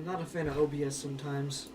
not a fan of OBS sometimes.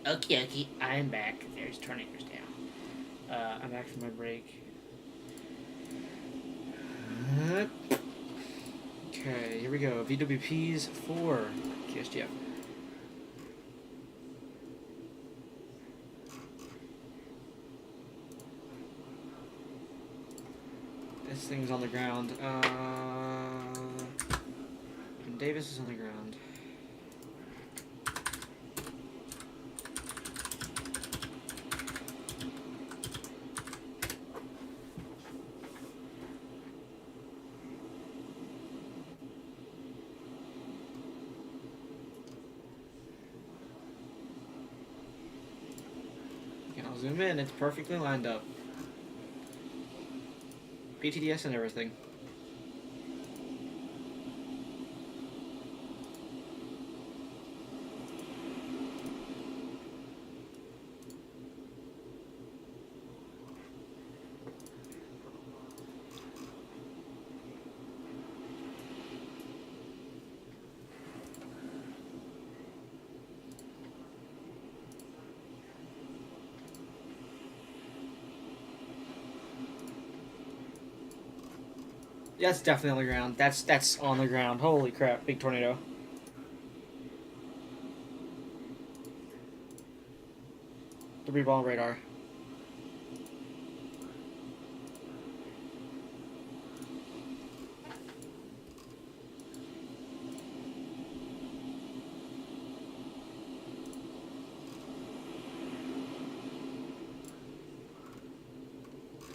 Okay, I'm back. There's tornadoes down. I'm back from my break. Okay, here we go. VWPs for KSGF. This thing's on the ground. And Davis is on the ground. Okay, I'll zoom in. It's perfectly lined up. BTDS and everything. That's definitely on the ground. That's on the ground. Holy crap! Big tornado. Debris ball radar.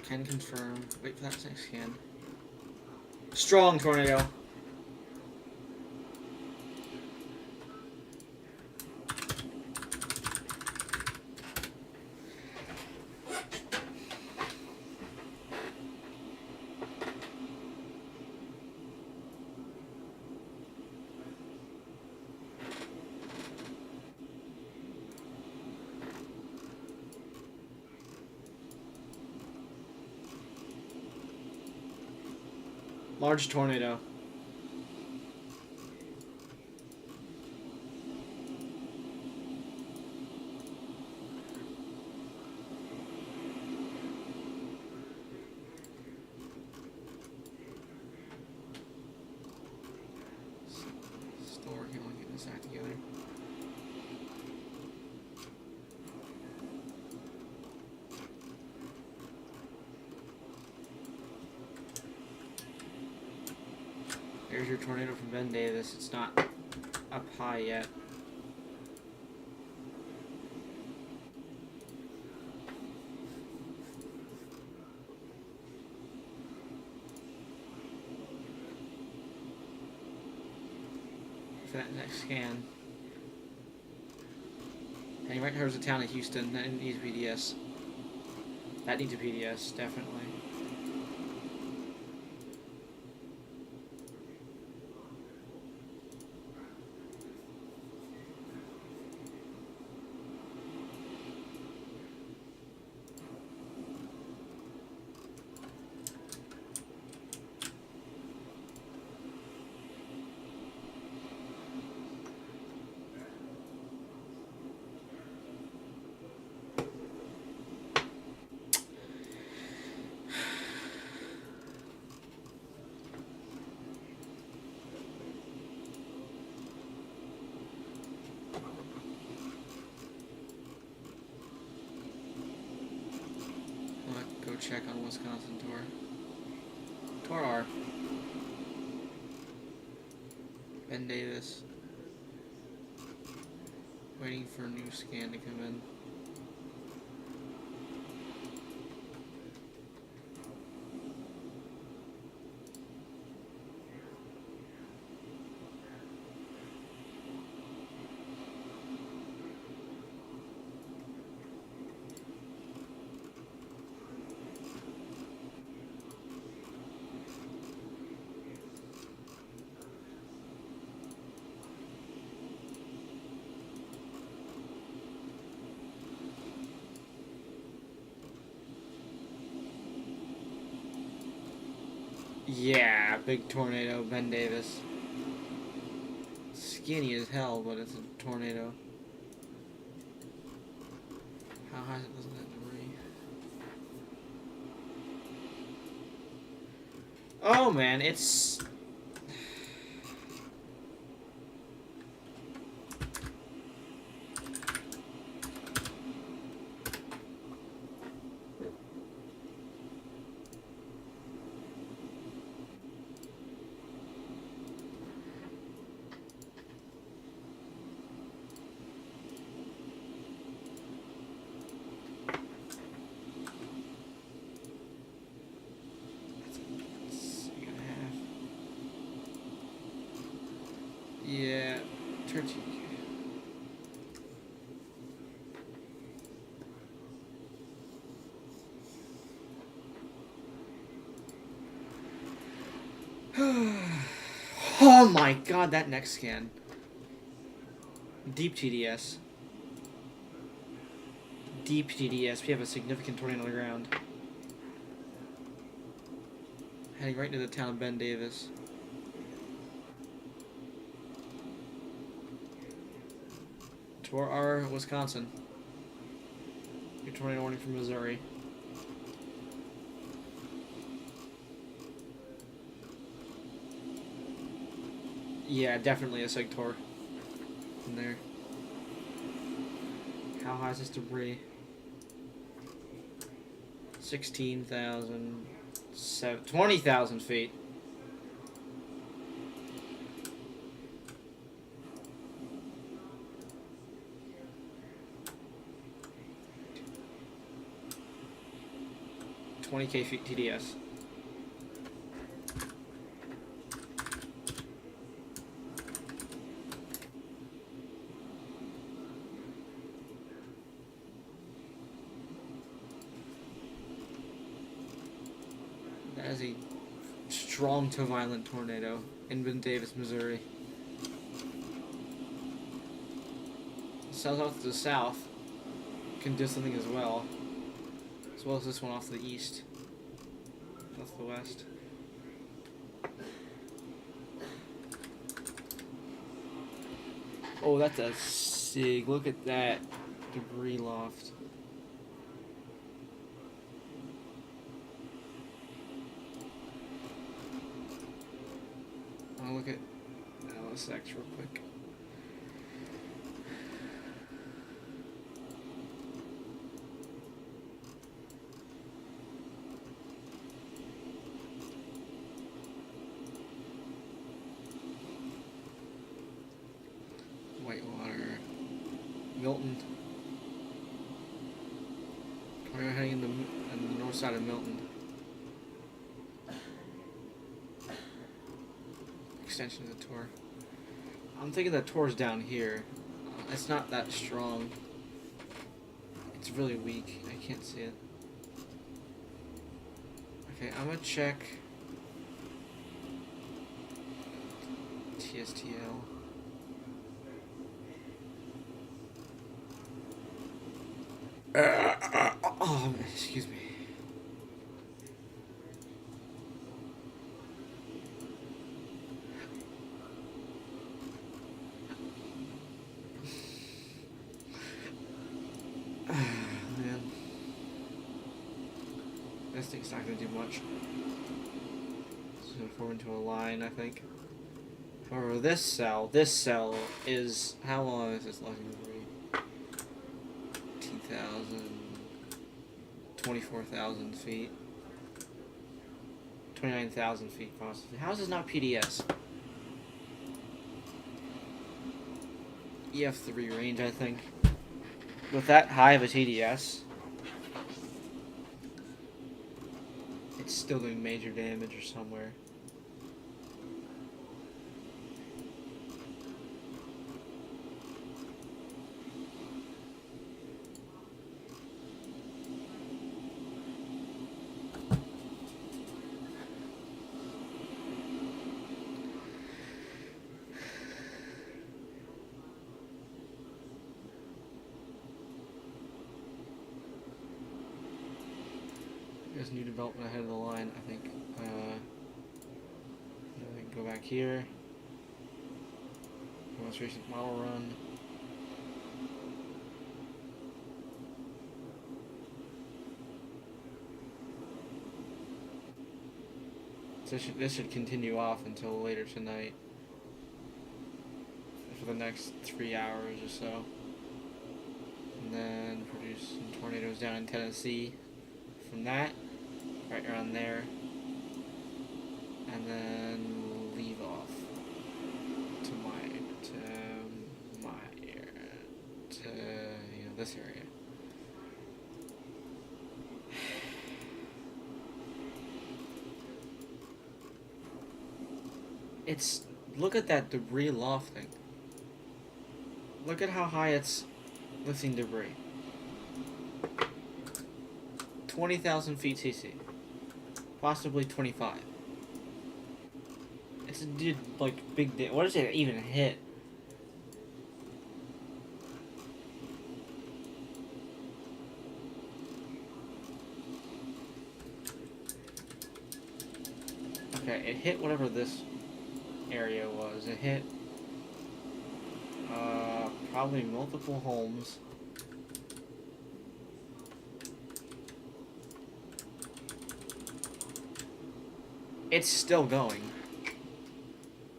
Can confirm. Wait for that next scan. Strong tornado. Large tornado. Still working on getting this act together. There's your tornado from Ben Davis. It's not up high yet. For that next scan. And right towards the town of Houston. That needs PDS. That needs a PDS, definitely. Go check on Wisconsin tour. Tour R. Ben Davis. Waiting for a new scan to come in. Yeah, big tornado, Ben Davis. Skinny as hell, but it's a tornado. How high is it? Doesn't that debris? Oh man, it's. Yeah, 13. Oh my god, that next scan. Deep TDS. Deep TDS. We have a significant tornado on the ground. Heading right into the town of Ben Davis. Toward our Wisconsin. A tornado warning from Missouri. Yeah, definitely a Sigtor in there. How high is this debris? 16,000, 20,000 feet. $20K feet TDS. That is a strong to violent tornado in Ben Davis, Missouri. South off to the south can do something as well as this one off to the east. Off to the west. Oh, that's a sig. Look at that debris loft. I'll look at LSX real quick. Whitewater, Milton. We're heading in the north side of Milton. Extension of the tour. I'm thinking the tour's down here. It's not that strong. It's really weak. I can't see it. Okay, I'm gonna check TSTL. Oh, excuse me. Man. This thing's not gonna do much. It's gonna form into a line, I think. However, this cell is, how long is this looking to be? 24,000 feet. 29,000 feet possibly. How is this not PDS? EF3 range, I think. With that high of a TDS, it's still doing major damage or somewhere. There's new development ahead of the line, I think. Go back here. Most recent model run. So this should continue off until later tonight. For the next 3 hours or so. And then produce some tornadoes down in Tennessee. From that, right around there. And then leave off to this area. Look at that debris lofting. Look at how high it's lifting debris. 20,000 feet CC. Possibly 25. It's a dude, like, big. What does it even hit? Okay, it hit whatever this area was. It hit probably multiple homes. It's still going.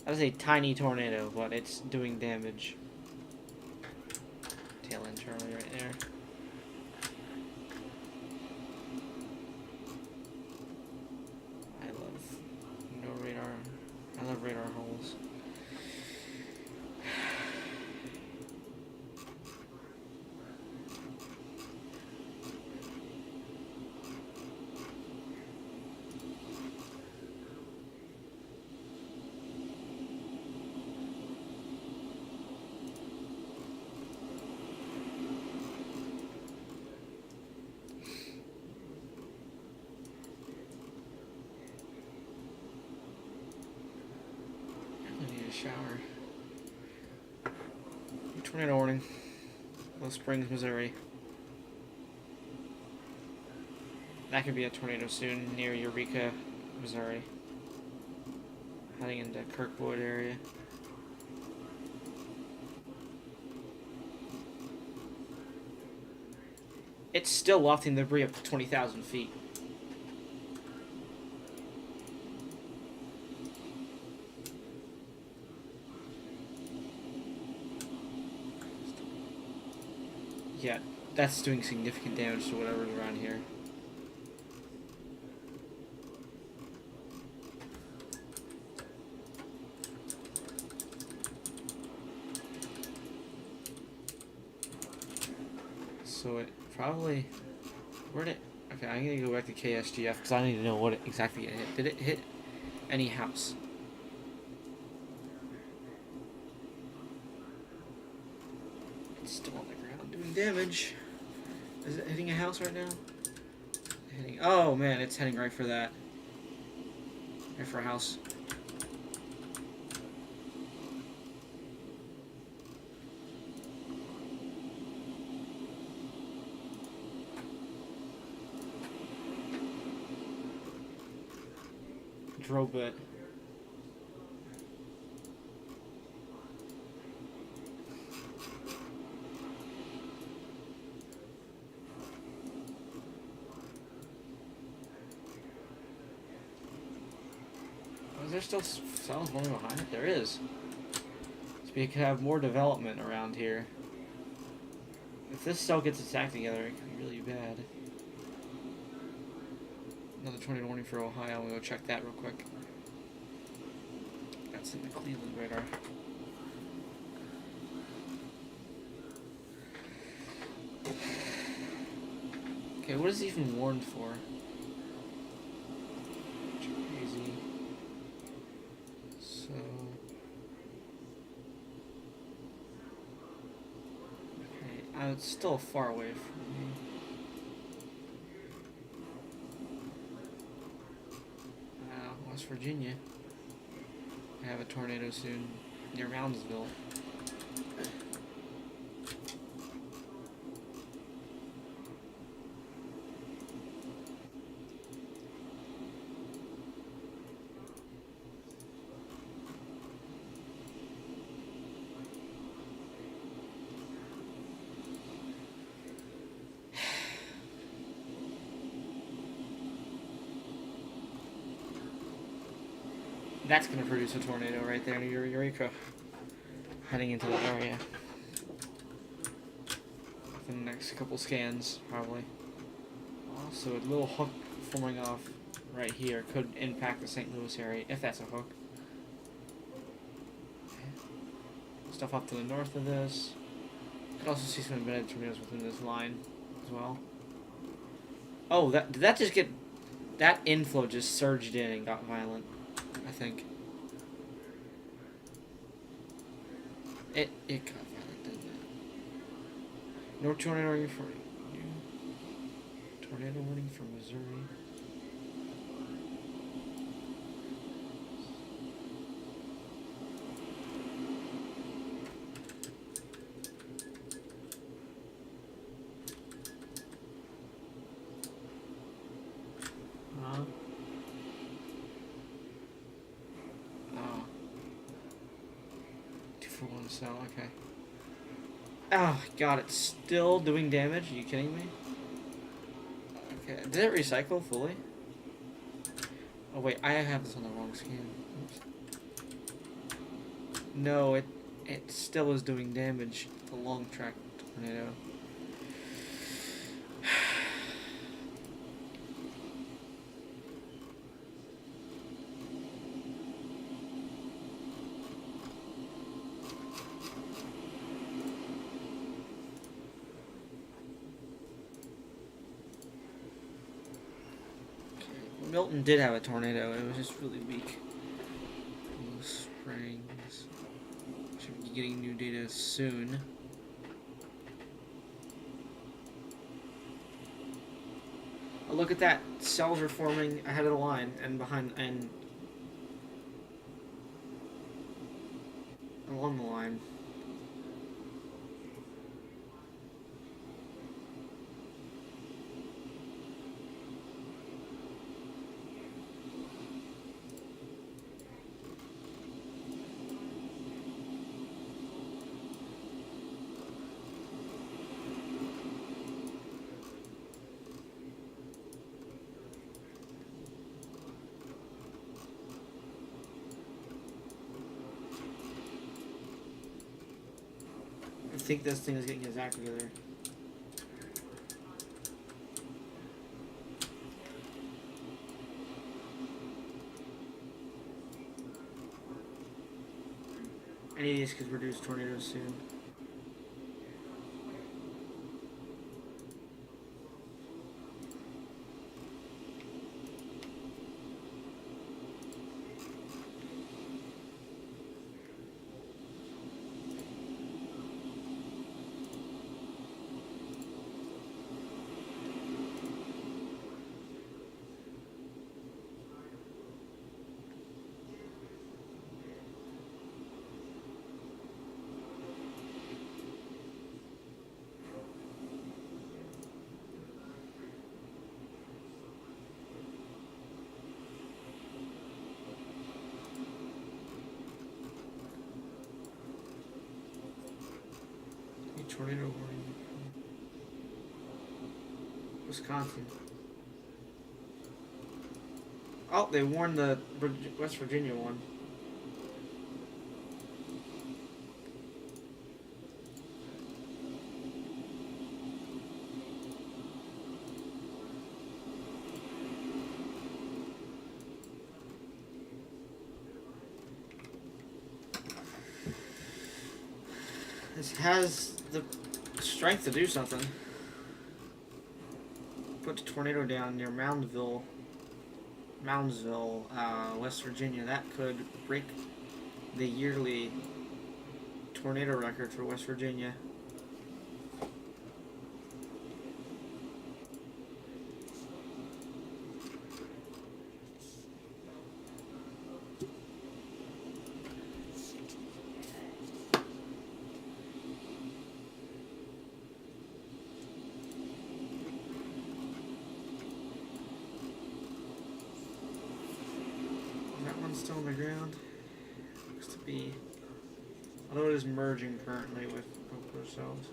That was a tiny tornado, but it's doing damage. Tail end Charlie right there. I love radar holes. Shower. Tornado warning. Low Springs, Missouri. That could be a tornado soon near Eureka, Missouri. Heading into Kirkwood area. It's still wafting debris up to 20,000 feet. Yeah, that's doing significant damage to whatever's around here. So it probably... Where'd it... Okay, I'm gonna go back to KSGF because I need to know what exactly it hit. Did it hit any house? It's still on the ground doing damage. Is it hitting a house right now? Oh man, it's heading right for that. Right for a house. Drove it. Is there still cells running behind it? There is. So we could have more development around here. If this cell gets its act together, it could be really bad. Another tornado warning for Ohio. We'll go check that real quick. That's in the Cleveland radar. Okay, what is it even warned for? Crazy. So... Okay, it's still far away from me. West Virginia. I have a tornado soon near Moundsville. That's going to produce a tornado right there in Eureka. Heading into the area. Within the next couple scans, probably. Also, a little hook forming off right here could impact the St. Louis area, if that's a hook. Stuff up to the north of this. You can also see some embedded tornadoes within this line as well. Oh, did that just get... That inflow just surged in and got violent, I think. It got violent, didn't it? No tornado warning for... Tornado warning for Missouri. Oh. 241 cell, okay. Oh, God, it's still doing damage? Are you kidding me? Okay, did it recycle fully? Oh, wait, I have this on the wrong scan. Oops. No, it still is doing damage. The long track tornado. Milton did have a tornado, it was just really weak. Those Springs. Should be getting new data soon. Oh, look at that. Cells are forming ahead of the line and behind and along the line. I think this thing is getting its act together. Any of these could produce tornadoes soon. Tornado warning. Wisconsin. Oh, they warned the West Virginia one. This has the strength to do something. Put the tornado down near Moundsville, West Virginia. That could break the yearly tornado record for West Virginia. Still on the ground. Looks to be, although it is merging currently with both those cells.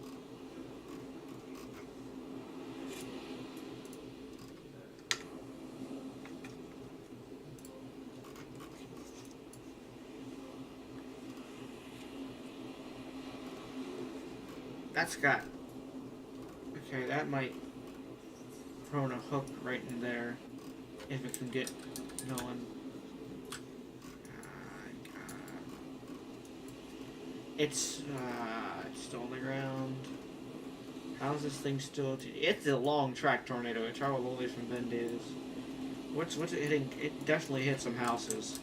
That's got... Okay, that might throw a hook right in there if it can get going. It's still on the ground. How's this thing still? It's a long track tornado. It traveled all the way from Ben Davis. What's it hitting? It definitely hit some houses.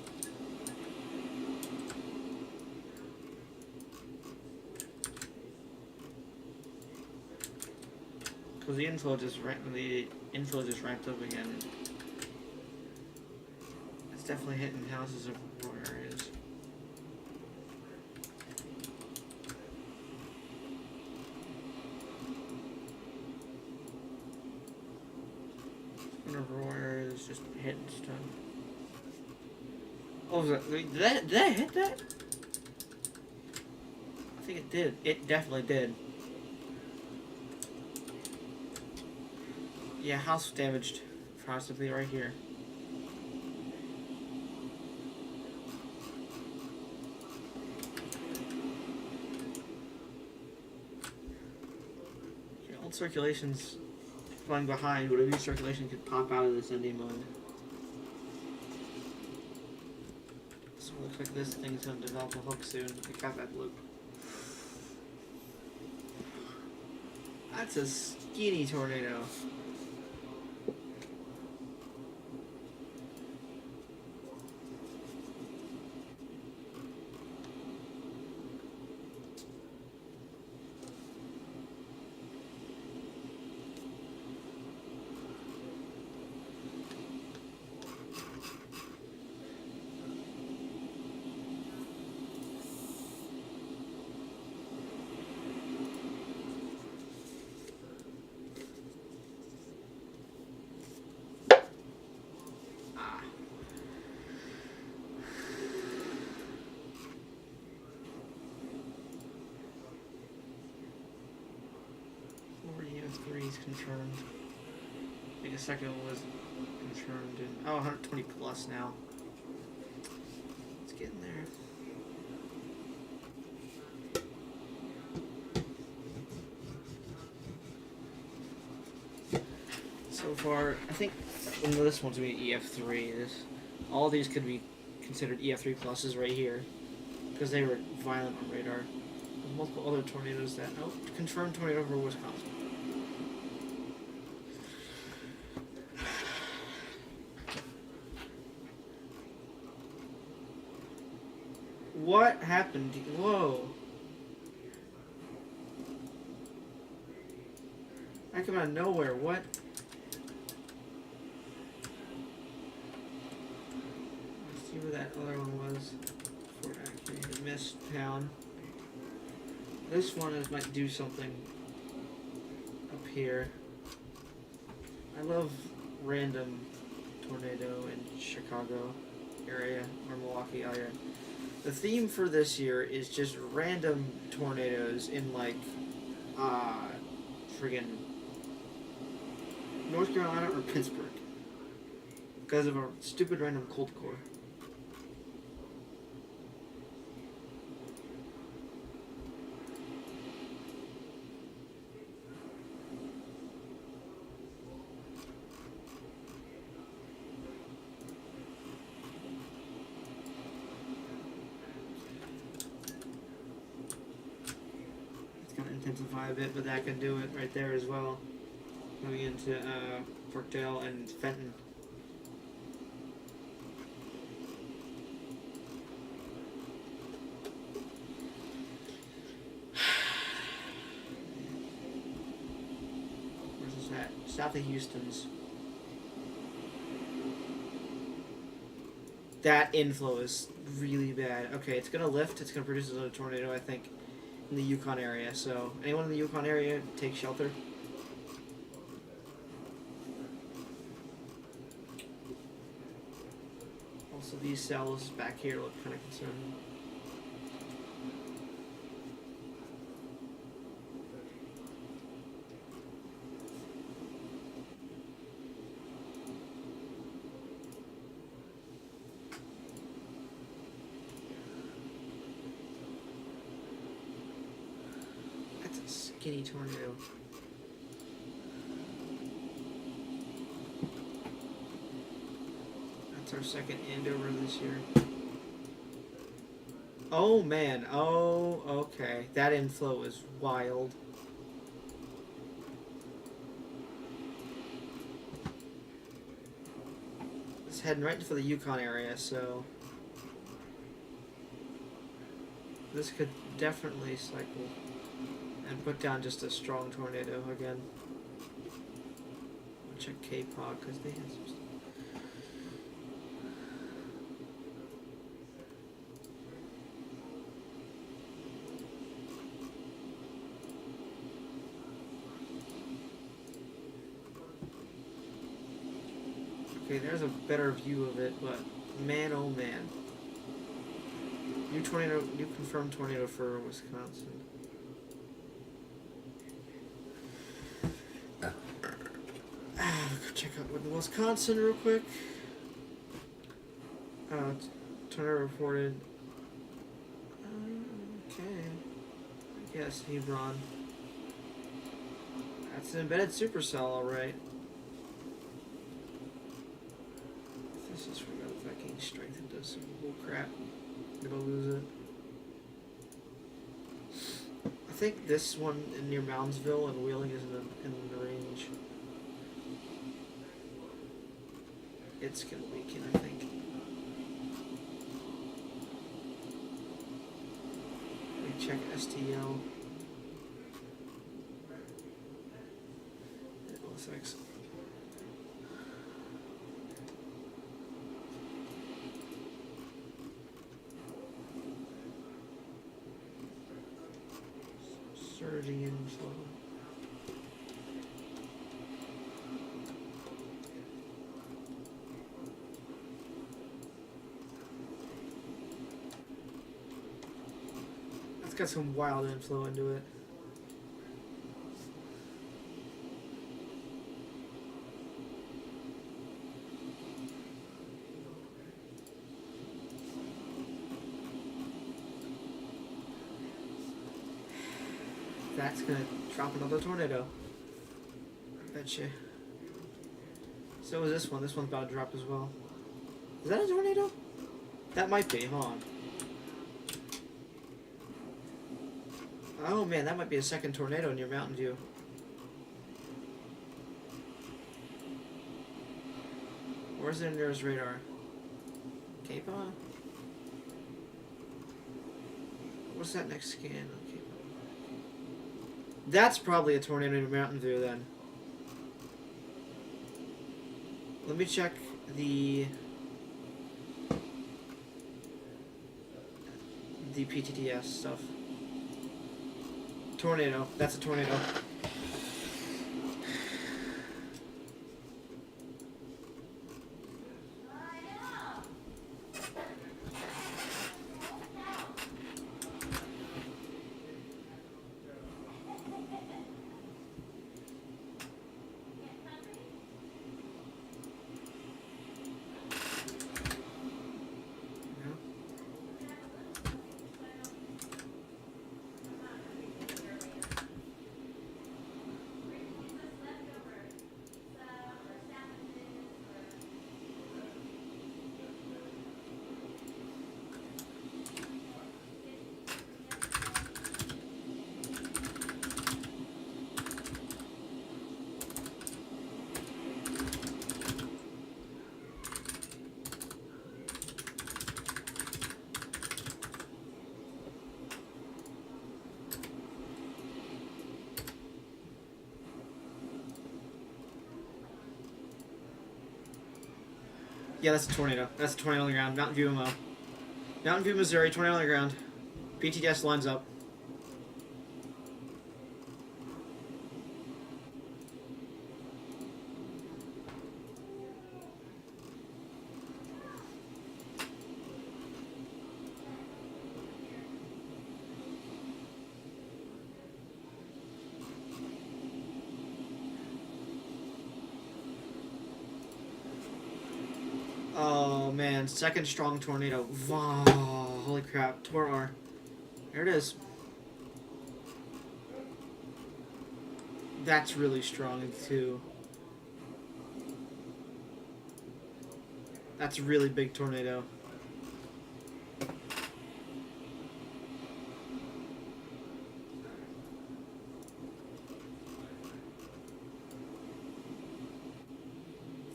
Because the inflow just ramped up again. It's definitely hitting houses of rural areas. One of rural areas just hitting stuff. Oh, did that hit that? I think it did. It definitely did. Yeah, house damaged. Possibly right here. Okay, old circulation's falling behind, but a new circulation could pop out of this ending mode. So it looks like this thing's gonna develop a hook soon. It got that loop. That's a skinny tornado. EF3 is confirmed. I think the second one was confirmed in 120 plus now. It's getting there. So far, I think this one's gonna be EF3. All these could be considered EF3 pluses right here because they were violent on radar. There's multiple other tornadoes that confirmed tornado over Wisconsin. What happened? Whoa. I come out of nowhere. What? Let's see where that other one was. Fort Acme, Mist Town. This one might do something up here. I love random tornado in Chicago area or Milwaukee area. The theme for this year is just random tornadoes in like, friggin' North Carolina or Pittsburgh. Because of a stupid random cold core. Intensify a bit, but that can do it right there as well. Moving into Parkdale and Fenton. Where's this at? South of Houston's. That inflow is really bad. Okay, it's gonna lift. It's gonna produce another tornado, I think, in the Yukon area. So anyone in the Yukon area, take shelter. Also, these cells back here look kind of concerning. That's a Guinea tornado. That's our second Andover this year. Oh man, oh, okay. That inflow is wild. It's heading right for the Yukon area, so this could definitely cycle and put down just a strong tornado again. I'll check K-Pog because they had some stuff. Okay, there's a better view of it, but man, oh man. New confirmed tornado for Wisconsin. Go check out Wisconsin real quick. Tornado reported. Okay. Yes, Evryone. That's an embedded supercell, alright. This is for the fucking strength and does some bull crap. I'm gonna lose it. I think this one near Moundsville and Wheeling is in the range. It's gonna weaken, I think. Let me check STL. It looks like so. Surging inflow. That's got some wild inflow into it. That's gonna drop another tornado. I bet you. So is this one. This one's about to drop as well. Is that a tornado? That might be. Hold on. Oh man, that might be a second tornado near Mountain View. Where's their nearest radar? Cape on? What's that next scan on Cape on? That's probably a tornado near Mountain View then. Let me check the PTTS stuff. Tornado. That's a tornado. Yeah, that's a tornado. That's a tornado on the ground. Mountain View, MO. Mountain View, Missouri, tornado on the ground. PTS lines up. Oh man, second strong tornado. Wow, holy crap. Tor R. There it is. That's really strong too. That's a really big tornado.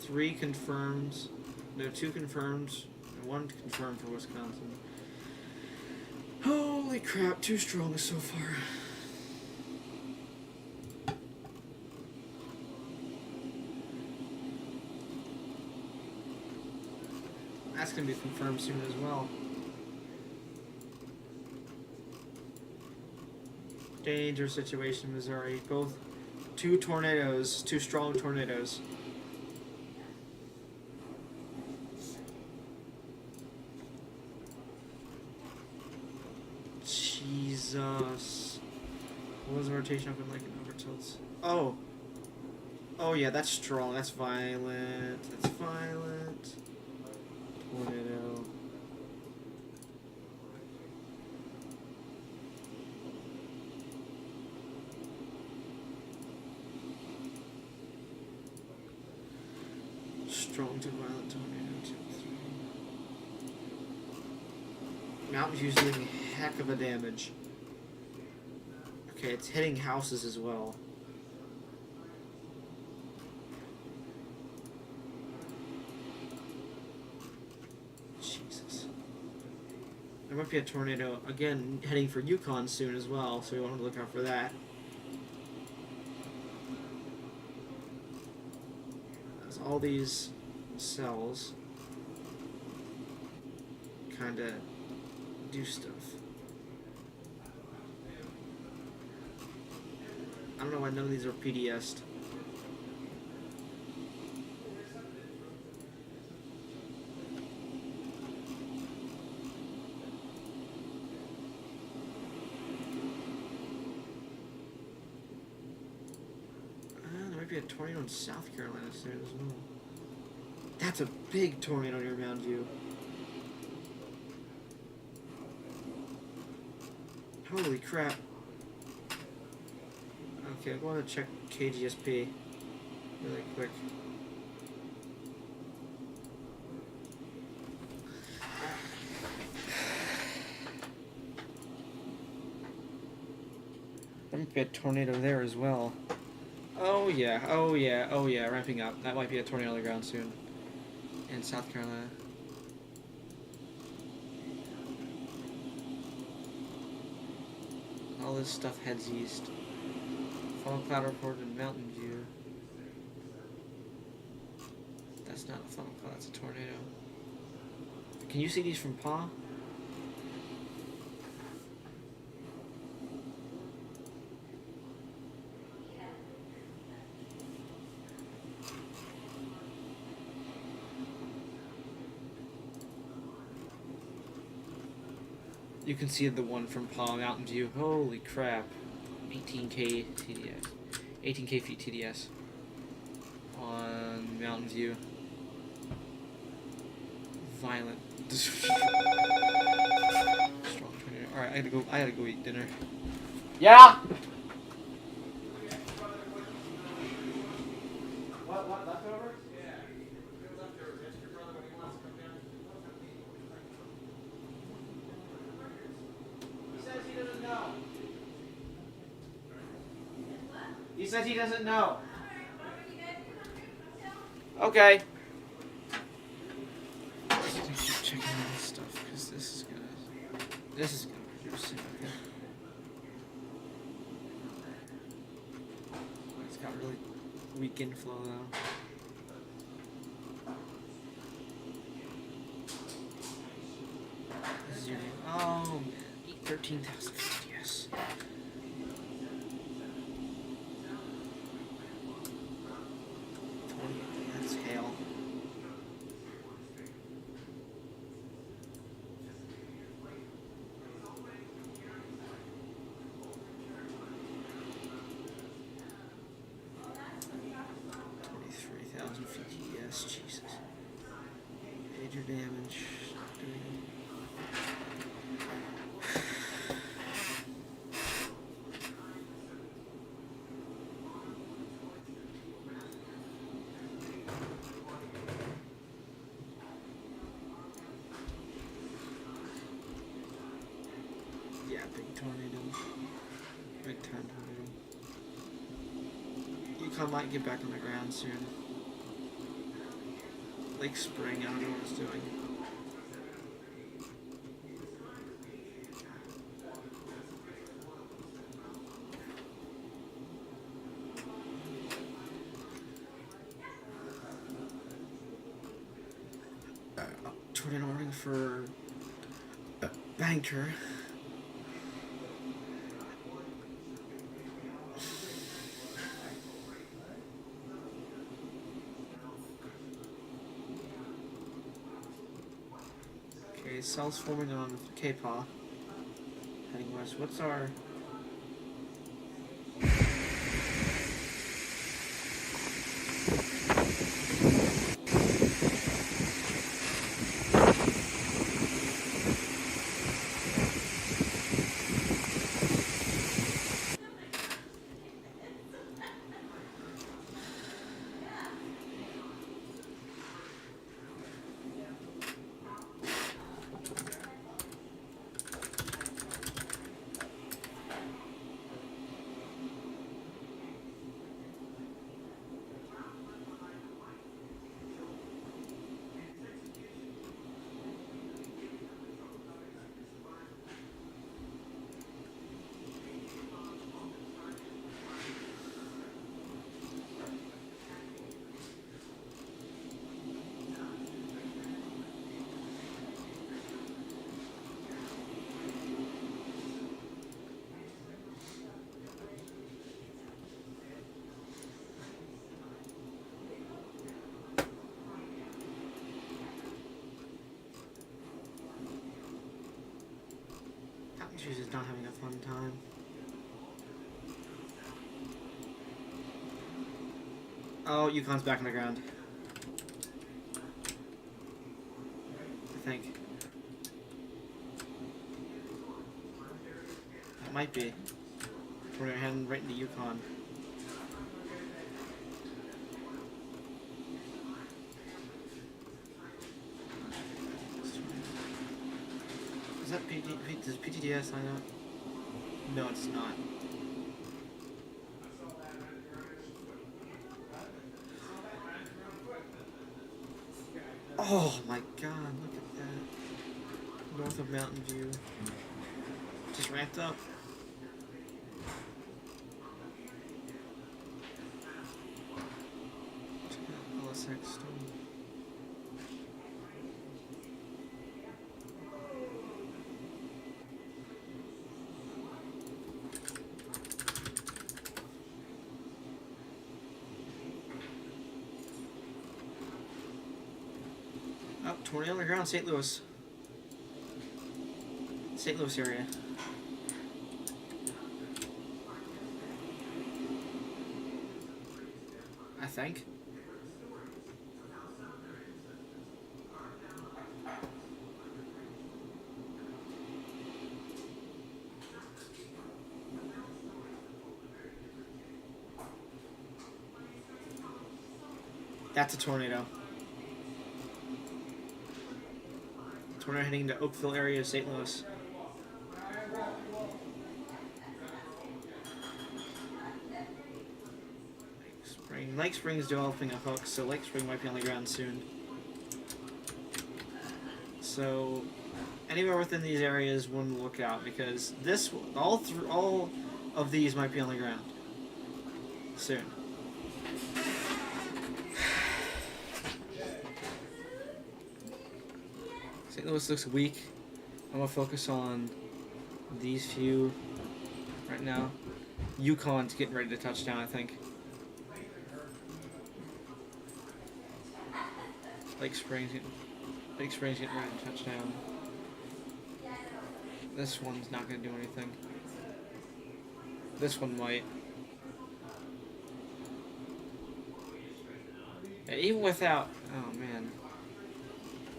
Three confirmed. No, two confirmed. One confirmed for Wisconsin. Holy crap, too strong so far. That's gonna be confirmed soon as well. Danger situation, Missouri. Both two tornadoes, two strong tornadoes. Jesus. What was the rotation up in like an overtilts? Oh. Oh yeah, that's strong. That's violent. That's violent. Tornado. Strong to violent tornado. 2, 3. Mountain View's doing a heck of a damage. Okay, it's hitting houses as well. Jesus. There might be a tornado, again, heading for Yukon soon as well, so we want to look out for that. As all these cells kind of do stuff. I don't know why none of these are PDS'd. There might be a tornado in South Carolina soon as well. That's a big tornado near Mountain View. Holy crap. Okay, I'm going to check KGSP really quick. There might be a tornado there as well. Oh yeah, oh yeah, oh yeah, ramping up. That might be a tornado on the ground soon. In South Carolina. All this stuff heads east. Funnel cloud reported in Mountain View. That's not a funnel cloud, that's a tornado. Can you see these from PA? You can see the one from PA Mountain View. Holy crap. 18K TDS. 18K feet TDS. On Mountain View. Violent. Strong tornado. Alright, I gotta go eat dinner. Yeah! What, leftovers? He says he doesn't know. Okay. Just keep checking all this stuff because this is gonna produce it. Okay. It's got really weak inflow though. Oh man, 13,000 feet, yes. That's hail. Yes, Jesus. Major damage. Yeah, big tornado. Big time tornado. Yukon might get back on the ground soon. Lake Spring, I don't know what it's doing. Tornado warning for Banker. Okay, cells forming on K-Paw. Heading west. What's our... She's just not having a fun time. Oh, Yukon's back on the ground. I think. It might be. We're heading right into Yukon. Is that does PTDS sign up? No, it's not. Oh my god, look at that. North of Mountain View. Just ramped up. LSX storm. Oh, tornado on the ground, St. Louis. St. Louis area. I think. That's a tornado. Tornado heading into Oakville area of St. Louis. Lake Spring's developing a hook, so Lake Spring might be on the ground soon. So, anywhere within these areas, one look out, because this all of these might be on the ground soon. St. Louis looks weak. I'm gonna focus on these few right now. Yukon's getting ready to touch down, I think. Lake Springs getting ready to touch down. This one's not going to do anything. This one might. And even without... Oh, man.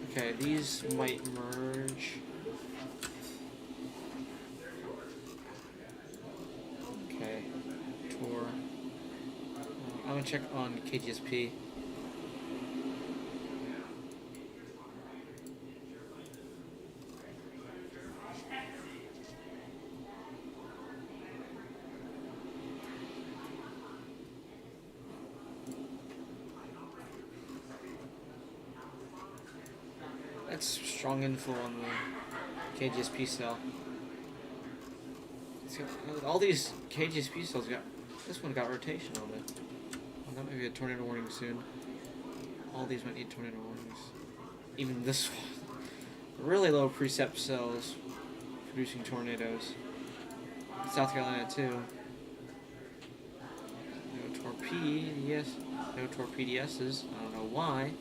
Okay, these might merge. Okay. Tour. I'm going to check on KGSP. That's strong info on the KGSP cell. It's got, all these KGSP cells got. This one got rotation on it. Well, that might be a tornado warning soon. All these might need tornado warnings. Even this one. Really low precept cells producing tornadoes. South Carolina too. No torpedoes. No torpedoes. I don't know why.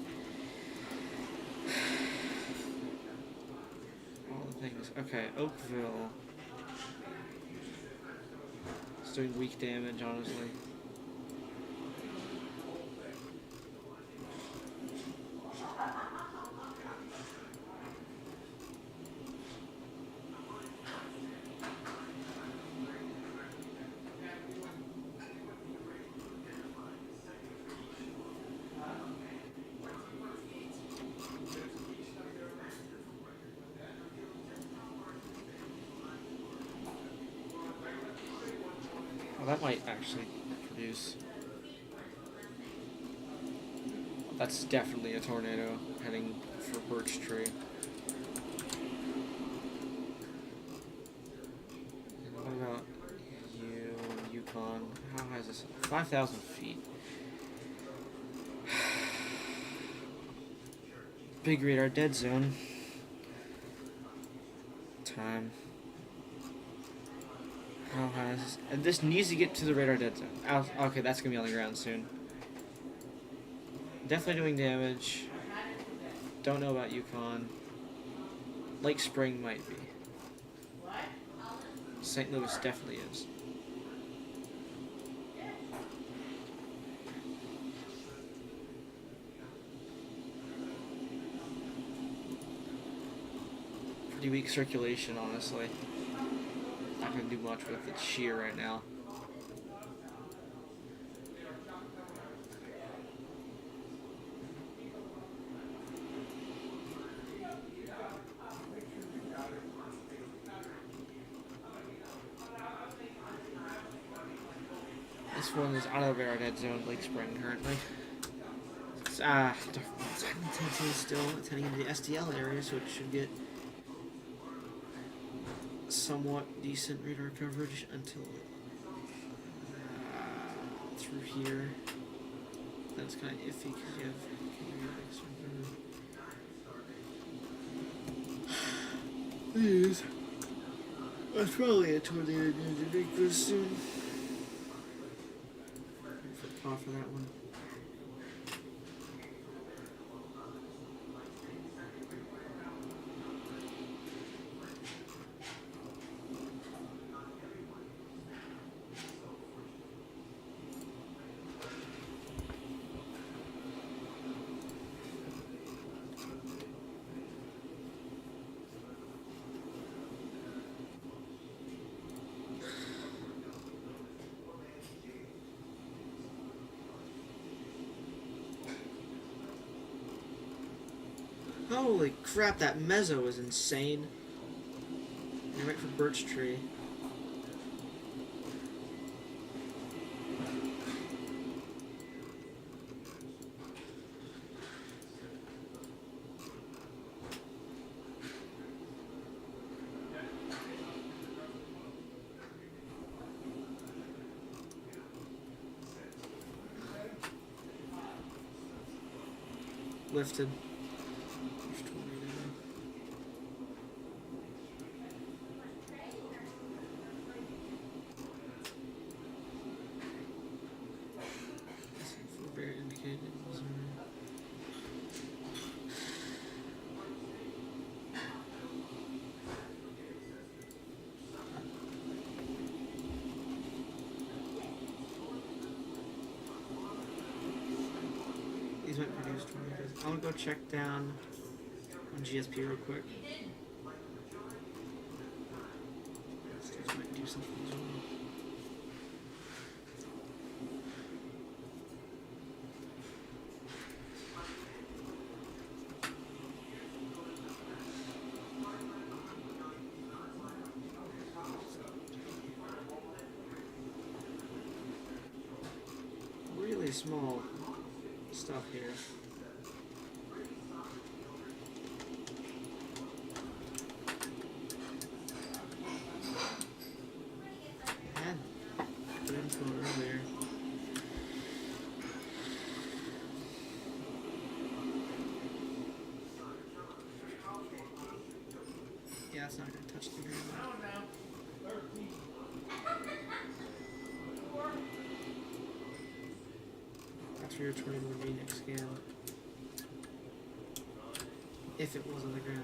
All the things. Okay, Oakville. It's doing weak damage, honestly. That might actually produce. That's definitely a tornado heading for Birch Tree. And what about Yukon? How high is this? 5,000 feet. Big radar dead zone. Time. How high is this? And this needs to get to the radar dead zone. Okay, that's gonna be on the ground soon. Definitely doing damage. Don't know about Yukon. Lake Spring might be. St. Louis definitely is. Pretty weak circulation, honestly. Not gonna do much with its shear right now. This one is out of the radar dead zone, Lake Spring currently. It's still heading into the STL area, so it should get somewhat decent radar coverage until through here. That's kind of iffy because you have these. That's probably a tornado going to make this soon. Off for that one. Holy crap, that mezzo is insane. You're right for Birch Tree. Lifted. These might produce tornadoes. I'm gonna go check down on GSP real quick. These might do something as well. Really small stuff here. info earlier. Yeah, it's not gonna touch the ground. That's where your tornado would be next scan. If it was on the ground.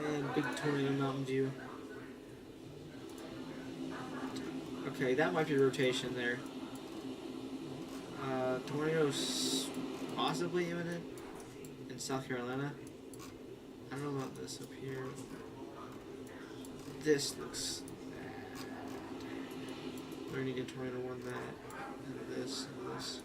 Man, big tornado Mountain View. Okay, that might be rotation there. Tornadoes possibly imminent in South Carolina. I don't know about this up here. This looks bad. We're gonna get tornado one that, and this, and this.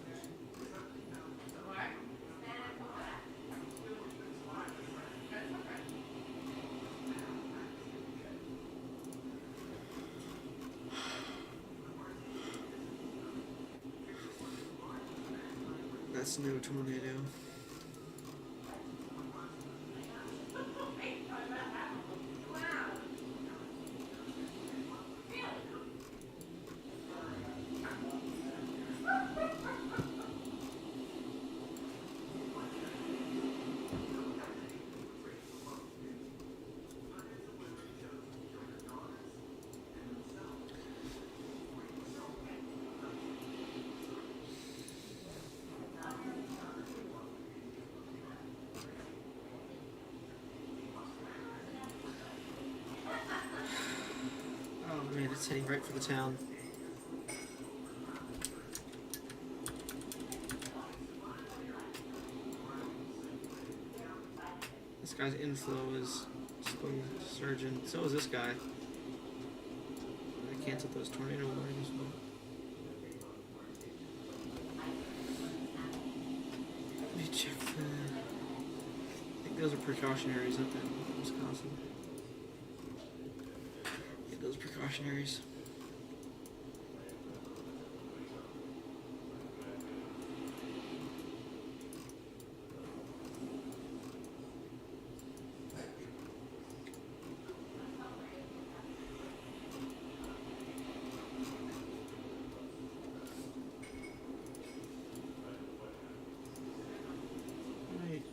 That's no tornado. Man, it's heading right for the town. This guy's inflow is slowly surging. So is this guy. I canceled those tornado warnings. Let me check the... I think those are precautionaries up in Wisconsin. Those precautionaries. Right.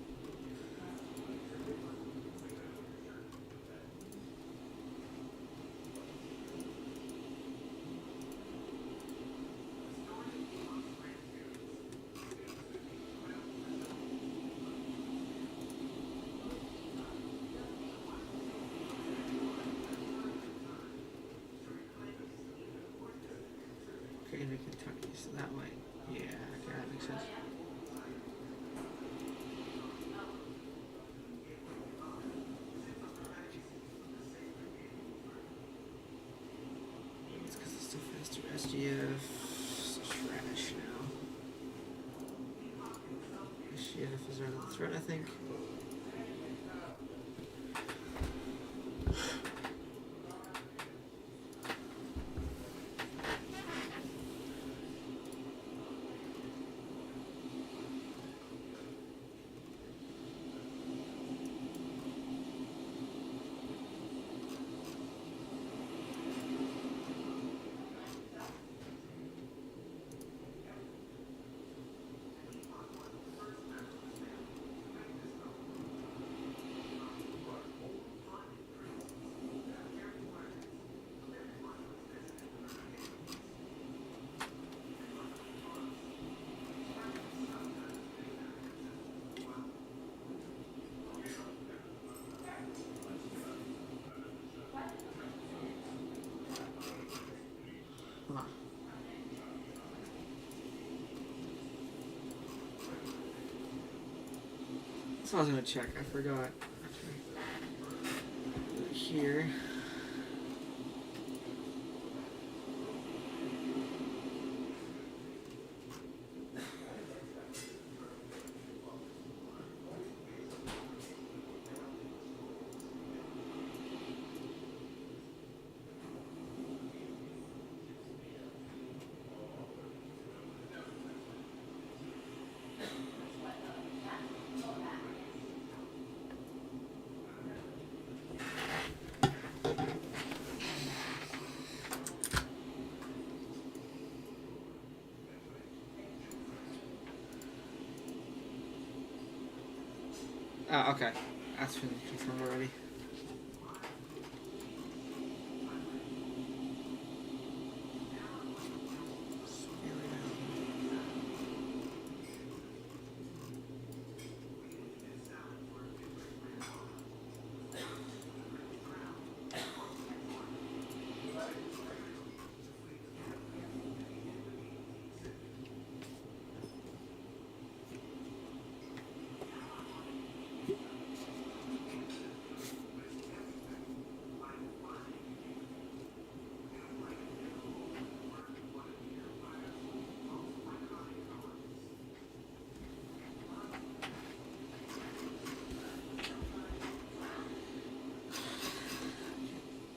Into Kentucky, so that way, yeah, okay, that makes sense. It's because it's still faster. SGF, trash now. SGF is our threat, I think. Huh. So I was gonna check, I forgot. Here. Okay. That's been confirmed already.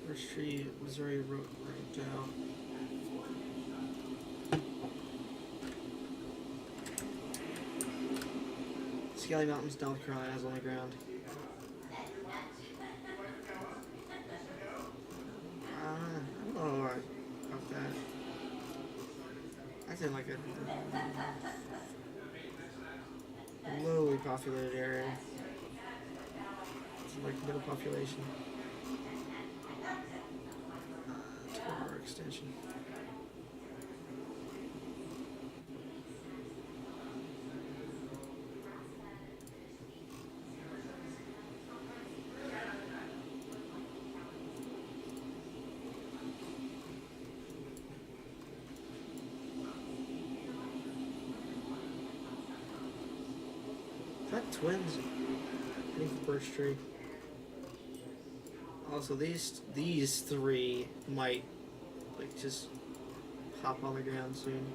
First tree, Missouri wrote down. Scaly Mountains, North Carolina is on the ground. I don't know about that. That's in like a lowly populated area. It's like middle population. Tower extension. Is that twins? I think the birch tree. Also, these three might like just hop on the ground soon.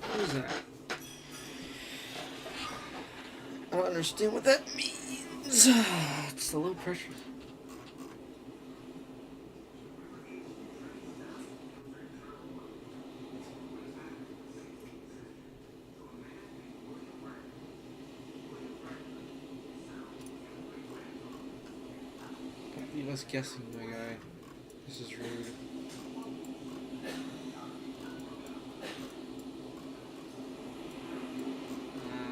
What is that? I don't understand what that means. It's the low pressure. Don't leave us guessing, my guy. This is rude.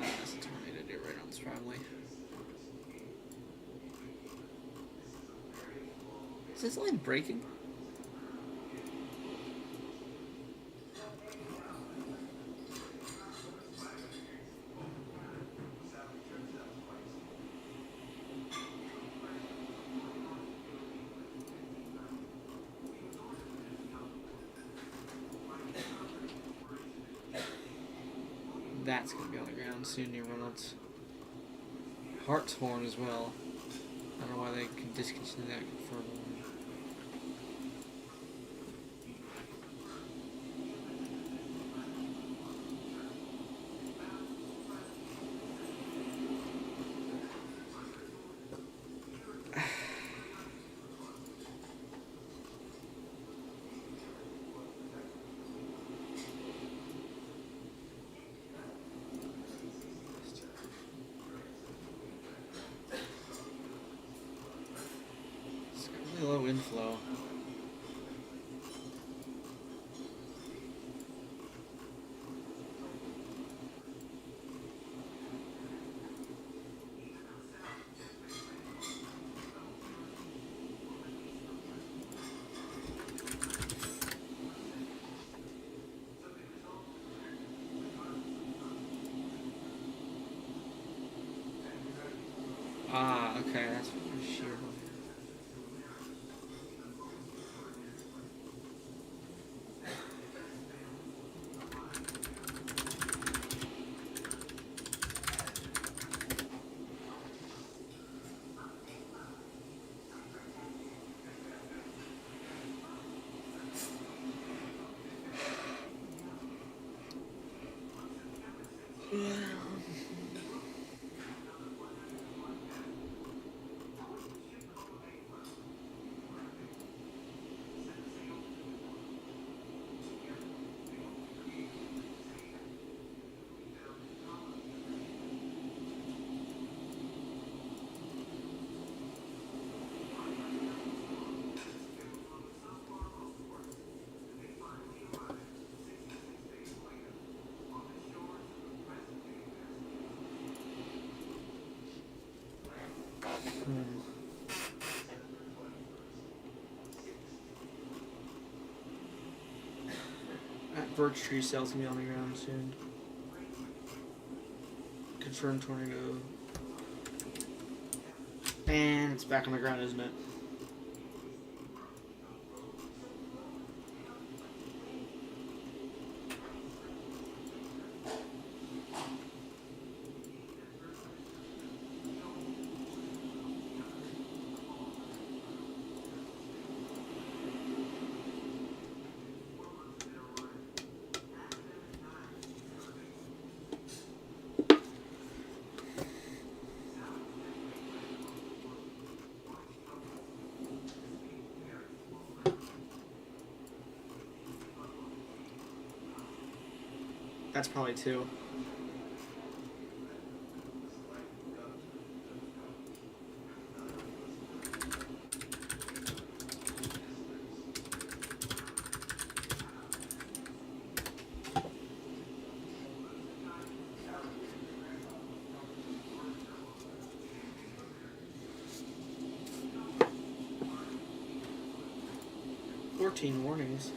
That's a tornado deer right on this driveway. Is this line breaking? That's gonna be on the ground soon near Reynolds. Hartshorn as well. I don't know why they can discontinue that for low inflow. Ah, okay, that's for sure. That birch tree cell's gonna be on the ground soon. Confirmed tornado. And it's back on the ground, isn't it? That's probably 2. Warnings.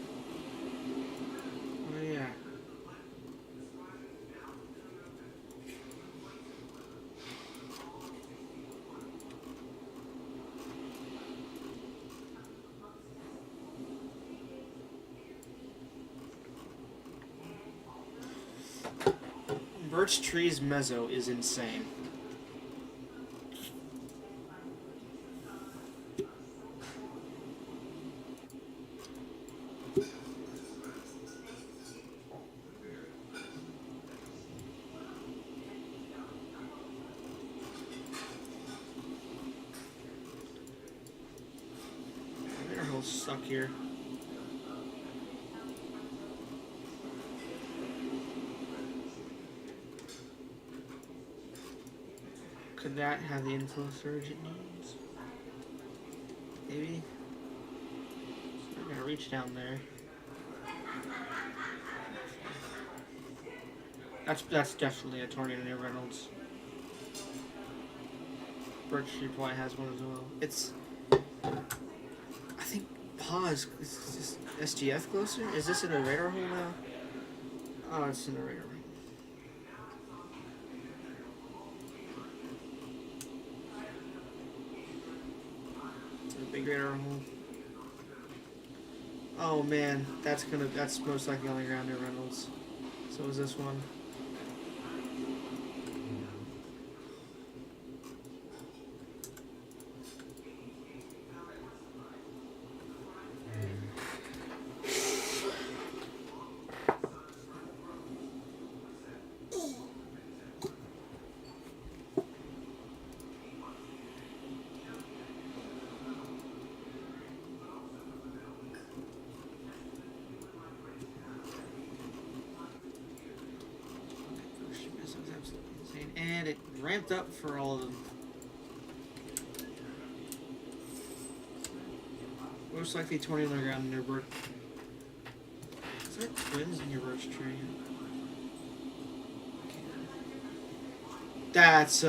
Oh yeah. Birch trees mezzo is insane. He'll suck here. Could that have the inflow surge it needs? Maybe. It's not gonna reach down there. That's definitely a tornado near Reynolds. Birch tree probably has one as well. It's. I think pause. Is this SGF closer? Is this in a radar hole now? Oh, it's in a radar hole. Big radar hole. Oh man, that's most likely on the ground near Reynolds. So is this one. And it ramped up for all of them. Most likely tornado on the ground near birch. Is that twins in your birch tree? That's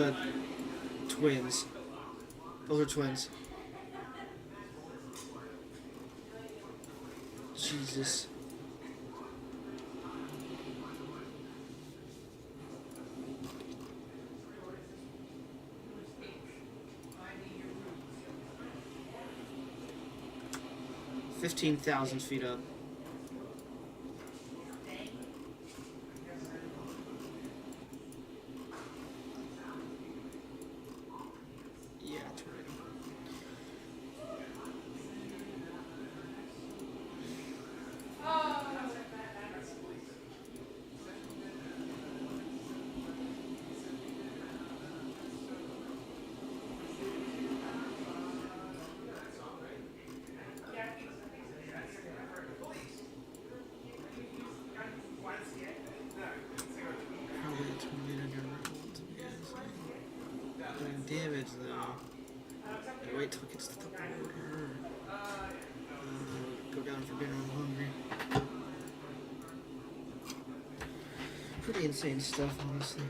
twins. Those are twins. Jesus. $15,000 feet up. Yeah, tornado. damage though. Gotta wait till it gets to the border. Go down for dinner. I'm hungry. Pretty insane stuff, honestly.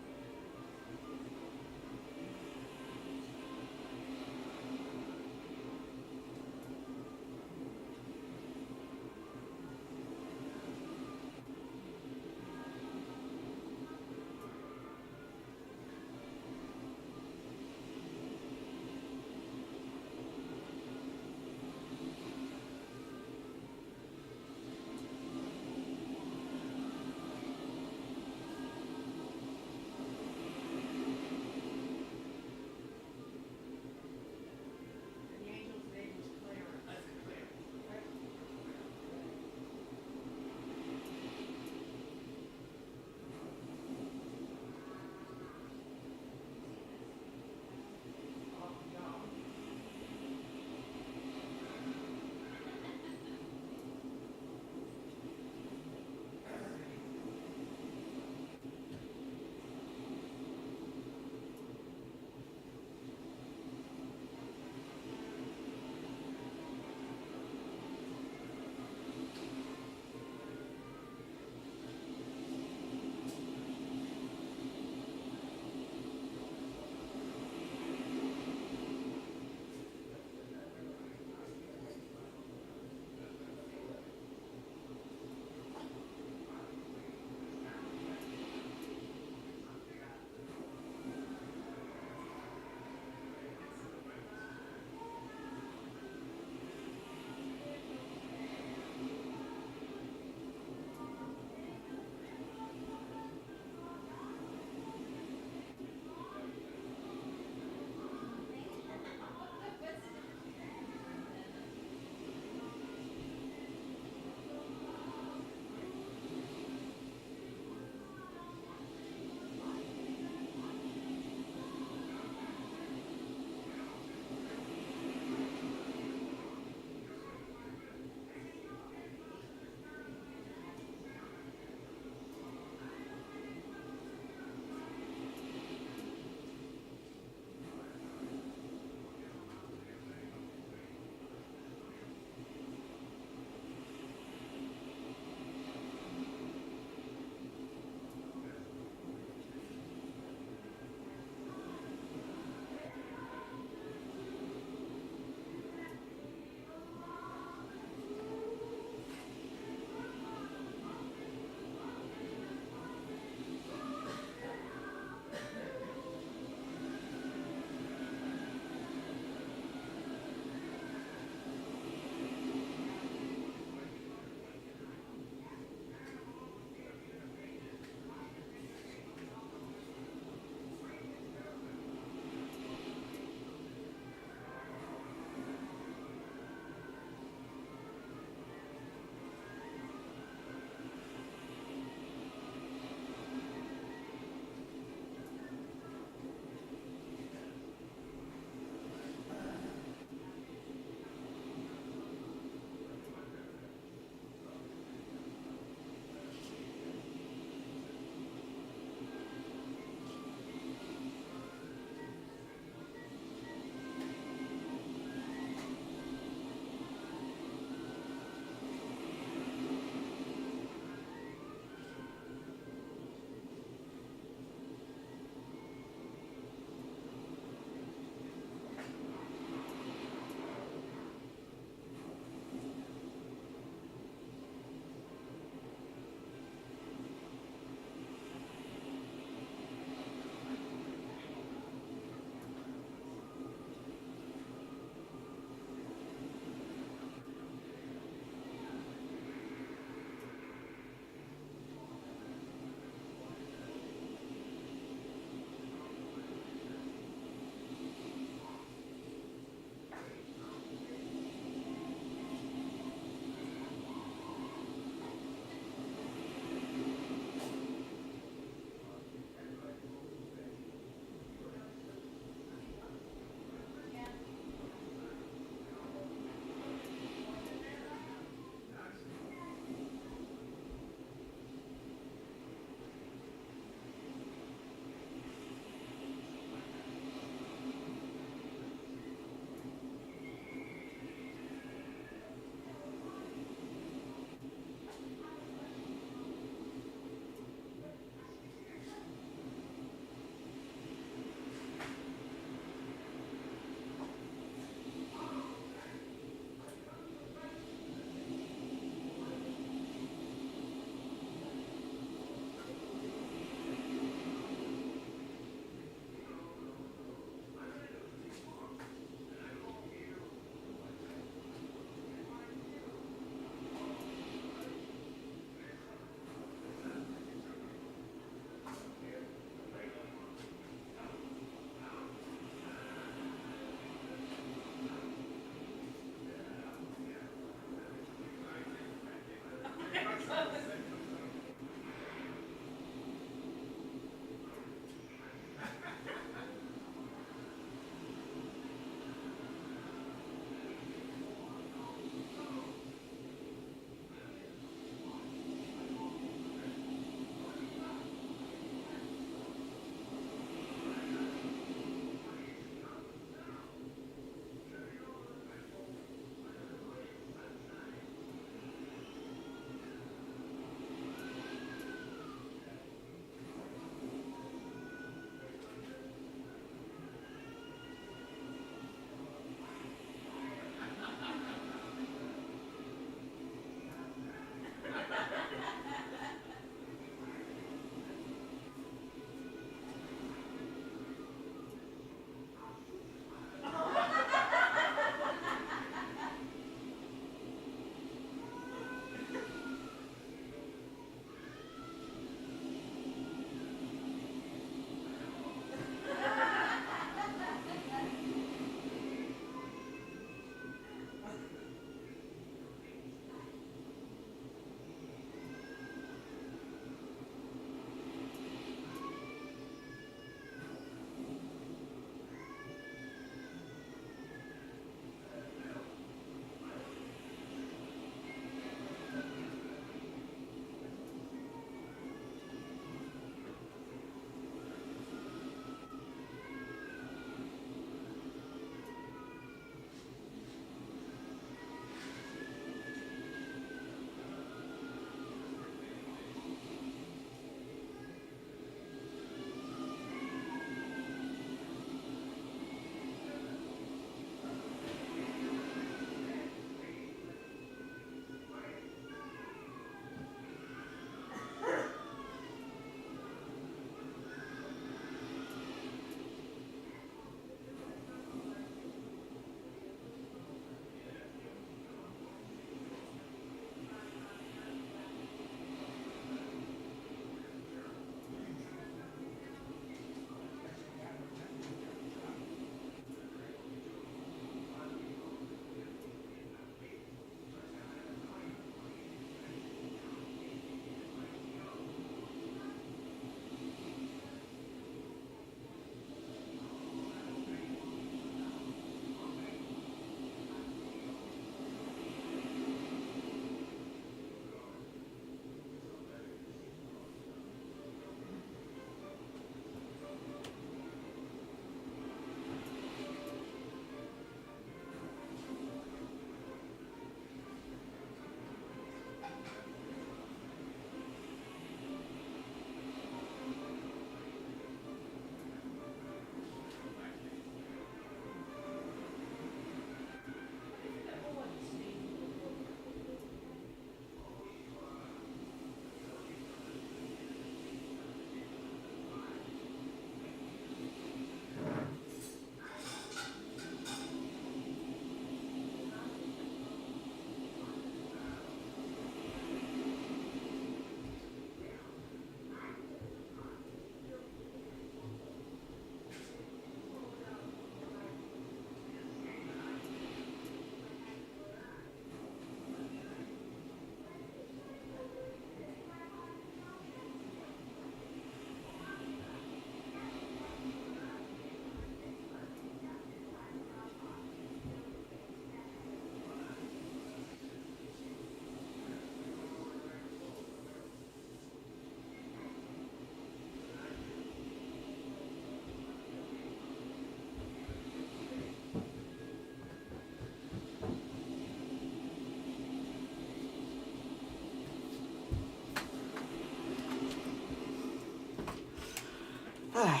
Alright,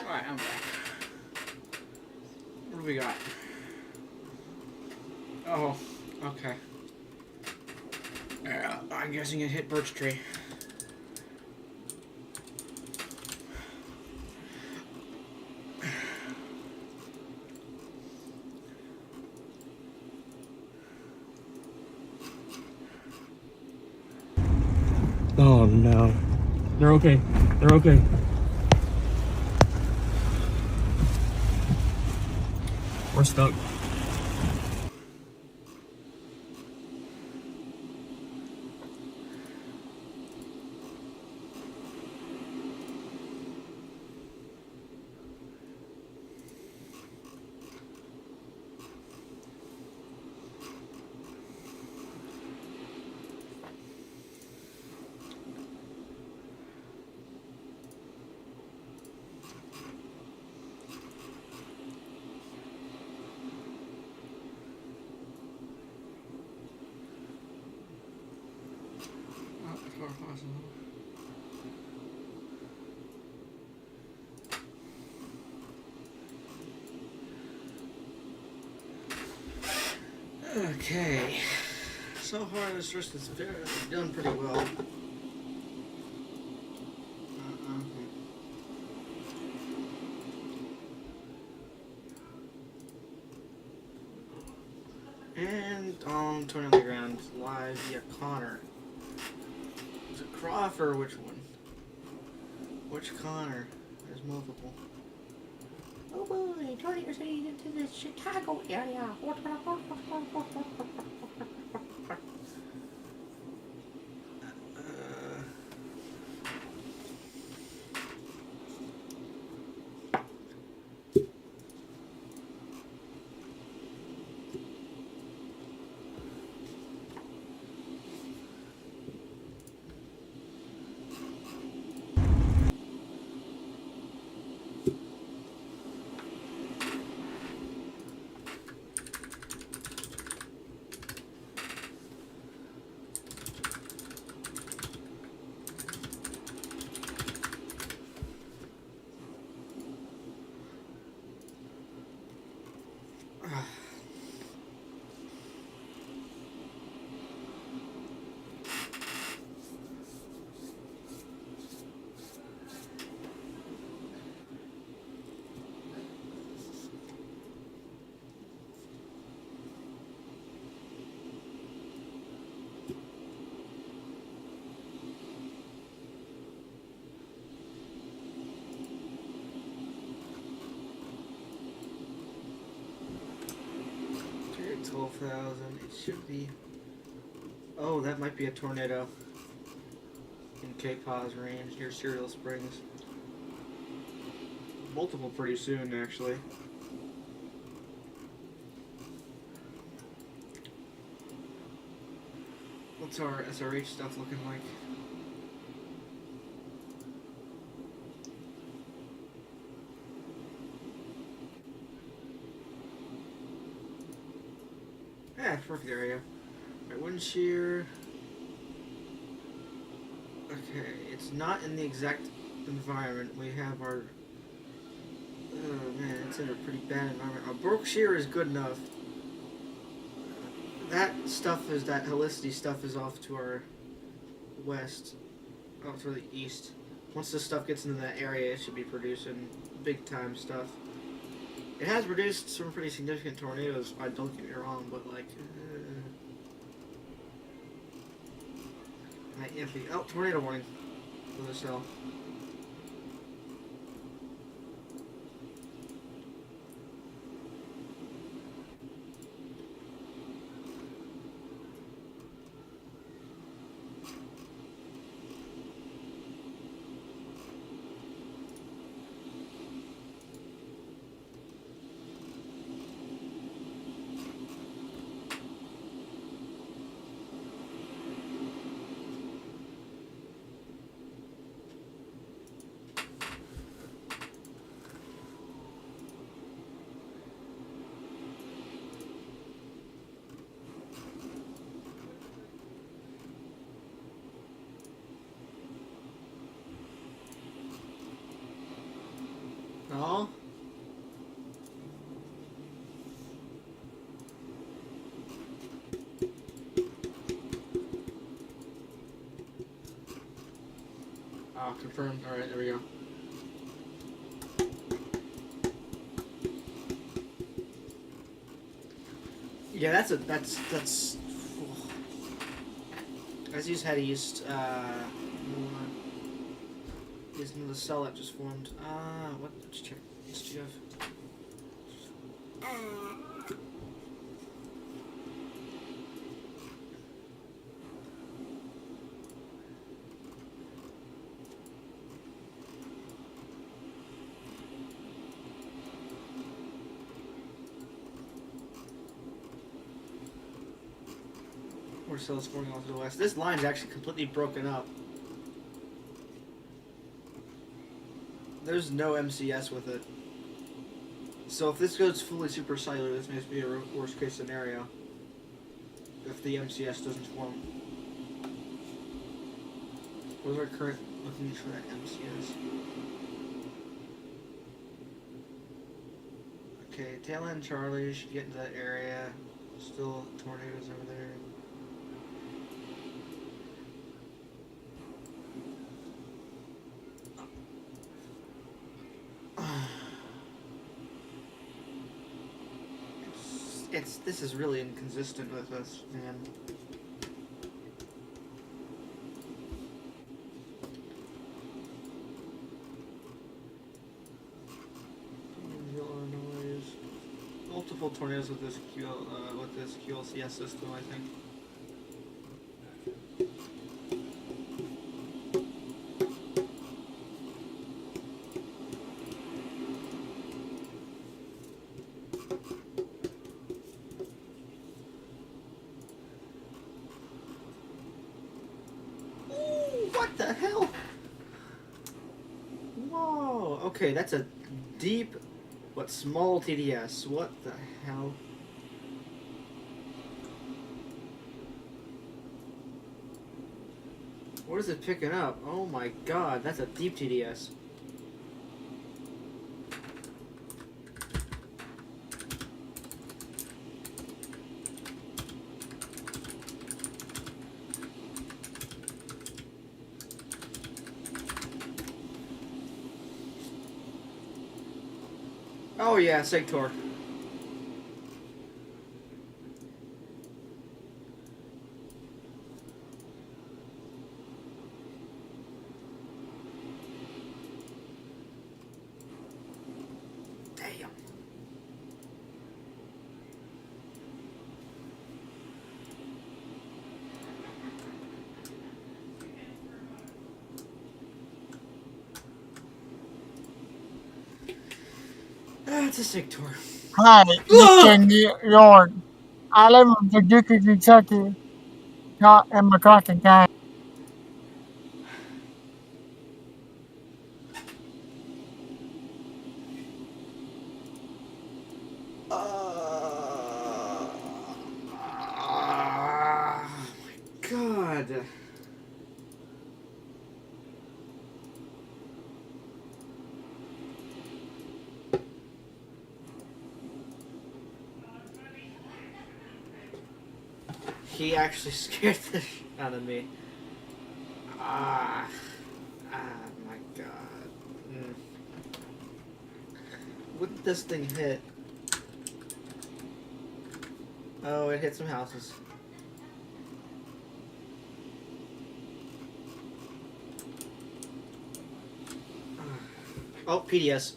I'm back. What do we got? Oh, okay. I'm guessing it hit birch tree. Oh no. They're okay. They're okay. We're stuck. Okay. So far, this list has done pretty well. And on Tony on the Ground, live via Connor. Is it Croft or which one? Which Connor? There's multiple. Oh boy, tornadoes heading into the Chicago area. Okay, 12,000. It should be. Oh, that might be a tornado in Cape Paz range near Cereal Springs. Multiple pretty soon, actually. What's our SRH stuff looking like? Yeah, perfect area. Right, wind shear. Okay, it's not in the exact environment. We have our. Oh man, it's in a pretty bad environment. Our broke shear is good enough. That stuff is, that helicity stuff is off to our west, off to the east. Once this stuff gets into that area, it should be producing big time stuff. It has produced some pretty significant tornadoes, I don't get me wrong, but like... iffy. Oh, tornado warning for the cell. Confirmed. Alright, there we go. Yeah, that's. As you had used using the cell that just formed. What? Let's check. Let's check. More cells forming off to the west. This line's actually completely broken up. There's no MCS with it. So if this goes fully supercellular, this may be a worst case scenario. If the MCS doesn't form. What's our current looking for that MCS? Okay, tail end Charlie should get into that area. Still tornadoes over there. This is really inconsistent with us, man. Multiple tornadoes with this QLCS system, I think. What the hell? Whoa. Okay, that's a deep, but small TDS. What the hell? What is it picking up? Oh my god, that's a deep TDS. Oh yeah, Sector. Damn. It's a Sector. Hi, Mr. Lord. I live in Paducah, Kentucky, not in McCarthy County. My God. He actually scared the shit out of me. My God. What did this thing hit? Oh, it hit some houses. Oh, PDS.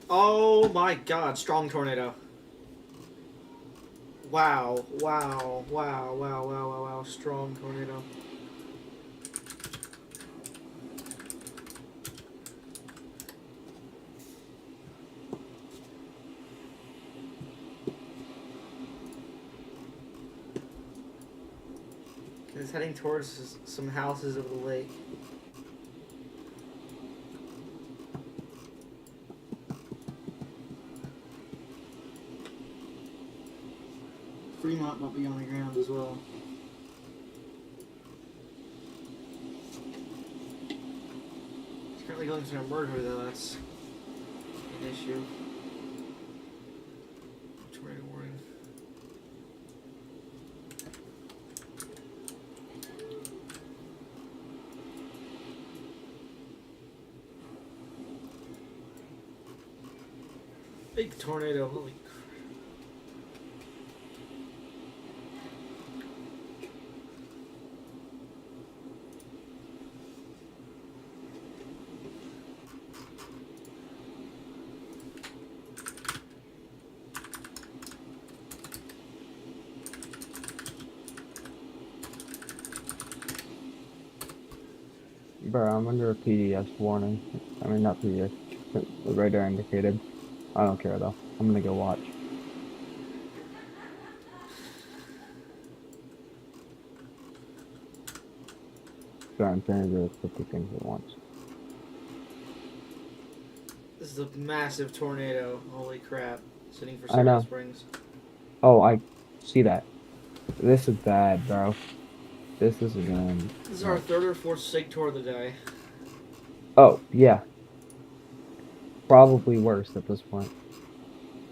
Oh my God, strong tornado. Wow, wow, wow, wow, wow, wow, wow, strong tornado. Okay, it's heading towards some houses over the lake. Fremont might be on the ground as well. It's currently going through a murder though, that's an issue. Tornado warning. Big tornado. Holy crap. Bro, I'm under a PDS warning. I mean, not PDS. The radar indicated. I don't care though. I'm gonna go watch. Sorry, I'm trying to do 50 things at once. This is a massive tornado. Holy crap. Sitting for I know. Silver Springs. Oh, I see that. This is bad, bro. This is good. This is our third or fourth SIG tour of the day. Oh, yeah. Probably worse at this point.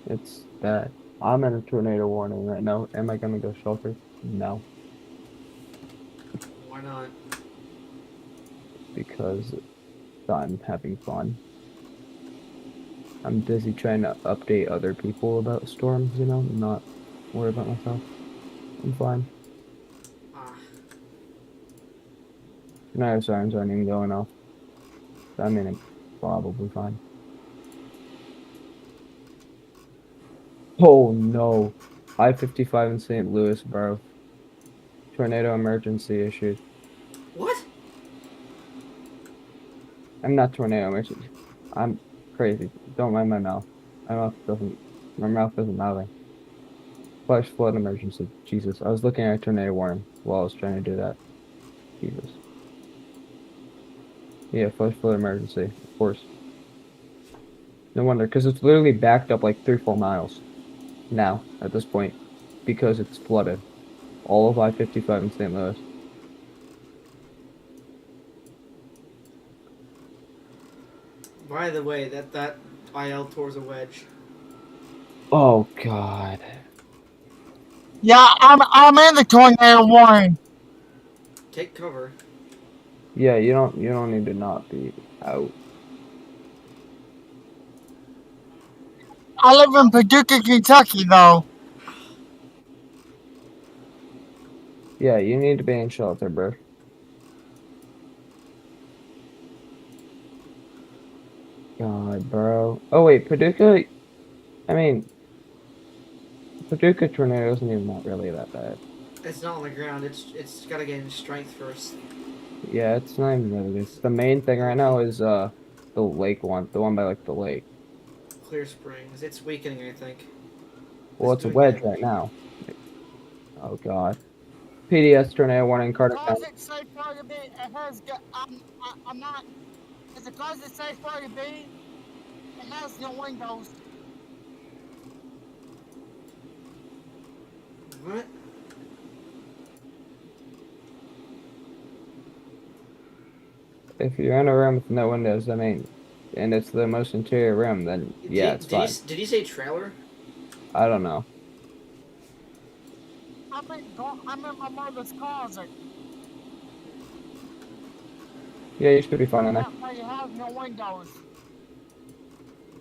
It's bad. I'm in a tornado warning right now. Am I gonna go shelter? No. Why not? Because I'm having fun. I'm busy trying to update other people about storms, you know, not worry about myself. I'm fine. Ah. No sirens aren't even going off. I mean, I'm probably fine. Oh no. I-55 in St. Louis, bro. Tornado emergency issued. What? I'm not tornado emergency. I'm crazy. Don't mind my mouth. My mouth isn't mouthing. Flash flood emergency. Jesus. I was looking at a tornado warning while I was trying to do that. Jesus. Yeah, flash flood emergency. Of course. No wonder, because it's literally backed up like 3-4 miles now at this point because it's flooded. All of I-55 in St. Louis. By the way, that IL tour's a wedge. Oh God. Yeah, I'm in the tornado warning. Take cover. Yeah, you don't need to not be out. I live in Paducah, Kentucky, though. Yeah, you need to be in shelter, bro. God, bro. Oh wait, Paducah. I mean, Paducah tornado isn't even not really that bad. It's not on the ground. It's gotta gain strength first. Yeah, it's not even really. The main thing right now is the lake one, the one by like the lake. Clear Springs. It's weakening, I think. Well, It's it's a doing wedge damage. right now. Oh God. PDS tornado warning, Carter Because County. it's safe for you to be, it has got, I'm not, it's because it's safe for you to be, it has no windows. What? If you're in a room with no windows, I mean, and it's the most interior room, then yeah, it's fine. Did he say trailer? I don't know. I'm in my mother's closet. Yeah, you should be fine in there. That way it has no windows.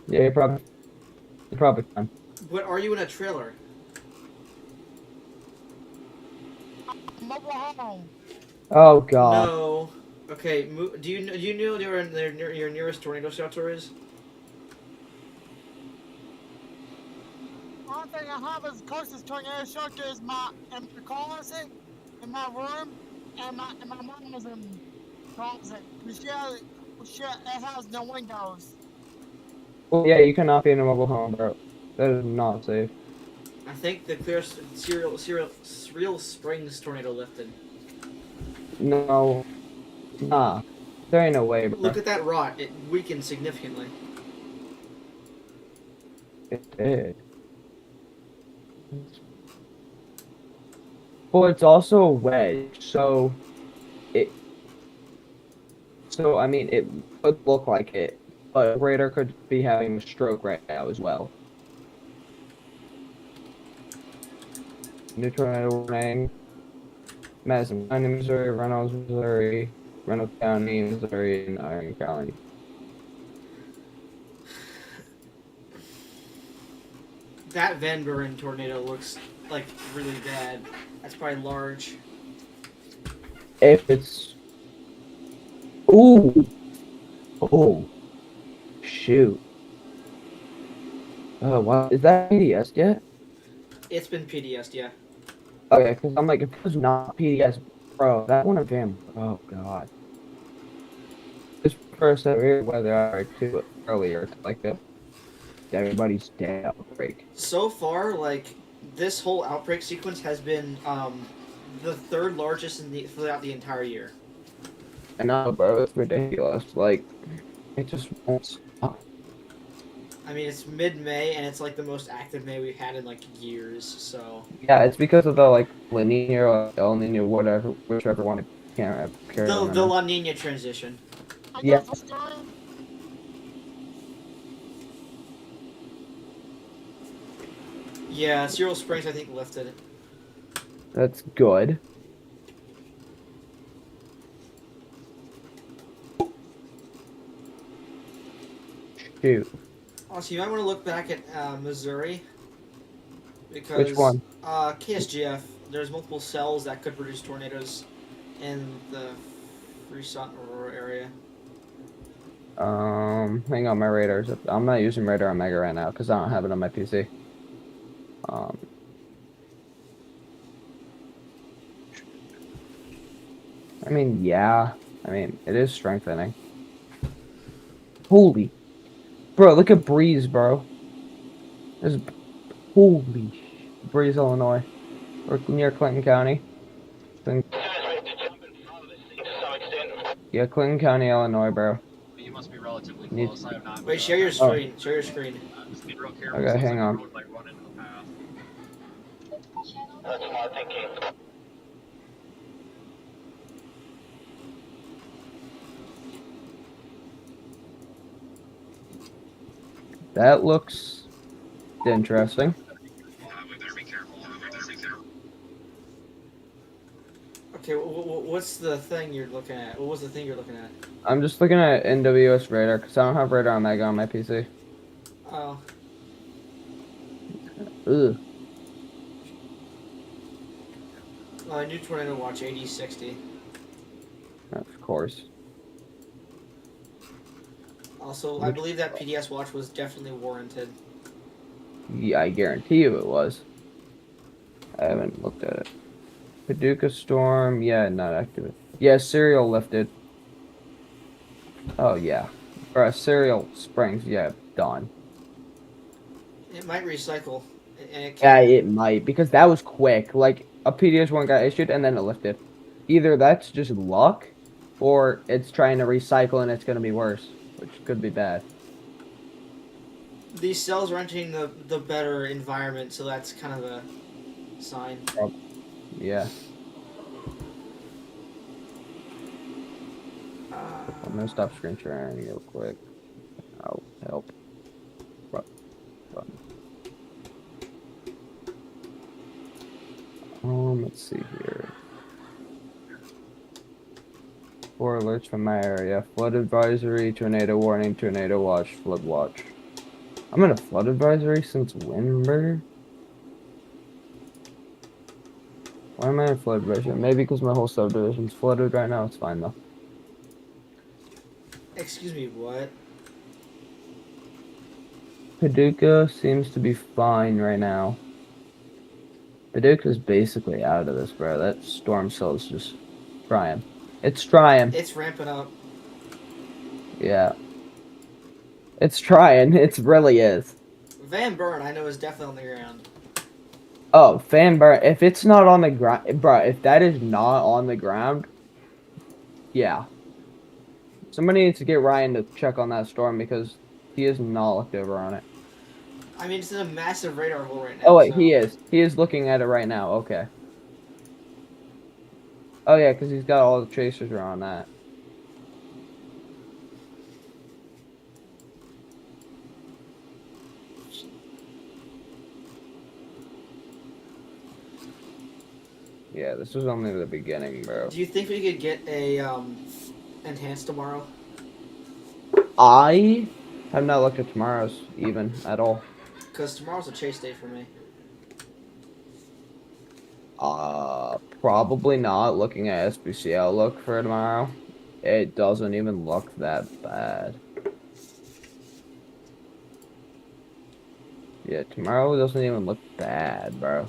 Yeah, you're probably fine. But are you in a trailer? Mobile home. Oh God. No. Okay. Do you know where your nearest tornado shelter is? Only thing I have is closest tornado shelter is in my closet, in my room, and my mama's in closet. It has no windows. Well, yeah, you cannot be in a mobile home, bro. That is not safe. I think the Real Springs tornado lifted. No, nah. There ain't no way, bro. Look at that rot. It weakened significantly. It did. Well, it's also a wedge, so it. So I mean, it could look like it, but Raider could be having a stroke right now as well. New tornado warning. Madison County, Missouri, Reynolds, Missouri, Reynolds County, Missouri, and Iron County. That Van Buren tornado looks like really bad. That's probably large. If it's... Ooh! Oh, shoot. Oh, wow. Is that PDS yet? It's been PDS'd, yeah. Okay, because I'm like, if it was not PDS, bro, that one of them, oh, God. This first weird weather outbreak, too, earlier. It's like everybody's dead outbreak. So far, like, this whole outbreak sequence has been the third largest throughout the entire year. I know, bro, it's ridiculous. Like, it just won't stop. I mean, it's mid-May, and it's like the most active May we've had in like years. So Yeah, it's because of the, like, La Nina or El Nino, whatever, whichever one I can't the remember. La Nina transition. I Yeah. guess it's going. Yeah, Cereal Springs I think lifted it. That's good. Shoot. Also, you might want to look back at Missouri. Because, Which one? KSGF, there's multiple cells that could produce tornadoes in the Fremont Aurora area. Hang on, my radar's up. I'm not using Radar Omega right now because I don't have it on my PC. I mean, yeah. I mean, it is strengthening. Holy. Bro, look at Breeze, bro. There's... Holy Breeze, Illinois. Or near Clinton County. Yeah, Clinton County, Illinois, bro. You must be relatively Need- close. I have not. Wait, share your screen. Share your screen. Just be real careful. Okay, since hang the on. road might run into the path. That's my thinking. That looks interesting. Be careful. Okay, what's the thing you're looking at? What was the thing you're looking at? I'm just looking at NWS radar because I don't have Radar Omega on my PC. Oh. Ugh. New Tornado Watch 8060. Of course. Also, I believe that PDS watch was definitely warranted. Yeah, I guarantee you it was. I haven't looked at it. Paducah Storm, yeah, not active. Yeah, Serial lifted. Oh, yeah. Serial Springs, yeah, done. It might recycle. And it Yeah, can. it might, because that was quick. Like, a PDS-1 got issued, and then it lifted. Either that's just luck, or it's trying to recycle and it's going to be worse, which could be bad. These cells are entering the better environment, so that's kind of a sign. Yeah. Uh, I'm going to stop screen sharing real quick. Oh, help. Let's see here. 4 alerts from my area. Flood advisory, tornado warning, tornado watch, flood watch. I'm in a flood advisory since Windberg? Why am I in flood advisory? Maybe because my whole subdivision's flooded right now. It's fine though. excuse me, what? Paducah seems to be fine right now. Paducah's basically out of this, bro. That storm cell is just trying. It's trying. It's ramping up. Yeah. It's trying. It really is. Van Buren, I know, is definitely on the ground. Oh, Fanburn. If it's not on the ground, bro, if that is not on the ground, yeah. Somebody needs to get Ryan to check on that storm because he has not looked over on it. I mean, it's in a massive radar hole right now. Oh, wait, so. he is. He is looking at it right now. Okay. Oh, yeah, because he's got all the tracers around that. Yeah, this was only the beginning, bro. Do you think we could get a enhanced tomorrow? I have not looked at tomorrow's even at all. Because tomorrow's a chase day for me. Probably not. Looking at SBC outlook for tomorrow, it doesn't even look that bad. Yeah, tomorrow doesn't even look bad, bro.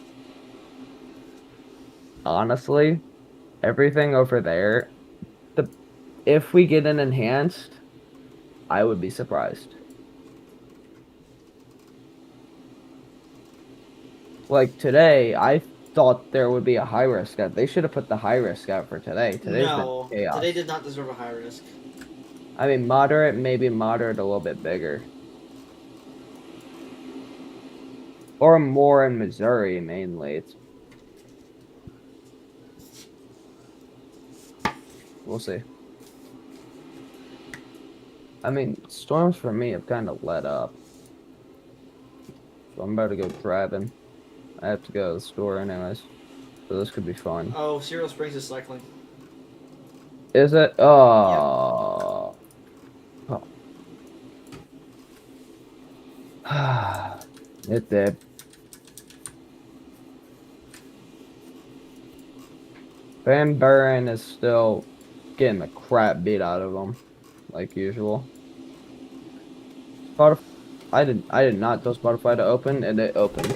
Honestly, everything over there, if we get an enhanced, I would be surprised. Like today, I thought there would be a high risk out. They should have put the high risk out for today. Today's been No, chaos. today did not deserve a high risk. I mean, moderate, maybe moderate a little bit bigger. Or more in Missouri, mainly. We'll see. I mean, storms for me have kind of let up. So I'm about to go driving. I have to go to the store anyways. So this could be fun. Oh, Cereal Springs is cycling. Is it? Oh. It did. Van Buren is still getting the crap beat out of him, like usual. Spotify, I did not tell Spotify to open, and it opened.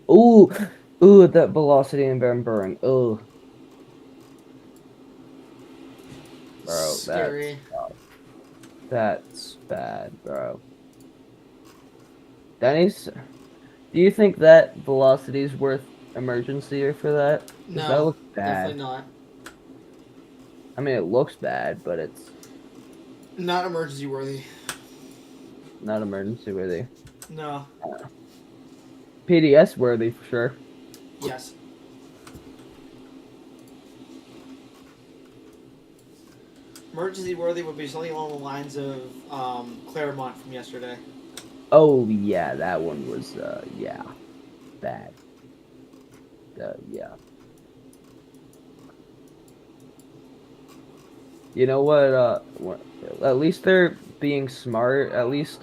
Ooh, ooh, that velocity in Van Buren. Ooh, bro, Scary. that's bad, bro. Denny's, do you think that velocity is worth emergency for that? 'Cause that No, looks bad. definitely not. I mean, it looks bad, but it's Not emergency worthy. not emergency worthy. No. PDS worthy for sure. Yes. Emergency worthy would be something along the lines of Claremont from yesterday. Oh yeah, that one was yeah, bad. Yeah. You know what? At least they're being smart. At least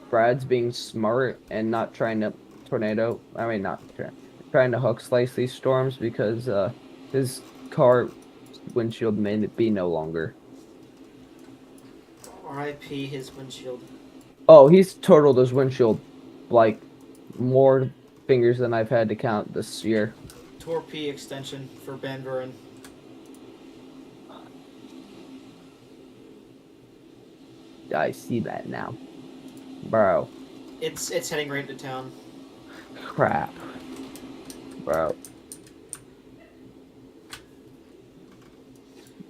Brad's being smart and not trying to tornado. I mean, not trying to hook slice these storms because his car windshield may be no longer. R.I.P. his windshield. Oh, he's totaled his windshield like more fingers than I've had to count this year. Torpy extension for Van Buren. I see that now, bro. It's heading right into town. Crap, bro.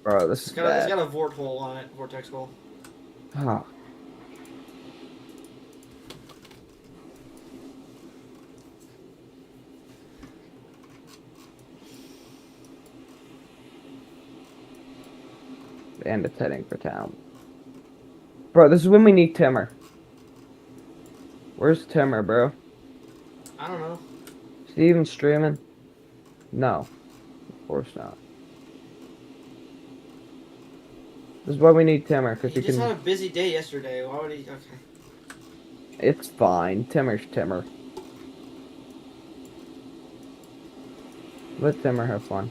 Bro, this is It's bad. got a vort hole on it, vortex hole. Huh. And it's heading for town. Bro, this is when we need Timmer. Where's Timmer, bro? I don't know. Is he even streaming? No. Of course not. This is why we need Timmer, because He he just can... had a busy day yesterday. Why would he? Okay. It's fine. Timmer's Timmer. Let Timmer have fun.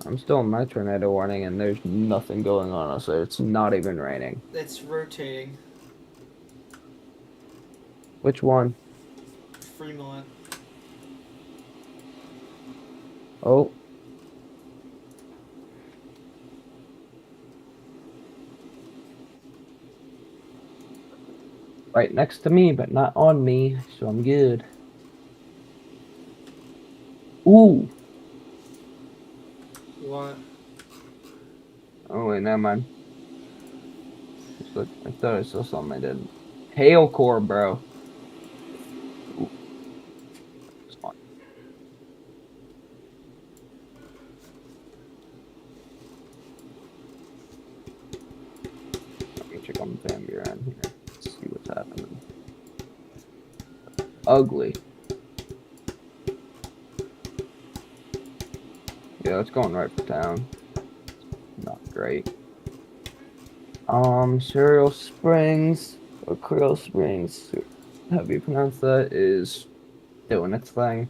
I'm still in my tornado warning, and there's nothing going on, so it's not even raining. It's rotating. Which one? Fremont. Oh. Right next to me, but not on me, so I'm good. Ooh. What? Oh, wait, never mind. I thought I saw something I didn't. Hail core, bro. Ooh. It's fine. Let me check on the family around here. Let's see what's happening. Ugly. Yeah, it's going right for town. Not great. Cereal Springs or Creole Springs, however you pronounce that, is doing its thing.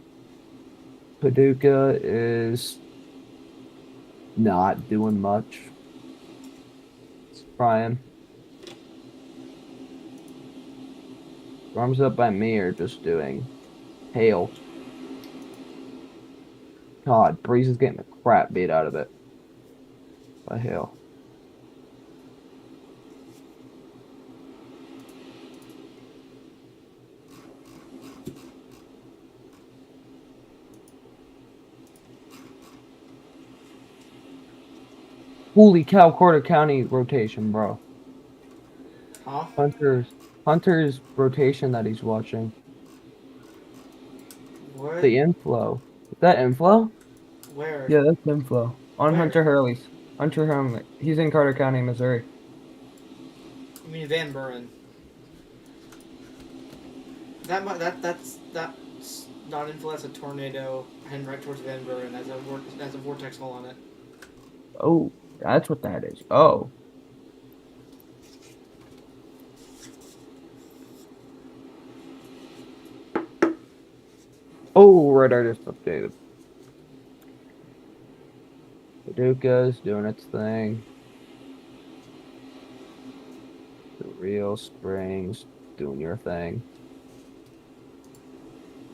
Paducah is not doing much. It's trying. Farms up by me are just doing hail. God, Breeze is getting the crap beat out of it by hail. Holy cow, Carter County rotation, bro. Huh? Hunter's rotation that he's watching. What? The inflow. Is that inflow? Where? Yeah, that's inflow. On Where? Hunter Hurley's. Hunter Hurley. He's in Carter County, Missouri. You mean Van Buren? That's not influence a tornado heading right towards Van Buren as a vortex hole on it. Oh, that's what that is. Oh. Oh, radar just updated. Paducah's doing its thing. The Real Springs doing your thing.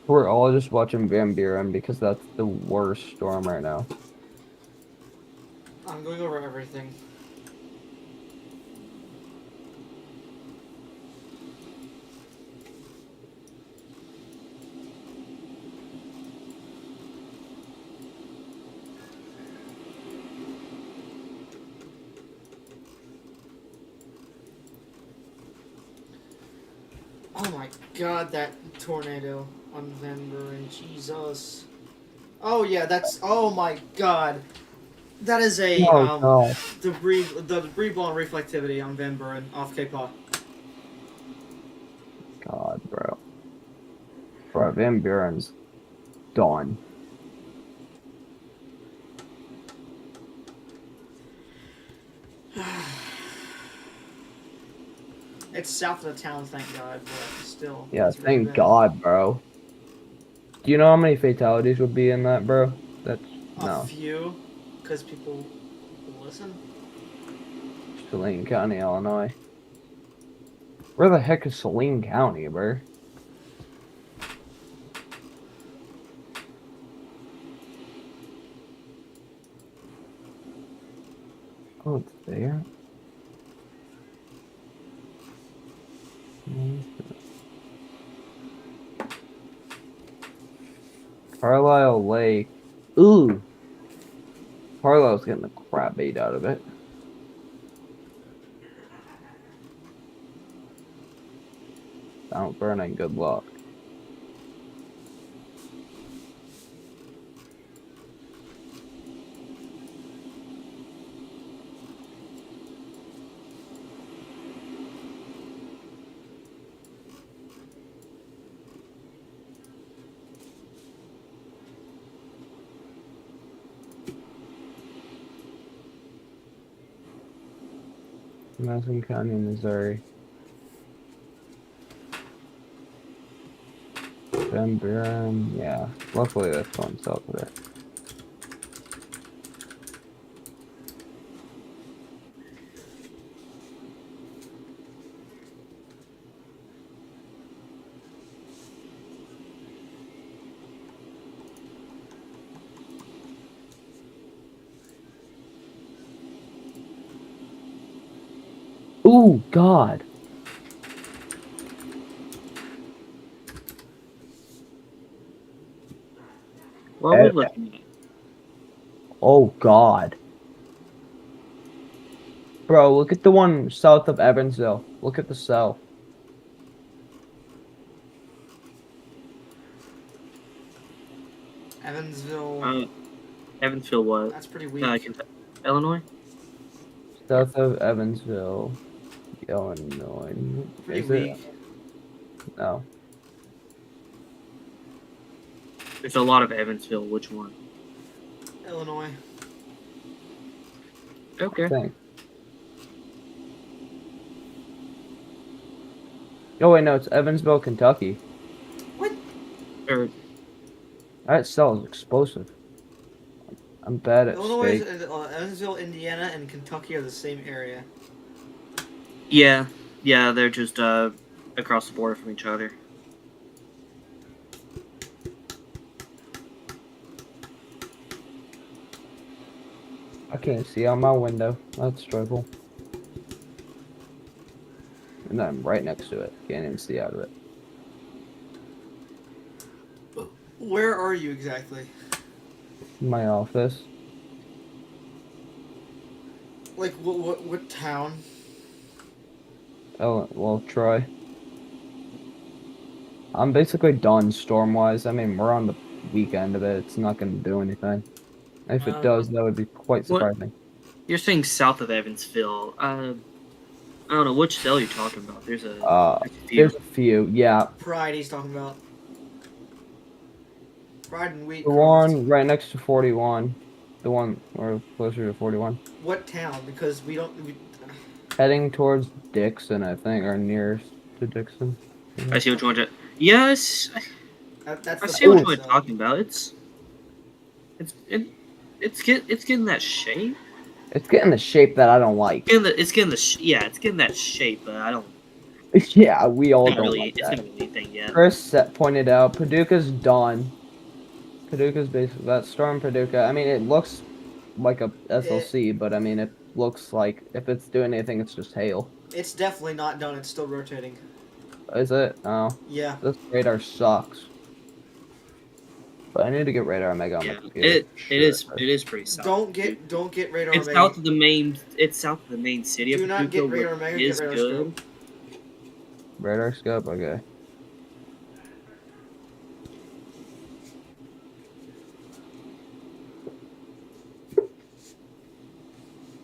We're all just watching Van Buren because that's the worst storm right now. I'm going over everything. Oh my god, that tornado on Van Buren, Jesus. Oh yeah, that's, oh my god. That is a, Oh god. the debris blown reflectivity on Van Buren off Cape Cod. God, bro. Bro, Van Buren's done. It's south of the town, thank god, but still. Yeah, it's really thank bad. God, bro. Do you know how many fatalities would be in that, bro? That's A no. few, because people listen. Saline County, Illinois. Where the heck is Saline County, bro? Oh, it's there. Carlisle Lake. Ooh. Carlisle's getting the crap beat out of it. Mount Vernon, good luck. Madison County, Missouri. Van Buren, yeah. Luckily, that's going south of it. Ooh, God. What are we looking at? Oh, God. Bro, look at the one south of Evansville. Look at the cell. Evansville. Evansville, what? That's pretty weak. Illinois? South of Evansville, Illinois. Pretty Is weak. it? No. There's a lot of Evansville. Which one? Illinois. Okay. Thanks. Oh wait, no, it's Evansville, Kentucky. What? Or That sells explosive. I'm bad at Illinois, steak. Evansville, Indiana, and Kentucky are the same area. yeah, they're just across the border from each other. I can't see out my window. That's struggle. And I'm right next to it. Can't even see out of it. Where are you exactly? My office. Like, what town? Oh, well, Troy. I'm basically done storm-wise. I mean, we're on the weekend of it. It's not going to do anything. If it does, that would be quite What? surprising. You're saying south of Evansville. I don't know which cell you're talking about. There's a few. There's a few. Yeah, Pride he's talking about. Pride and the Wheatcroft. one right next to 41. The one or closer to 41. What town? Because we don't. Heading towards Dixon, I think, or nearest to Dixon. I see which one. Yes, That's I the see which point, one you're so. talking about. It's getting that shape. It's getting the shape that I don't like. It's getting that shape, but I don't. Yeah, we all It's not don't really. like It's that. not really anything yet. Chris pointed out Paducah's done. Paducah's basically that storm Paducah. I mean, it looks like a SLC, but I mean, it looks like if it's doing anything, it's just hail. It's definitely not done. It's still rotating. Is it? Oh, Yeah. this radar sucks. But I need to get radar Omega on Yeah, my computer. it is pretty south. Don't get radar It's Omega. south of the main. It's south of the main city. Do of not get Paducah, radar which Omega. Get is radar good. scope. Radar scope, okay.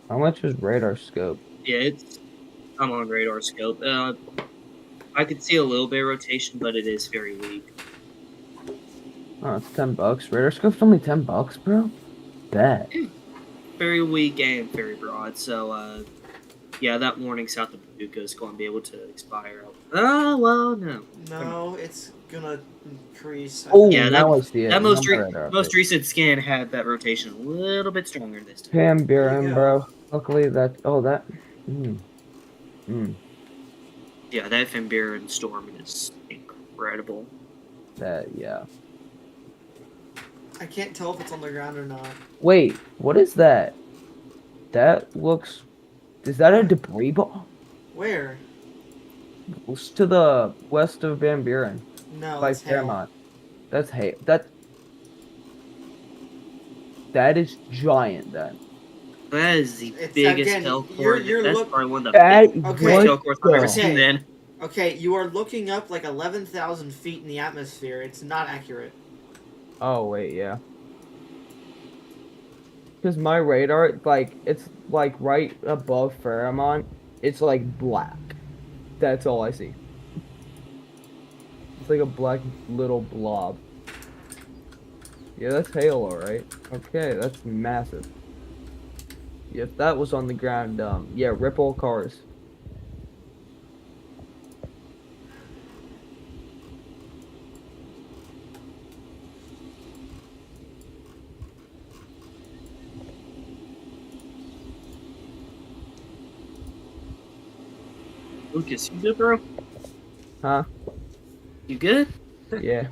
How much is radar scope? Yeah, I'm on radar scope. I could see a little bit of rotation, but it is very weak. Oh, it's $10. Radar scope's only $10, bro. Bet. Very weak and very broad. So, yeah, that warning south of Paducah is going to be able to expire. Oh, well, no. No, it's gonna increase. Oh, Yeah, now I see it. That Now most my radar most update. recent scan had that rotation a little bit stronger this time. Pam There you Buren, go. bro. Luckily that. Oh, that. Yeah, that Van Buren storm is incredible. That, yeah. I can't tell if it's on the ground or not. Wait, what is that? That looks. Is that a debris ball? Where? It's to the west of Van Buren No, by it's hail. Fairmont. That's hay. That is giant. Then. That is the It's, biggest again, hell you're- core. you're That's look- probably one of the That biggest Okay. hell cores I've ever the- seen. Then. Okay, you are looking up like 11,000 feet in the atmosphere. It's not accurate. Oh wait, yeah. Because my radar, like, it's like right above Fairmont. It's like black. That's all I see. It's like a black little blob. Yeah, that's hail, alright. Okay, that's massive. If that was on the ground, yeah, ripple cars. Lucas, you good, bro? Huh? You good? Yeah.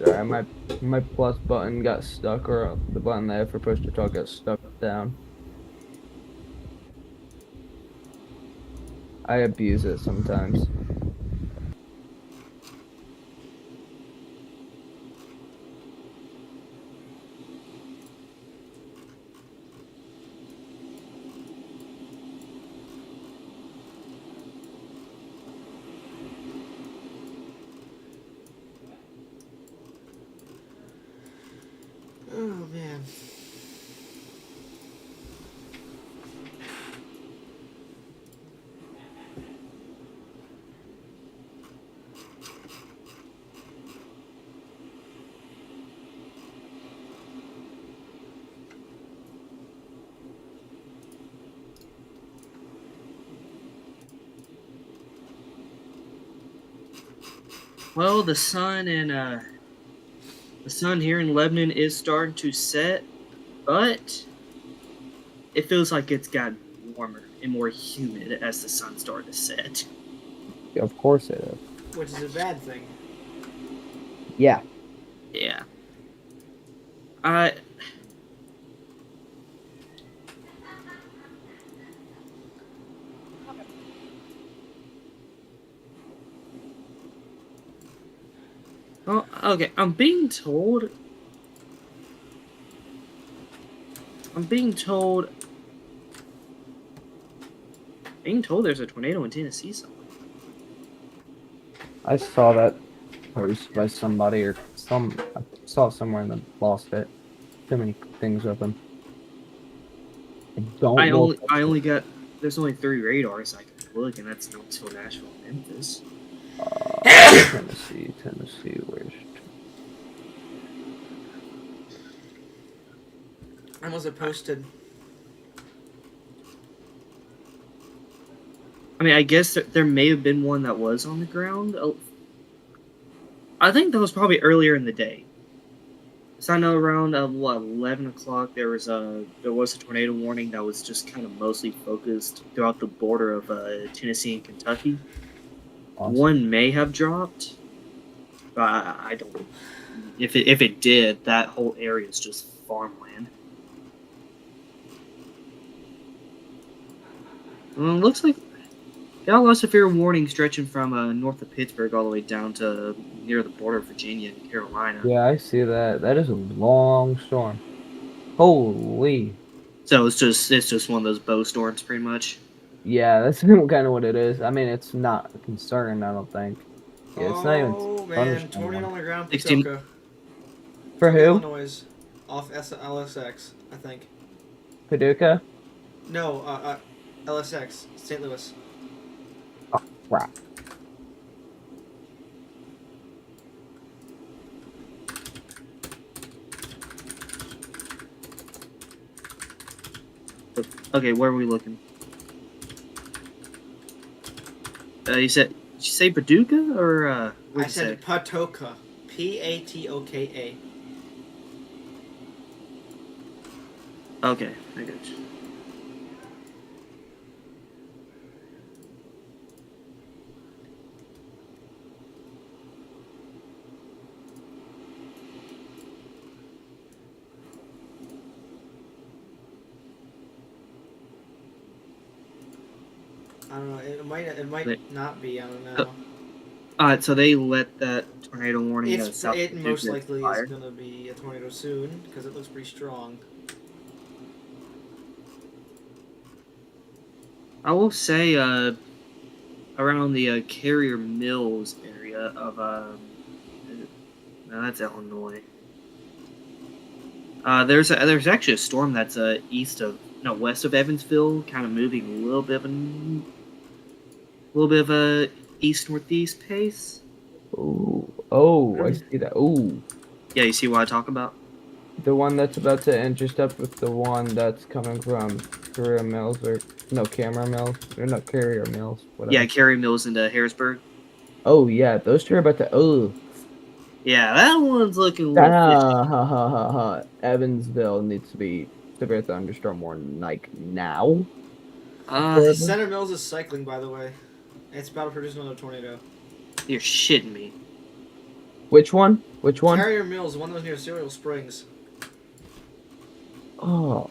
Sorry, my plus button got stuck, or the button that I have for push to talk got stuck down. I abuse it sometimes. Oh man. Well, the sun here in Lebanon is starting to set, but it feels like it's gotten warmer and more humid as the sun started to set. Of course it is. Which is a bad thing. Yeah. Yeah. I Oh, okay. I'm being told there's a tornado in Tennessee somewhere. I saw that post by somebody or I saw it somewhere and then lost it. Too many things open. I don't know. I only got there's only 3 radars I can look, and that's not till Nashville and Memphis. Tennessee, where's When was it posted? I mean, I guess there may have been one that was on the ground. I think that was probably earlier in the day. So I know around 11 o'clock there was a tornado warning that was just kind of mostly focused throughout the border of Tennessee and Kentucky. awesome. One may have dropped, but I don't. If it did, that whole area is just farmland. Well, it looks like got a severe warning stretching from north of Pittsburgh all the way down to near the border of Virginia and Carolina. Yeah, I see that. That is a long storm. Holy. So it's just one of those bow storms, pretty much. Yeah, that's kind of what it is. I mean, it's not a concern, I don't think. Yeah, it's not even Oh man, thunderstorm tornado one. on the ground, 16. Patoka. For who? Illinois, off LSX, I think. Paducah? No, LSX, St. Louis. Oh, crap. Okay, where are we looking? Did you say Paducah or I what'd you said say? Patoka. Patoka. Okay, I got you. I don't know. It might not be. I don't know. Alright, so they let that tornado warning It south of most Paducah likely expire. is gonna be a tornado soon because it looks pretty strong. I will say, around the Carrier Mills area of no, that's Illinois. There's actually a storm that's west of Evansville, kind of moving a little bit of a east northeast pace. Ooh. Oh, I see that. Ooh. Yeah, you see what I talk about? The one that's about to intercept with the one that's coming from Carrier Mills Camera Mills or no Carrier Mills. Whatever. Yeah, Carrier Mills into Harrisburg. Oh yeah, those two are about to. Oh. Yeah, that one's looking a little fishy. Evansville needs to be severe thunderstorm warning like now. Center Mills is cycling, by the way. It's about to produce another tornado. You're shitting me. Which one? Which one? Carrier Mills, one that was near Cereal Springs. Oh.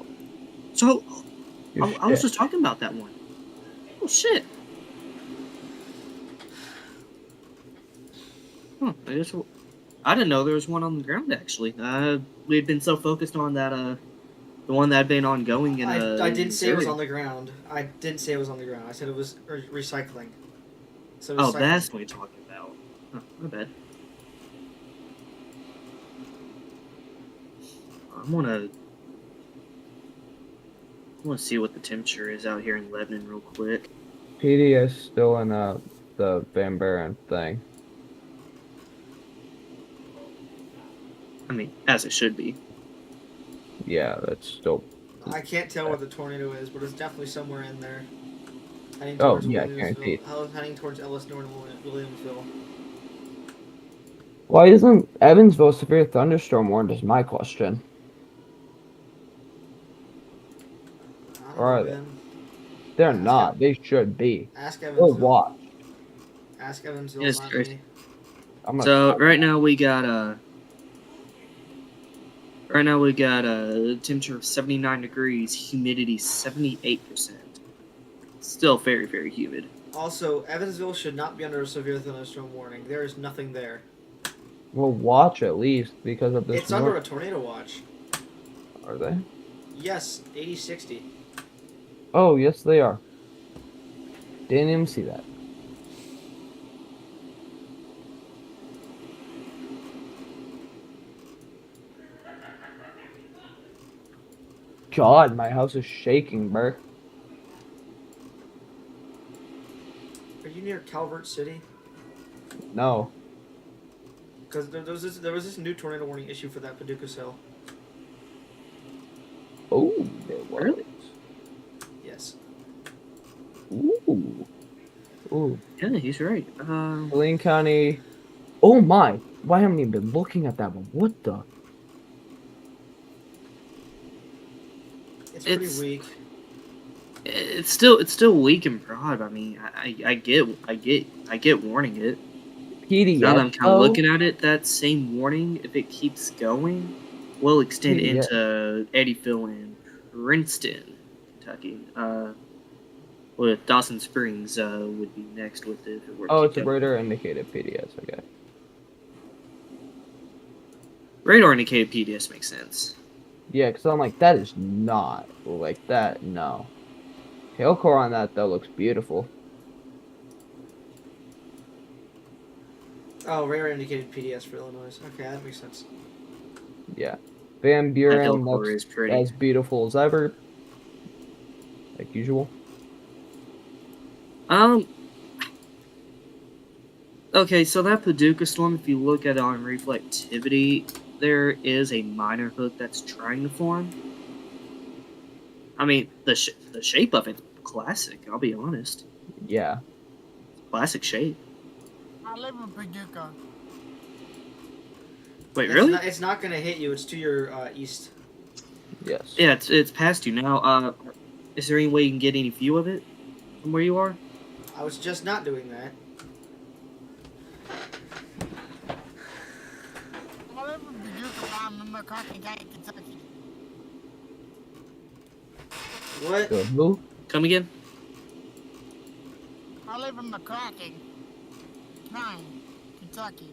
So, You're I was shit. just talking about that one. Oh shit. Huh, I didn't know there was one on the ground, actually. We'd been so focused on that, the one that had been ongoing in, I didn't say it was Missouri. on the ground. I didn't say it was on the ground. I said it was recycling. So Oh, that's what you're talking about. Huh, my bad. I wanna see what the temperature is out here in Lebanon real quick. PDS still in the Van Buren thing. I mean, as it should be. Yeah, that's still. I can't tell where the tornado is, but it's definitely somewhere in there. Heading Oh, towards yeah, Williamsville. guaranteed. Heading towards Ellis North and Williamsville. Why isn't Evansville severe thunderstorm warned? Is my question. I don't Or are know, they? man. They're Ask not. They should be. Ask Or Evansville. watch. Ask Evansville, Yes, not Chris. me. I'm gonna So stop. right now we got a temperature of 79 degrees, humidity 78%. Still very, very humid. Also, Evansville should not be under a severe thunderstorm warning. There is nothing there. We'll watch at least because of this. It's under a tornado watch. Are they? Yes, 80-60. Oh, yes, they are. Didn't even see that. God, my house is shaking, bro. Are you near Calvert City? No. Because there was this new tornado warning issue for that Paducah cell. Oh, there was. Really? Yes. Ooh. Ooh. Yeah, he's right. Saline County. Oh my. Why haven't I even been looking at that one? What the? It's pretty It's- weak. It's still weak and broad. I mean, I get warning it. PDS. Now that I'm kind though? of looking at it, that same warning, if it keeps going, will extend Yeah. into Eddyville and Princeton, Kentucky. With Dawson Springs would be next with it. If it were to Oh, keep it's a going. radar indicated PDS. Okay. Radar indicated PDS makes sense. Yeah, because I'm like, that is not like that. No. Hail core on that though looks beautiful. Oh, radar indicated PDS for Illinois. Okay, that makes sense. Yeah. Van That Buren hill core looks is pretty. as beautiful as ever. Like usual. Okay, so that Paducah storm, if you look at it on reflectivity, there is a minor hook that's trying to form. I mean, the shape of it's classic, I'll be honest. Yeah. Classic shape. I live in Paducah. Wait, really? It's not going to hit you. It's to your east. Yes. Yeah, it's past you now. Is there any way you can get any view of it from where you are? I was just not doing that. I live in Paducah, but I'm in McCarthy County, Kentucky. What? Good. Who? Come again? I live in McCarthy County, Kentucky.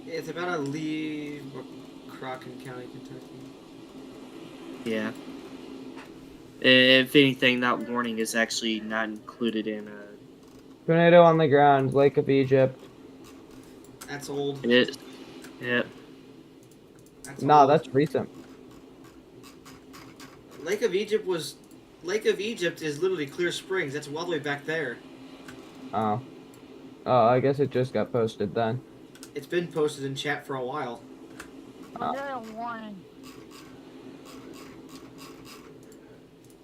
It's about to leave Crockett County, Kentucky. Yeah. If anything, that warning is actually not included in Tornado on the ground, Lake of Egypt. That's old. it is. Yeah. That's Nah, old. that's recent. Lake of Egypt is literally Clear Springs. That's all the way back there. Oh. Oh, I guess it just got posted then. It's been posted in chat for a while. Tornado warning.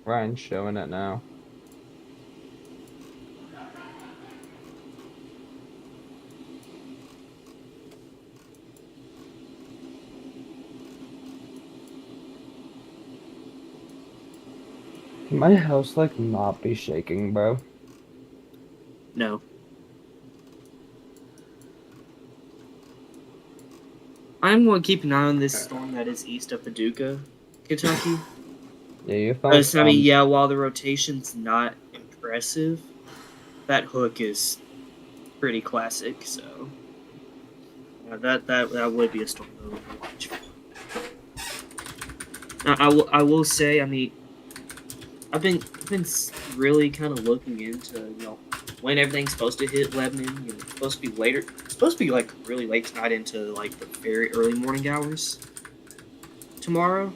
Ryan's showing it now. Can my house like not be shaking, bro? No. I'm going to keep an eye on this storm that is east of Paducah, Kentucky. Yeah, you found Because, I mean, yeah, while the rotation's not impressive, that hook is pretty classic, so that would be a storm that we would watch. I will say, I mean, I've been really kind of looking into when everything's supposed to hit Lebanon. It's supposed to be later. It's supposed to be like really late tonight into like the very early morning hours tomorrow.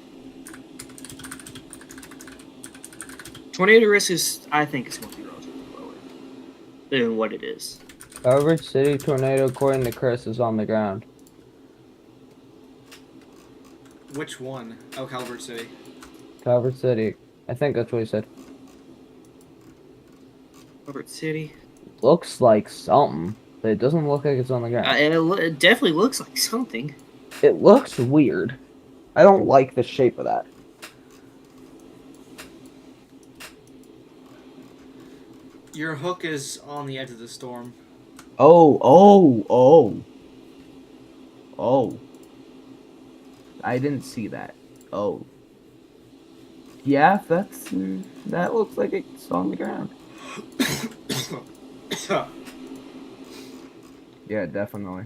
Tornado risk is, I think, it's going to be relatively lower than what it is. Calvert City tornado, according to Chris, is on the ground. Which one? Oh, Calvert City. Calvert City. I think that's what he said. Robert City. Looks like something, but it doesn't look like it's on the ground. And it definitely looks like something. It looks weird. I don't like the shape of that. Your hook is on the edge of the storm. Oh. I didn't see that. Oh. Yeah, that looks like it's on the ground. Yeah, definitely.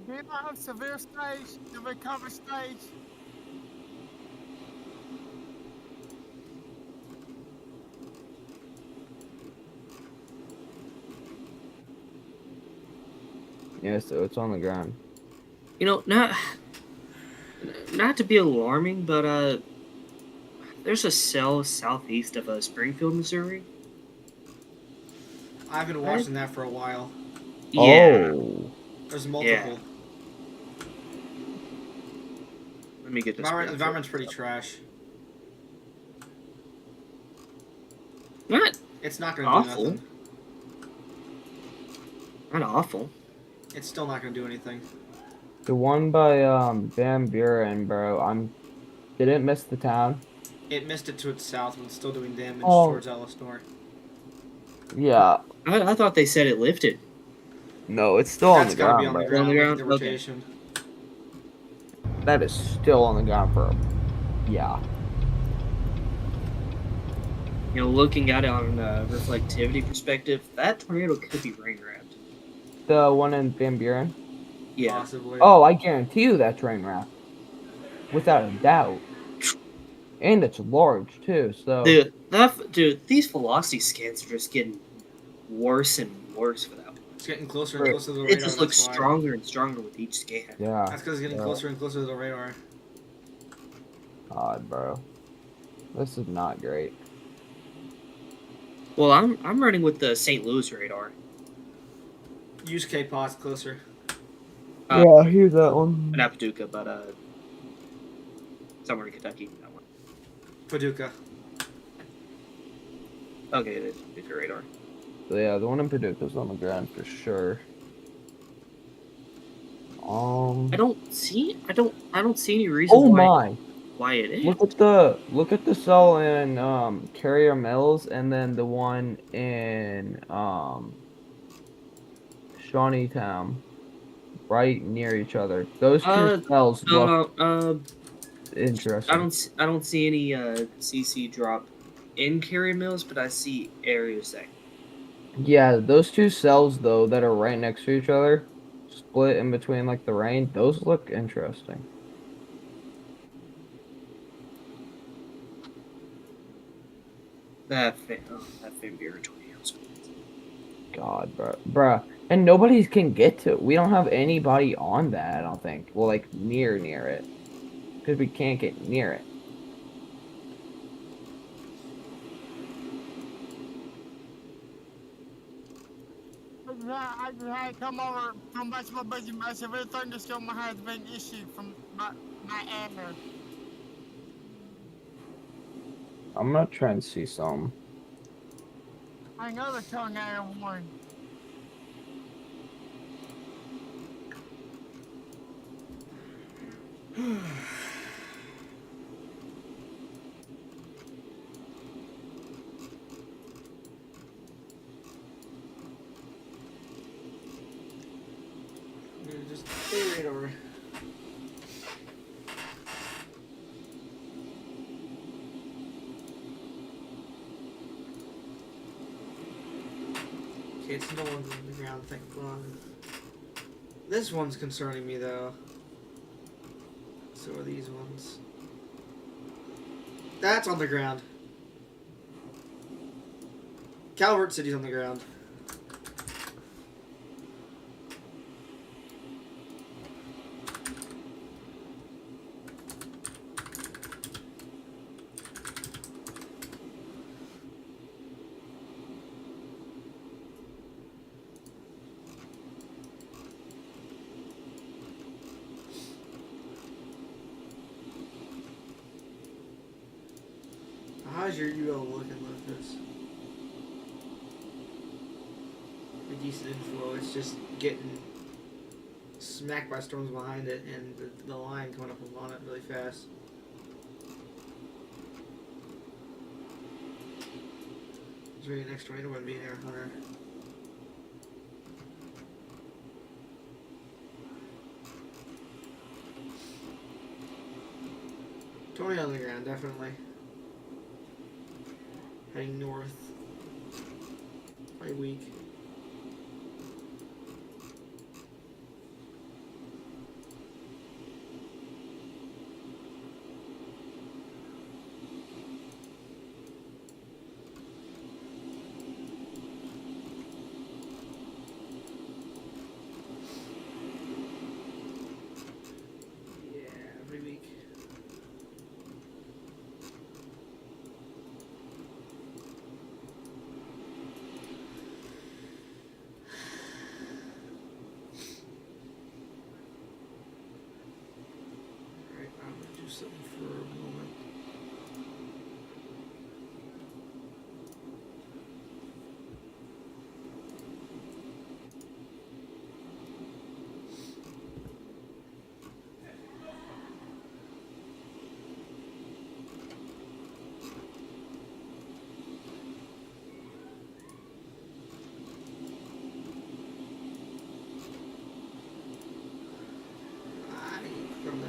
Do you have severe stage, the recovery stage? Yeah, so it's on the ground. You know, not to be alarming, but there's a cell southeast of Springfield, Missouri. I've been watching that for a while. Yeah. Oh. There's multiple. Let me get this. Environment's pretty trash. Not It's not gonna do awful. nothing. Not awful. It's still not gonna do anything. The one by Van Buren, bro. Didn't miss the town. It missed it to its south, but it's still doing damage Oh. towards Ellis North. Yeah. I thought they said it lifted. No, it's still on That's the gotta ground, be on the bro. ground. On the Look at ground? the Okay. rotation. That is still on the ground for yeah. You know, looking at it on a reflectivity perspective, that tornado could be rain wrapped. The one in Van Buren? Yeah. Possibly. Oh, I guarantee you that's rain wrap. Without a doubt. And it's large too, so Dude, these velocity scans are just getting worse and worse for that one. It's getting closer and closer to the It radar. just looks that's why. stronger and stronger with each scan. yeah. That's because it's getting Yeah. closer and closer to the radar. God, bro. This is not great. Well, I'm running with the St. Louis radar. Use K-Pods closer. Yeah, here's that one. Not Paducah, but somewhere in Kentucky. That one. Paducah. Okay, it's Paducah radar. So yeah, the one in Paducah's on the ground for sure. I don't see any reason Oh my! why it is. Look at the cell in Carrier Mills and then the one in Shawneetown, right near each other. Those two cells look interesting. I don't see any CC drop in Carrier Mills, but I see areas that. Yeah, those two cells though that are right next to each other, split in between like the rain, those look interesting. That Fambira tornadoes. God, bruh. And nobody can get to it. We don't have anybody on that, I don't think. Well, like, near it. Because we can't get near it. I just had to come back to my budget. I said, everything just showed my has been issued from my error. I'm gonna try and see some. Another tornado warning. Just stay right over. Okay, it's no one's on the ground, thank God. This one's concerning me though. So are these ones. That's on the ground. Calvert City's on the ground. How's your UL looking with this? A decent inflow. It's just getting smacked by storms behind it, and the line coming up on it really fast. Is there any next tornado would be there, Hunter? Tornado on the ground, definitely. Heading north. Pretty weak. Yeah, pretty weak. Alright, I'm gonna do something for a moment. From that.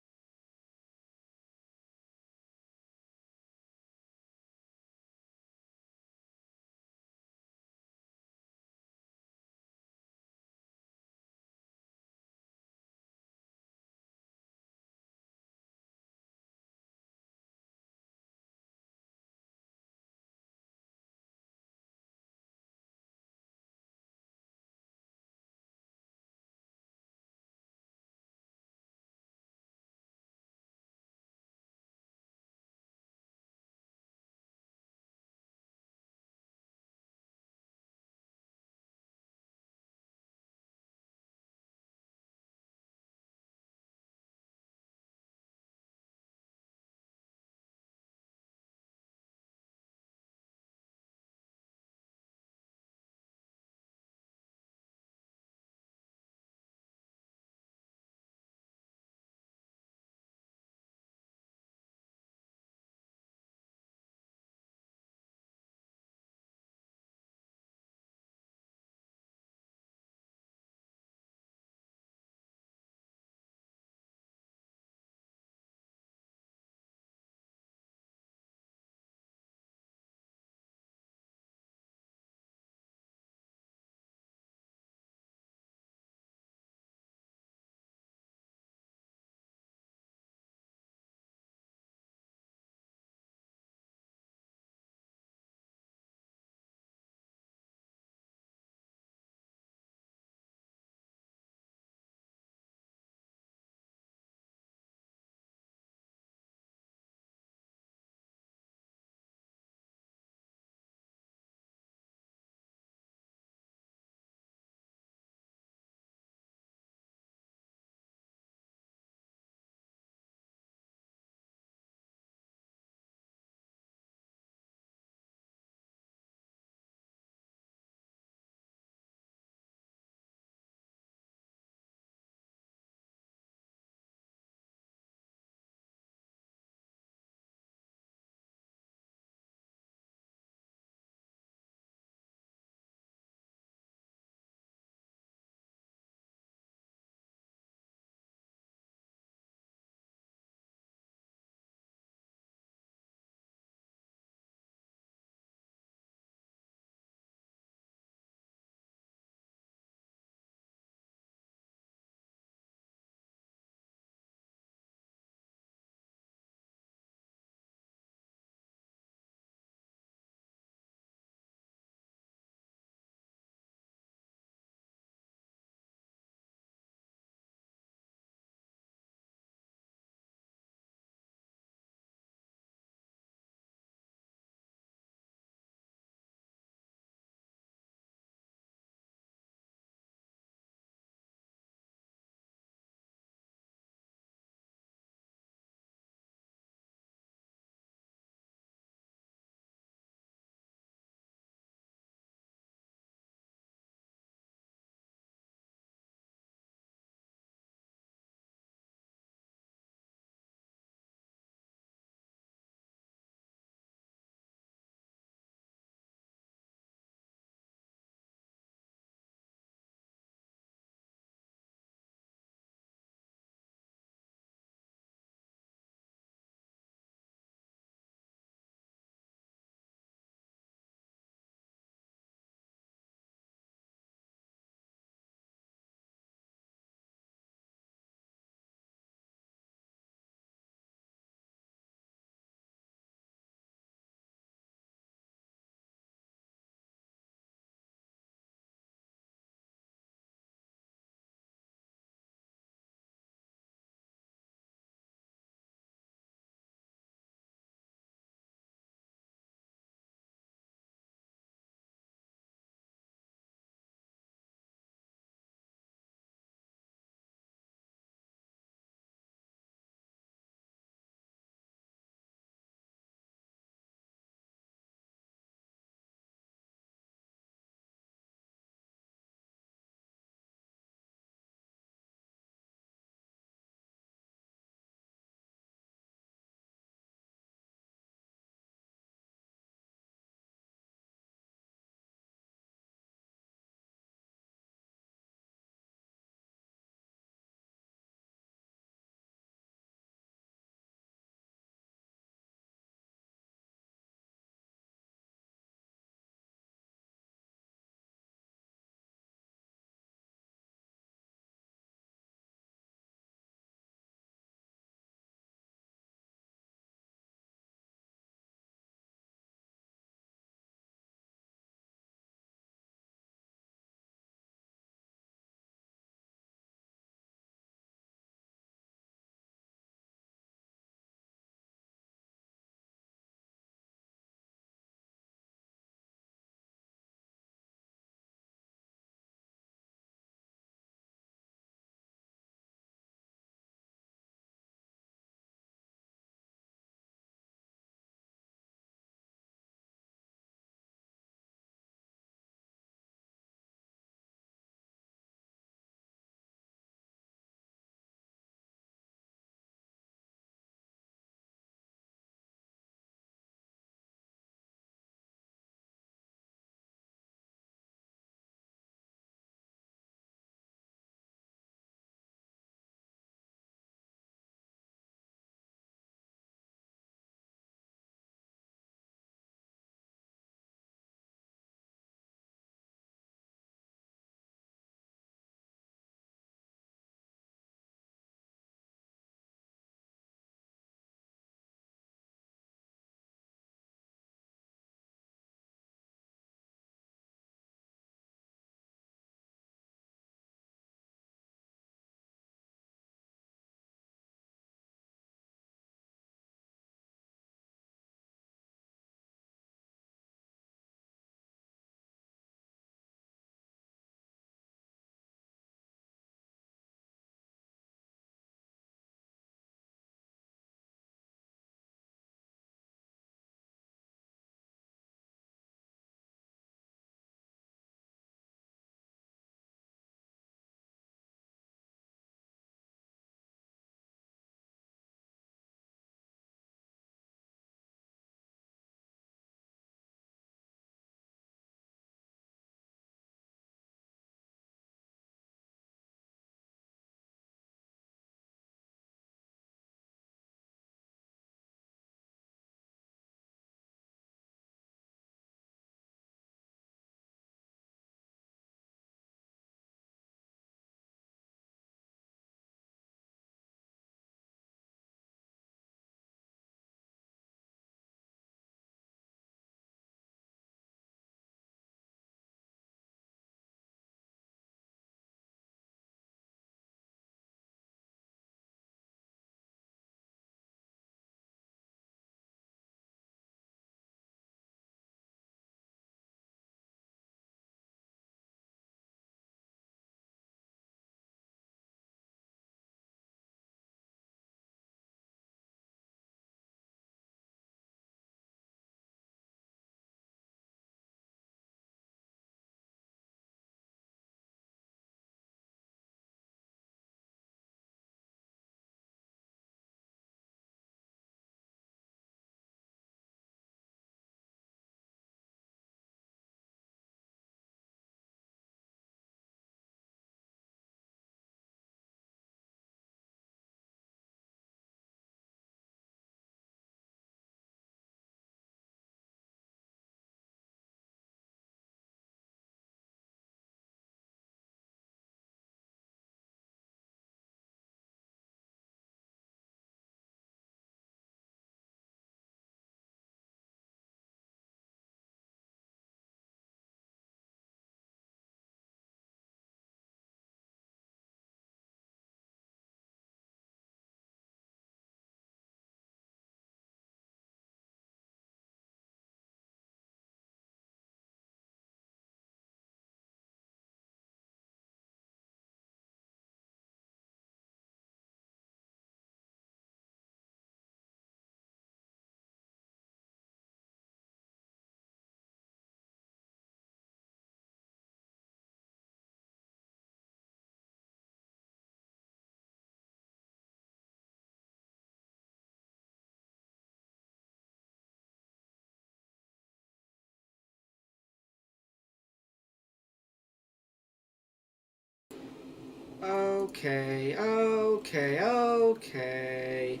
Okay, okay, okay.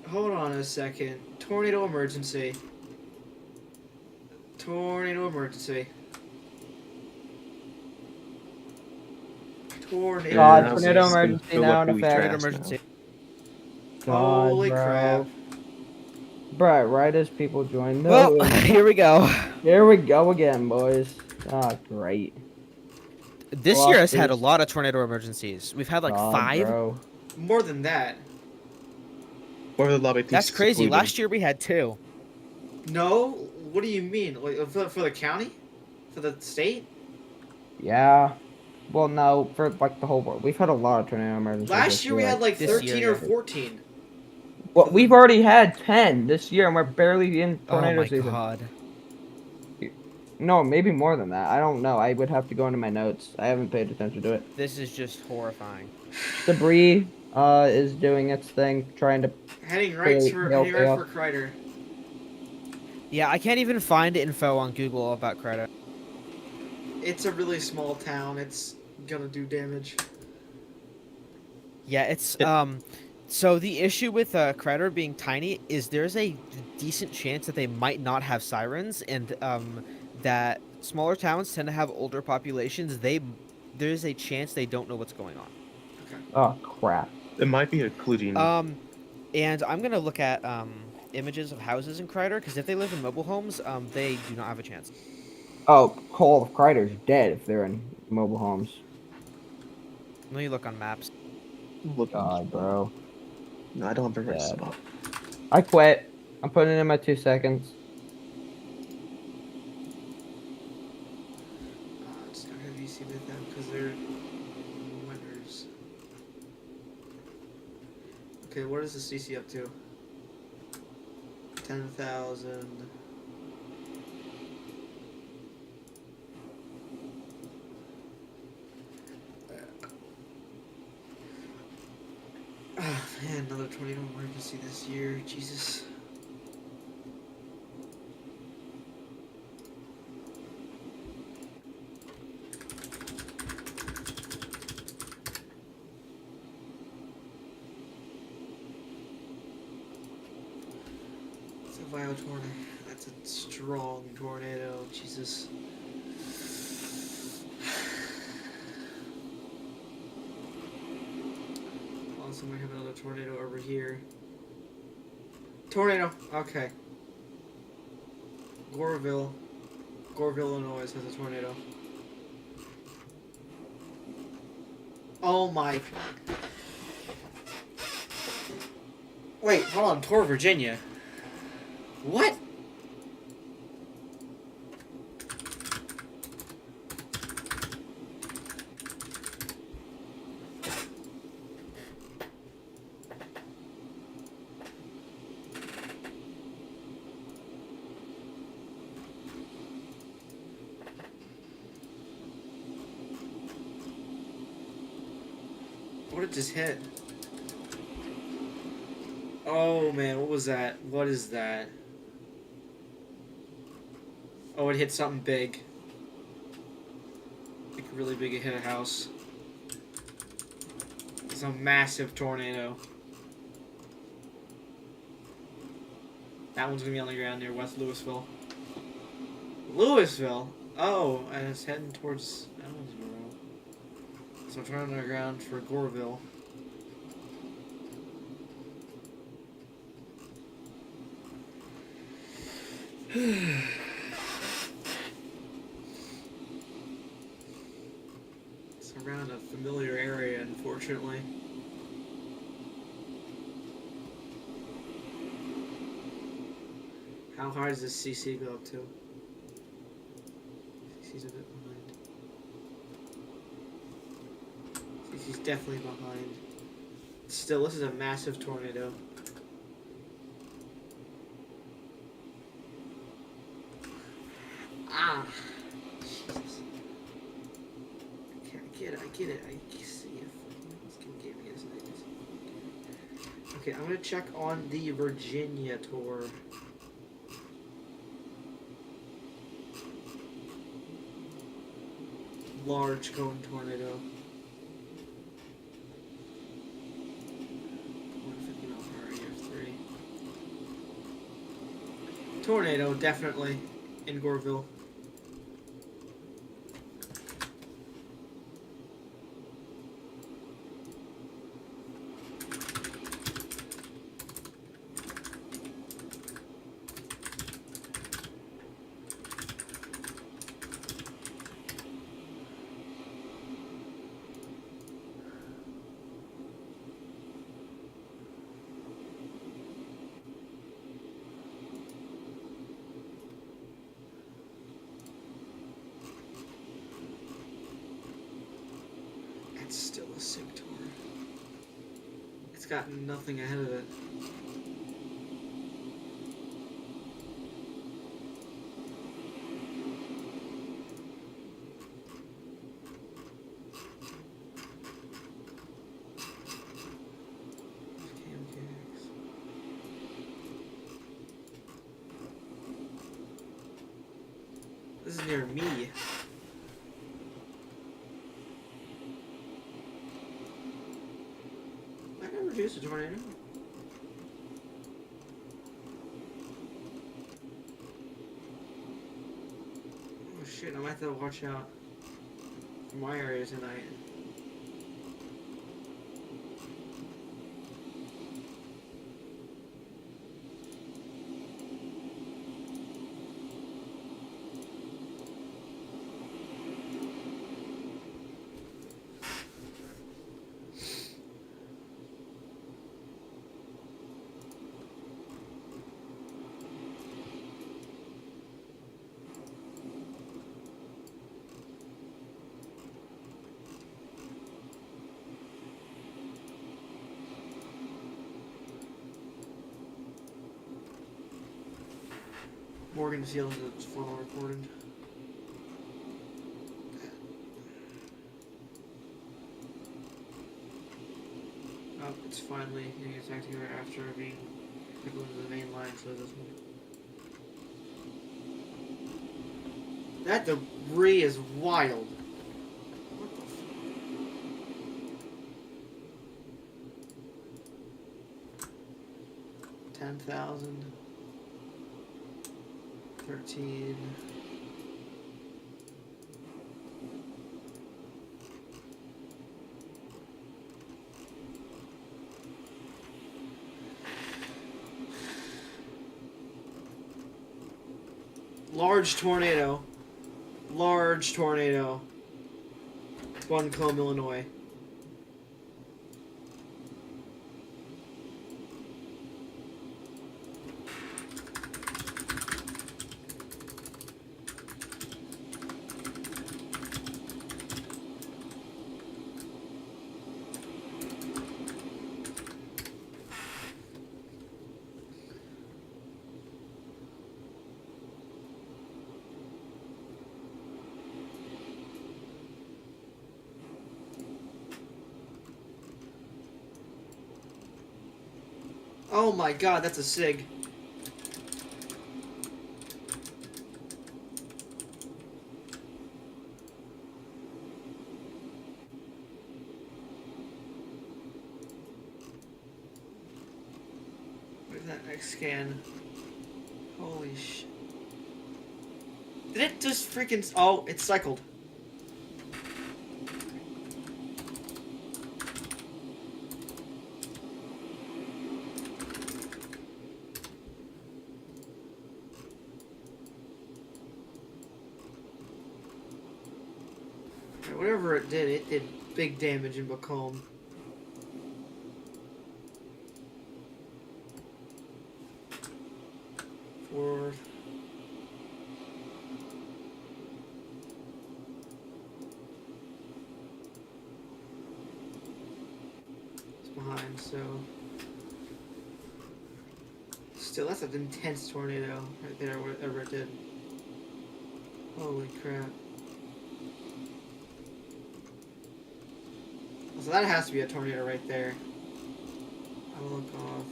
Hold on a second. Tornado emergency. Tornado emergency. Tornado God, I was tornado emergency. just gonna emergency fill now up in Huey's effect. trash emergency. God, Holy crap. Bro, right as people join. Well, No. here we go. Here we go again, boys. Ah, great. This year has had a lot of tornado emergencies. We've had like God, 5. bro. More than that. Or the lobby That's thesis crazy. included. Last year we had 2. No? What do you mean? Like, for the county? For the state? Yeah. Well, no, for like the whole world. We've had a lot of tornado emergencies Last this year we had like This 13 year, or yeah. 14. Well, we've already had 10 this year, and we're barely in Oh tornado my season. god. No, maybe more than that. I don't know. I would have to go into my notes. I haven't paid attention to it. This is just horrifying. Debris is doing its thing, trying to Heading right create for hail chaos. Kreider. Yeah, I can't even find info on Google about credit. It's a really small town. It's gonna do damage. Yeah, it's so the issue with Crater being tiny is there's a decent chance that they might not have sirens, and that smaller towns tend to have older populations. There's a chance they don't know what's going on. Okay. Oh, crap. It might be including. And I'm gonna look at images of houses in Crater because if they live in mobile homes, they do not have a chance. Oh, Call of Cryder's dead if they're in mobile homes. Let me look on maps. Look, God, bro. no, I don't have the right Bad. spot. I quit. I'm putting in my 2 seconds. It's not gonna be easy with them because they're winners. Okay, what is the CC up to? 10,000. Oh man, another tornado emergency this year. Jesus. It's a violent tornado. That's a strong tornado. Jesus. Also, we have another tornado over here. Tornado. Okay. Goreville, Illinois has a tornado. Oh my. Wait, hold on. Tor, Virginia. What? What it just hit? Oh man, what was that? What is that? Oh, it hit something big. Like really big, it hit a house. It's a massive tornado. That one's gonna be on the ground near West Louisville. Louisville? Oh, and it's heading towards Ellensboro. So I'm turning around for Goreville. It's around a familiar area, unfortunately. How high does this CC go up to? CC's a bit behind. CC's definitely behind. Still, this is a massive tornado. Ah! Jesus. Okay, I get it. I see if this can give me his names. Okay, I'm gonna check on the Virginia tour. Large cone tornado. Tornado, definitely. In Goreville. It's still a sick tour. It's got nothing ahead of it. This is near me. I can reduce a tornado. Oh shit, I might have to watch out for my area tonight. Morgan Seals is full recorded. Oh, it's finally getting attacked here after being pickled into the main line, so this one. That debris is wild. What the fuck? 10,000. 13. Large tornado. Large tornado. Buncombe, Illinois. Oh my god, that's a SIG. Where's that next scan? Holy shit. Did it just freaking... Oh, it cycled. Whatever it did big damage in Macomb. Forward. It's behind, so... Still, that's an intense tornado right there, whatever it did. Holy crap. So that has to be a tornado right there. I'll look off.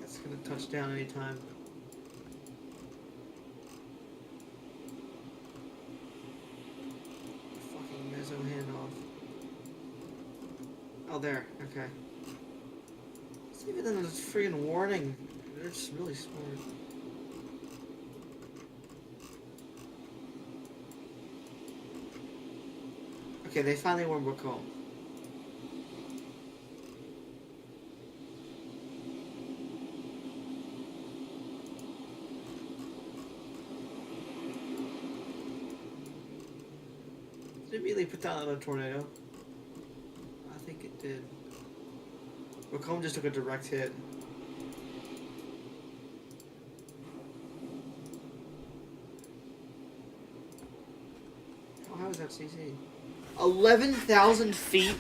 That's gonna touch down anytime. Oh, there. Okay. It's even in the freaking warning. They're just really smart. Okay, they finally warned back home. Did it immediately put down another tornado? I think it did. Macomb just took a direct hit. How high was that CC? 11,000 feet?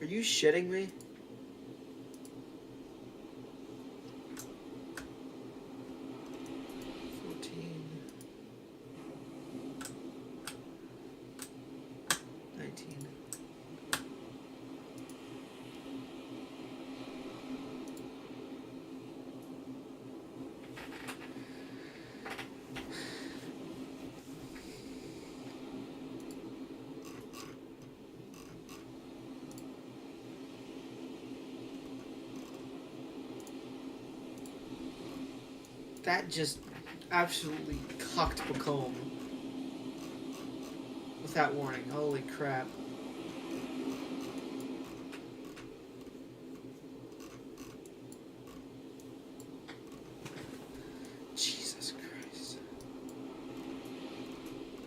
Are you shitting me? That just absolutely cucked Macomb with that warning. Holy crap. Jesus Christ.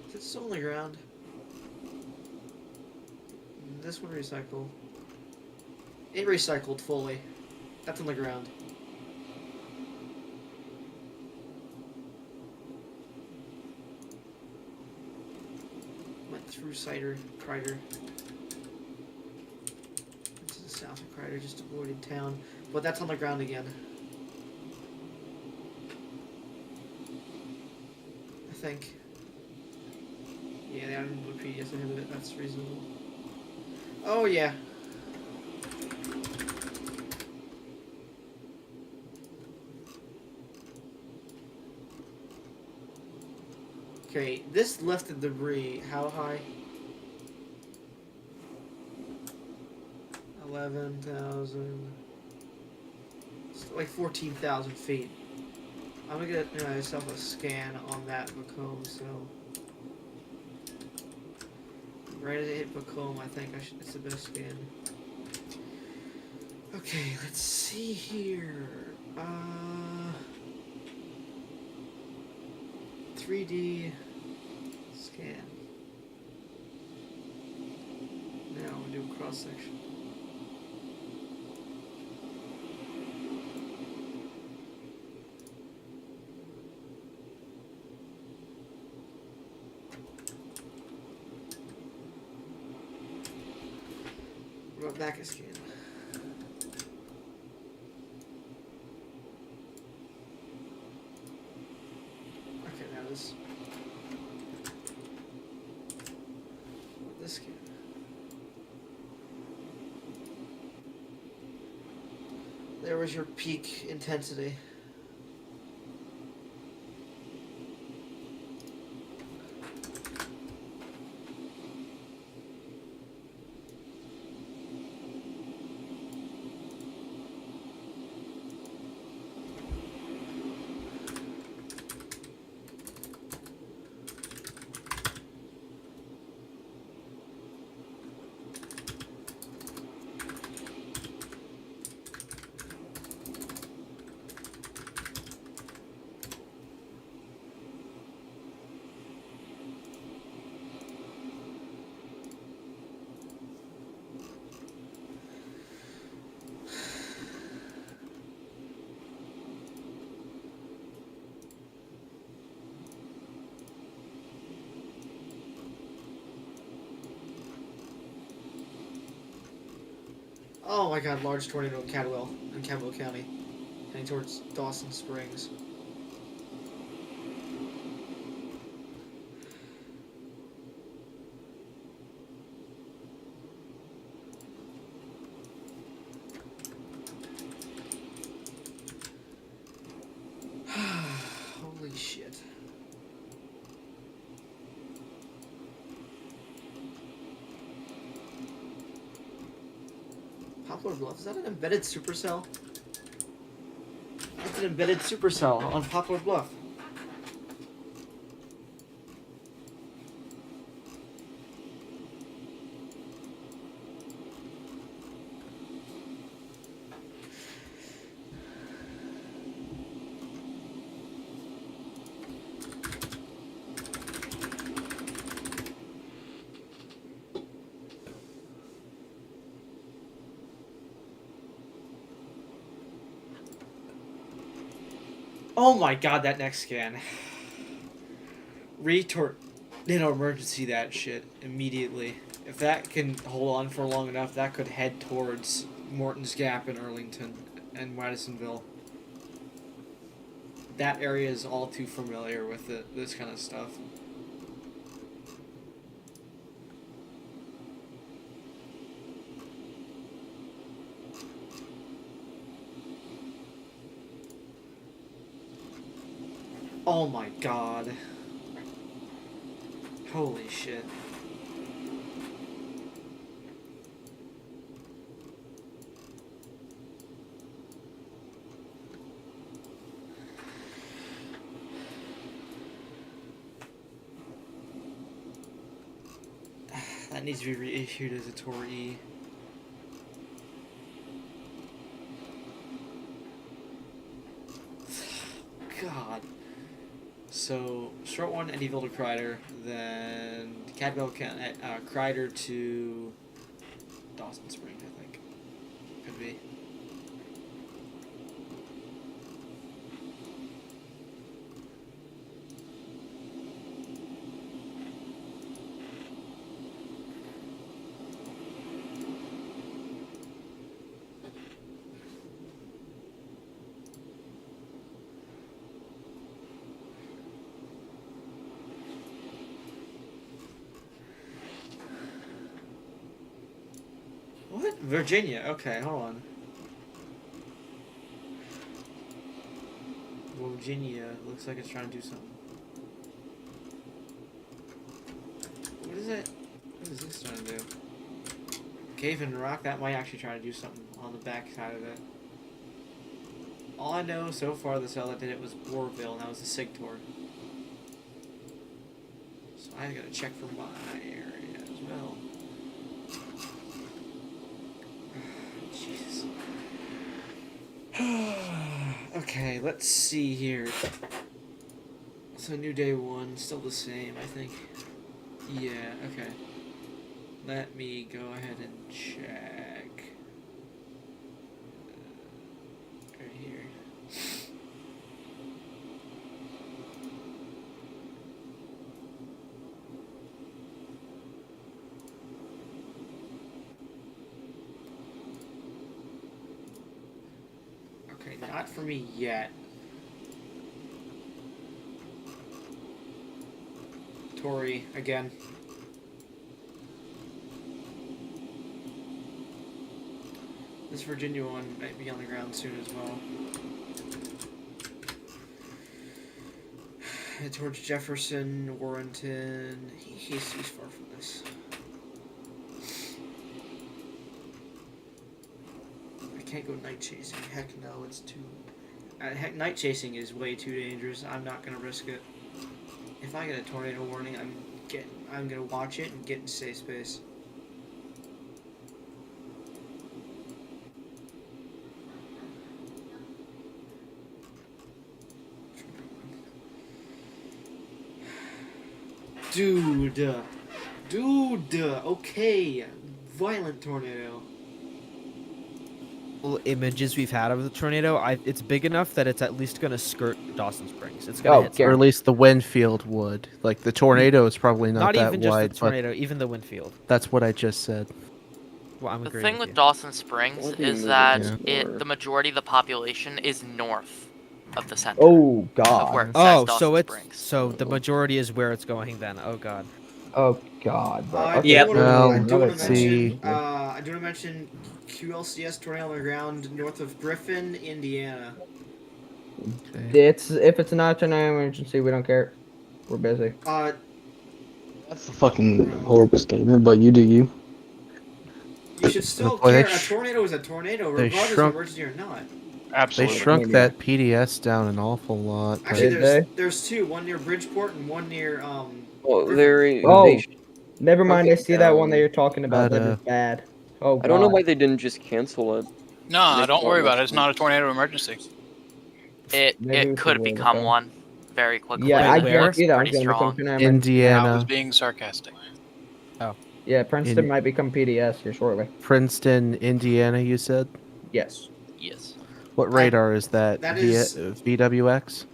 Is it still on the ground? This one recycled. It recycled fully. That's on the ground. Through Crider. This is the south of Crider, just avoided town. But that's on the ground again. I think. Yeah, the item repeat, yes, I have it. That's reasonable. Oh, yeah. Okay, this lifted debris, how high? 11,000. It's like 14,000 feet. I'm gonna get myself a scan on that Macomb, so. Right as I hit Macomb, I think it's the best scan. Okay, let's see here. 3D scan. Now we'll do a cross section. What about back a scan? Okay, now this scan. There was your peak intensity. Oh my god, large tornado in Cadwell, in Cadwell County. Heading towards Dawson Springs. Holy shit. Poplar Bluff, is that an embedded supercell? That's an embedded supercell on Poplar Bluff. Oh my god, that next scan. Tornado emergency that shit immediately. If that can hold on for long enough, that could head towards Morton's Gap in Arlington and Madisonville. That area is all too familiar with this kind of stuff. Oh my god. Holy shit. That needs to be reissued as a Tor E. God. So, short one, Eddyville to Crider, then Cadwell, Crider to Dawson Springs, I think. Could be. What? Virginia. Okay, hold on. Virginia looks like it's trying to do something. What is it? What is this trying to do? Cave and Rock, that might actually try to do something on the back side of it. All I know so far, the cell that did it was Warville, and that was the Sigtor. So I gotta check for my area as well. Jesus. Okay, let's see here. So new day one, still the same, I think. Yeah, okay. Let me go ahead and check. Right here. Okay, not for me yet. Tori, again. This Virginia one might be on the ground soon as well. Head towards Jefferson, Warrenton. He's far from this. I can't go night chasing. Heck no, it's too... heck, night chasing is way too dangerous. I'm not gonna risk it. If I get a tornado warning, I'm gonna watch it and get in safe space. Dude, okay, violent tornado. Images we've had of the tornado, it's big enough that it's at least gonna skirt Dawson Springs. It's gonna hit. Or at least the wind field would. Like the tornado is probably not that even just wide. the tornado, even the wind field. That's what I just said. Well, I'm The agreeing thing with with you. Dawson Springs We'll be is moving that this the majority of the population is north of the center Oh of God. where it says Oh, Dawson so it's Springs. so the majority is where it's going then. Oh God. Oh God, bro. I Okay. do Yep. want to. Well, I do want another to mention. thing. I do want to mention QLCS tornado on the ground north of Griffin, Indiana. Okay. If it's not a tornado emergency, we don't care. We're busy. That's a fucking horrible statement, but you do you. You should still Boy, care. A tornado is a tornado, they regardless of shrunk- emergency or not. They Absolutely. shrunk Yeah. that PDS down an awful lot. but- Actually, Did there's two. One near Bridgeport and one near Well, Griffin. Oh, they never mind. I it see that one that down. you're talking about. But, That is bad. Oh I don't know God. why they didn't just cancel it. No, Make don't worry more about it. It's not a tornado emergency. Maybe we It could should wait, become okay. one very quickly. Yeah, I Wait, where? guarantee that one's Pretty gonna become strong. tornado emergency. I was Indiana, being sarcastic. Yeah, Princeton might become PDS here shortly. Princeton, Indiana. You said. Yes. Yes. What radar is that? that is- VWX.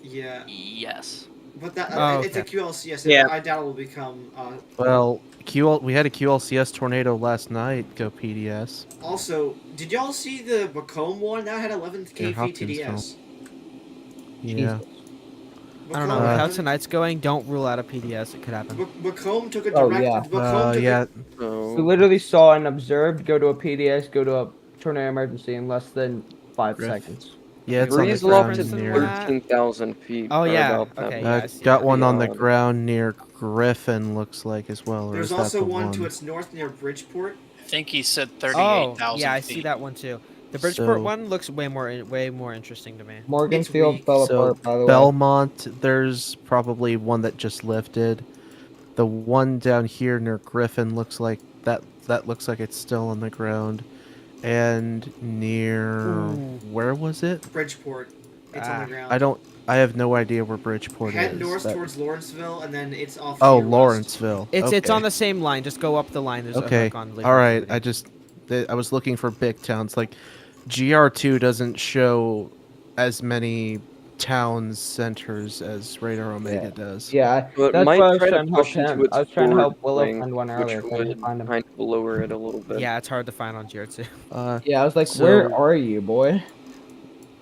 Yeah, Yes. but that Oh, it's a okay. QLCS. Yeah. I doubt it will become. Well, we had a QLCS tornado last night. Go PDS. Also, did y'all see the Macomb one? That had 11K In VTDS. Yeah. I don't know. Macomb With how had- tonight's going, don't rule out a PDS. It could happen. Macomb took a Oh, direct. yeah. Macomb took Yeah. So We literally saw an observed go to a PDS, go to a tornado emergency in less than 5 Griff. seconds. Yeah, it's on the breeze loft ground is Princeton near. one? 13,000 feet. Oh, or yeah, about that. okay, yeah. I see Got that. one on the Yeah. ground near Griffin. Looks like as well. Or There's is that also the one one to its north near Bridgeport. I think he said Oh, 38,000 yeah, I feet. see that one too. The Bridgeport So- one looks way more interesting to me. Morganfield weak. fell So apart, by the way. Belmont, there's probably one that just lifted. The one down here near Griffin looks like that looks like it's still on the ground. And near Ooh. where was it? Bridgeport. It's on Ah. the ground. I have no idea where Bridgeport Head is. north That- towards Lawrenceville, and then it's off. Oh, to your west. Lawrenceville. It's okay. on the same line. Just go up the line. There's a Okay. hook on. All right. Liberty. I was looking for big towns. Like GR2 doesn't show as many towns centers as Radar Omega does. Yeah, But that's might why I was try to trying to help push into him. its I was trying to help forward Willow flank, find one earlier. which Couldn't would find him. kind of lower it a little bit. Yeah, it's hard to find on GR2. Yeah, I was like, So- where are you, boy?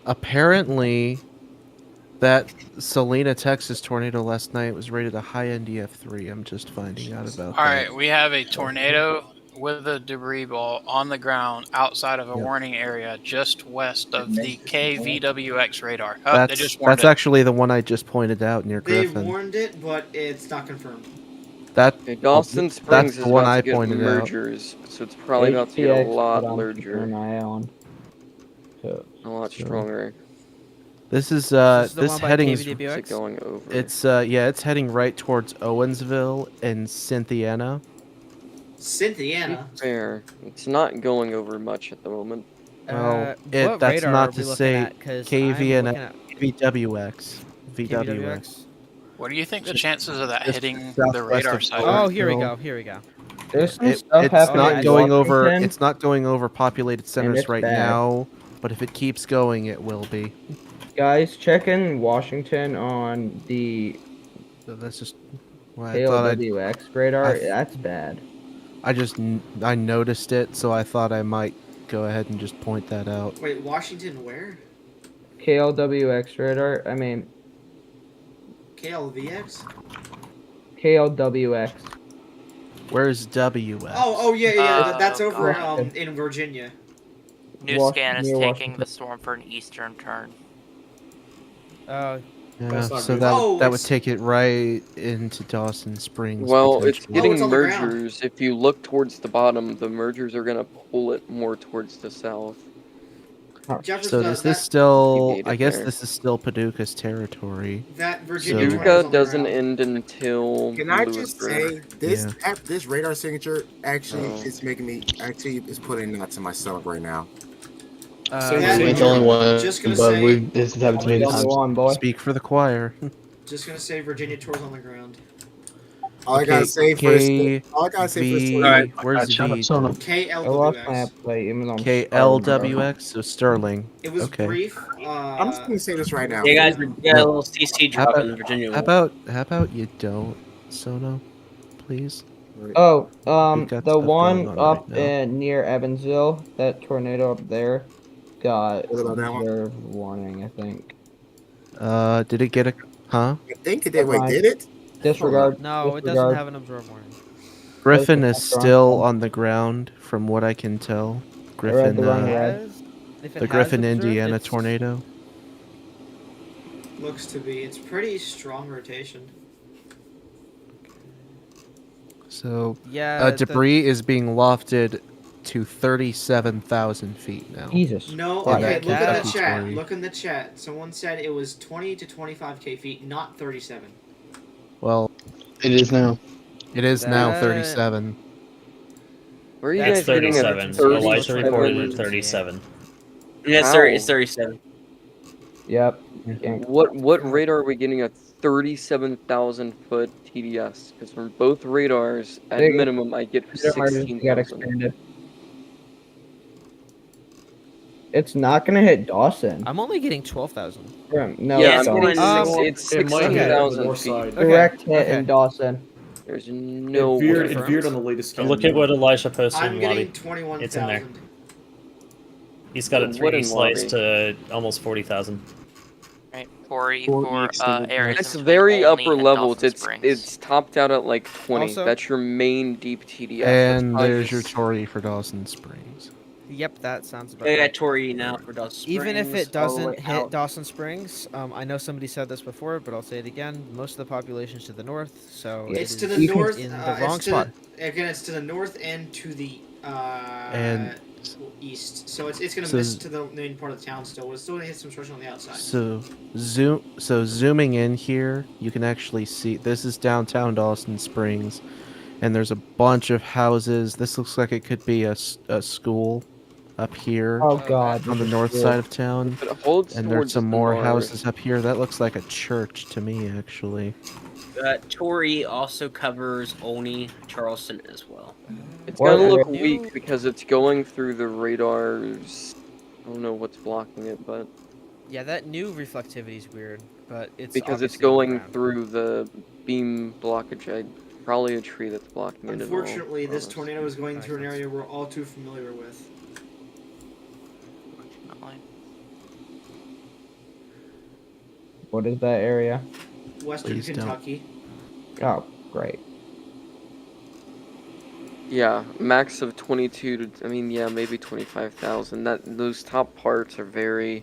Apparently, that Salina, Texas tornado last night was rated a high NDF3. I'm just finding out about All that. right, we have a tornado with a debris ball on the ground outside of a Yep. warning area just west of the KVWX radar. Oh, they just warned That's it. actually the one I just pointed out near They Griffin. warned it, but it's not confirmed. That Okay, Dawson that's Springs the is one about I to get pointed out. mergers, so it's probably about to get a HTX, lot but I'm keeping an larger, eye on. So, a lot So- stronger. This is This is the this one by heading's Is it KVWX. going over? it's it's heading right towards Owensville and Cynthiana. Cynthiana. fair. It's not going over much at the moment. Well, What that's radar not are we to looking say at? 'Cause KV and I'm looking at VWX. VWX. KVWX. What do you think the chances of that Just hitting the southwest radar of side? Oh, here we Owensville. go. Here we go. there's some It's stuff happening not in going over. Washington. It's not going over populated centers it's right bad. now, but if it keeps going, it will be. Guys, check in Washington on the So that's just why I thought KLWX radar. I- That's bad. I noticed it, so I thought I might go ahead and just point that out. Wait, Washington where? KLWX radar. I mean, KLVX? KLWX. Where's WX? Oh, yeah. That's over God. in Virginia. New scan is near taking Washington. the storm for an eastern turn. Yeah, That's not so good. that Oh, that would it's- take it right into Dawson Springs. Well, it's potentially. getting it's on the ground. mergers. If you look towards the bottom, the mergers are gonna pull it more towards the south. Jefferson, So that- is this that- still? made I it guess there. this is still Paducah's territory. That Virginia So- tornado's on Paducah the doesn't ground. end until Can I just Lewisburg. say this Yeah. this radar signature actually Oh. is making me actually is putting knots in my stomach right now. that- It's only one, just gonna but say- this has happened to me this Number time. one, boy. Speak for the choir. Just gonna say Virginia tours on the ground. All I gotta say for this, all I gotta say for this, V. Alright, Where's shut up, V? Sona. I lost my KLWX. plate, even though I'm KLWX. So Sterling. It was Okay. brief. I'm just gonna say this right now. Yeah, guys, we got a little CC How drop about- in Virginia. How about you don't, Sono, please? Oh, We've got the stuff one going on right up now. in near Evansville, that tornado up there, got What about that one? reserve warning, I think. Did it get a? Huh? I think it did. Never Wait, mind. did it? Disregard. No, it doesn't disregard. have an absorb warning. Griffin That is was the still wrong on the ground, from what I can tell. I read Griffin, the wrong It red. has- if it the has Griffin, observed, Indiana it's- tornado. Looks to be. It's pretty strong rotation. So, Yeah, debris is being lofted to 37,000 feet now. Jesus. No, Christ. okay, that- look in the that- chat. Sorry. Look in the chat. Someone said it was 20 to 25k feet, not 37. Well, It is now. it is now That- 37. Where are you That's guys getting a 37. 37? Elijah reported 37. Yeah, How? it's 37. Yep. You can't- What radar are we getting a 37,000 foot TDS? Because from both radars, at Big- minimum, I get Got 16,000. expanded. It's not gonna hit Dawson. I'm only getting 12,000. No, Yeah, it's I'm not. getting it's It might hit on the 16,000 north feet. side. Direct hit Okay. in Dawson. There's no It way. veered on the latest scan. Look at what Elijah posted I'm in getting lobby. 21,000. It's in there. He's got a What 3D in slice lobby? to almost 40,000. Right, Tori, 40 for extended areas It's in between very Olney upper and levels. Dawson It's Springs. topped out at like 20. Also- That's your main deep TDS. That's And probably there's your just- Tory for Dawson Springs. Yep, that sounds about I got right. Tori now for Dawson Springs. Even if it all the way doesn't hit out. Dawson Springs, I know somebody said this before, but I'll say it again. Most of the population's to the north, so It's it to the is north. in the it's wrong to spot. Again, it's to the north and to the And- east. So it's gonna So- miss to the main part of the town still. But it's still gonna hit some structure on the outside. So zooming in here, you can actually see this is downtown Dawson Springs, and there's a bunch of houses. This looks like it could be a school up here Oh God. on the this is north cool. side of town, If it holds and towards there's some the more north- houses up here. That looks like a church to me, actually. Tori also covers Olney, Charleston as well. It's Or gonna the- look weak because it's going through the radars. I don't know what's blocking it, but Yeah, that new reflectivity is weird, but it's because it's obviously on the going ground. through the beam blockage, probably a tree that's blocking it. in all Unfortunately, this honesty. tornado is going Makes through an sense. area we're all too familiar with. What is that area? Western Please don't. Kentucky. Oh, great. Yeah, max of 22 to, I mean, yeah, maybe 25,000. Those top parts are very,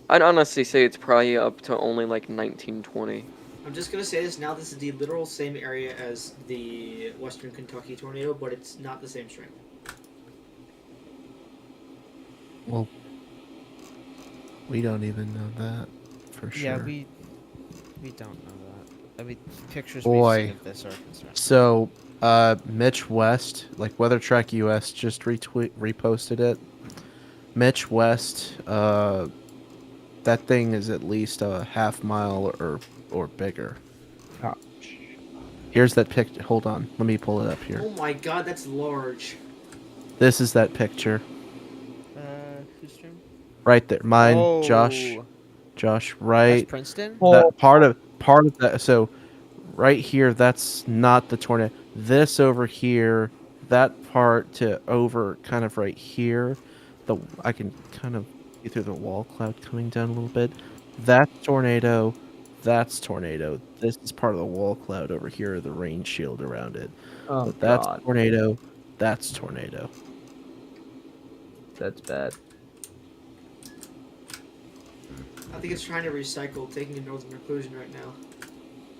I'd honestly say it's probably up to only like 19, 20. I'm just gonna say this now. This is the literal same area as the Western Kentucky tornado, but it's not the same strength. Well, we don't even know that for sure. Yeah, we don't know that. I mean, pictures Boy. we've seen of this are concerning. So, Mitch West, like Weather Track US, just reposted it. Mitch West, that thing is at least a half mile or bigger. Oh. Here's that picture. Hold on, let me pull it up here. Oh my God, that's large. This is that picture Whose stream? right there. Mine, Josh, That's right. Princeton? That part of that. So, right here, that's not the tornado. This over here, that part to over kind of right here. I can kind of see through the wall cloud coming down a little bit. That's tornado. That's tornado. This is part of the wall cloud over here, the rain shield around it. Oh But that's God. tornado. That's tornado. That's bad. I think it's trying to recycle, taking a northern occlusion right now.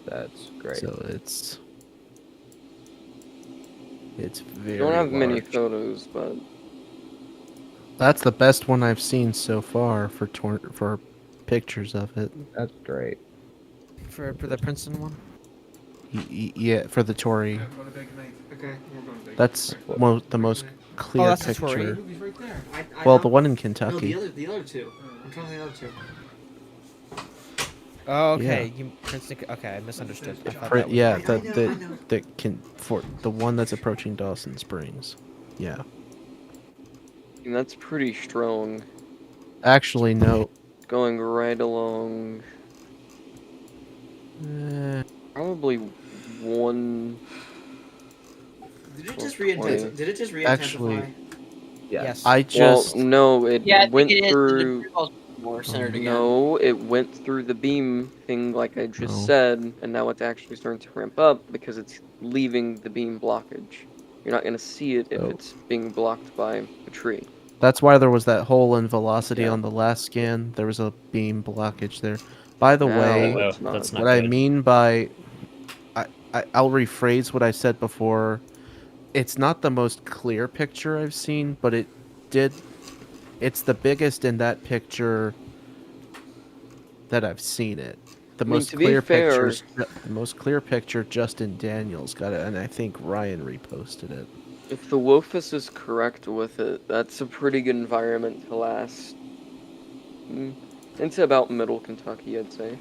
That's great. So it's very. I don't have many large. photos, but That's the best one I've seen so far for pictures of it. That's great. For the Princeton one? Yeah, for the Tory. Okay. That's the most clear that's the Tory. picture. Movie's right there. I Well, know- the one in No, Kentucky. the other two. I'm trying to think of the other two. Oh, okay. You Princeton. Okay, I misunderstood. I thought For- that was yeah, I know. for the one that's approaching Dawson Springs. Yeah. and that's pretty strong. Actually, no. Going right along, Eh, probably one. Did it just 12:20. Did it just Actually, re-intensify? Yes. I just no, it Yeah, I went think it is. The through. debris ball's more centered again. No, it went through the beam thing like I just No. said, and now it's actually starting to ramp up because it's leaving the beam blockage. You're not gonna see it if Oh. it's being blocked by a tree. That's why there was that hole in velocity Yeah. on the last scan. There was a beam blockage there. By the Now way, it's not. that's not what I good. mean by I'll rephrase what I said before. It's not the most clear picture I've seen, but it's the biggest in that picture that I've seen it. The I mean, most to be clear fair- pictures the most clear picture Justin Daniels got it, and I think Ryan reposted it. If the Wofus is correct with it, that's a pretty good environment to last into about middle Kentucky, I'd say.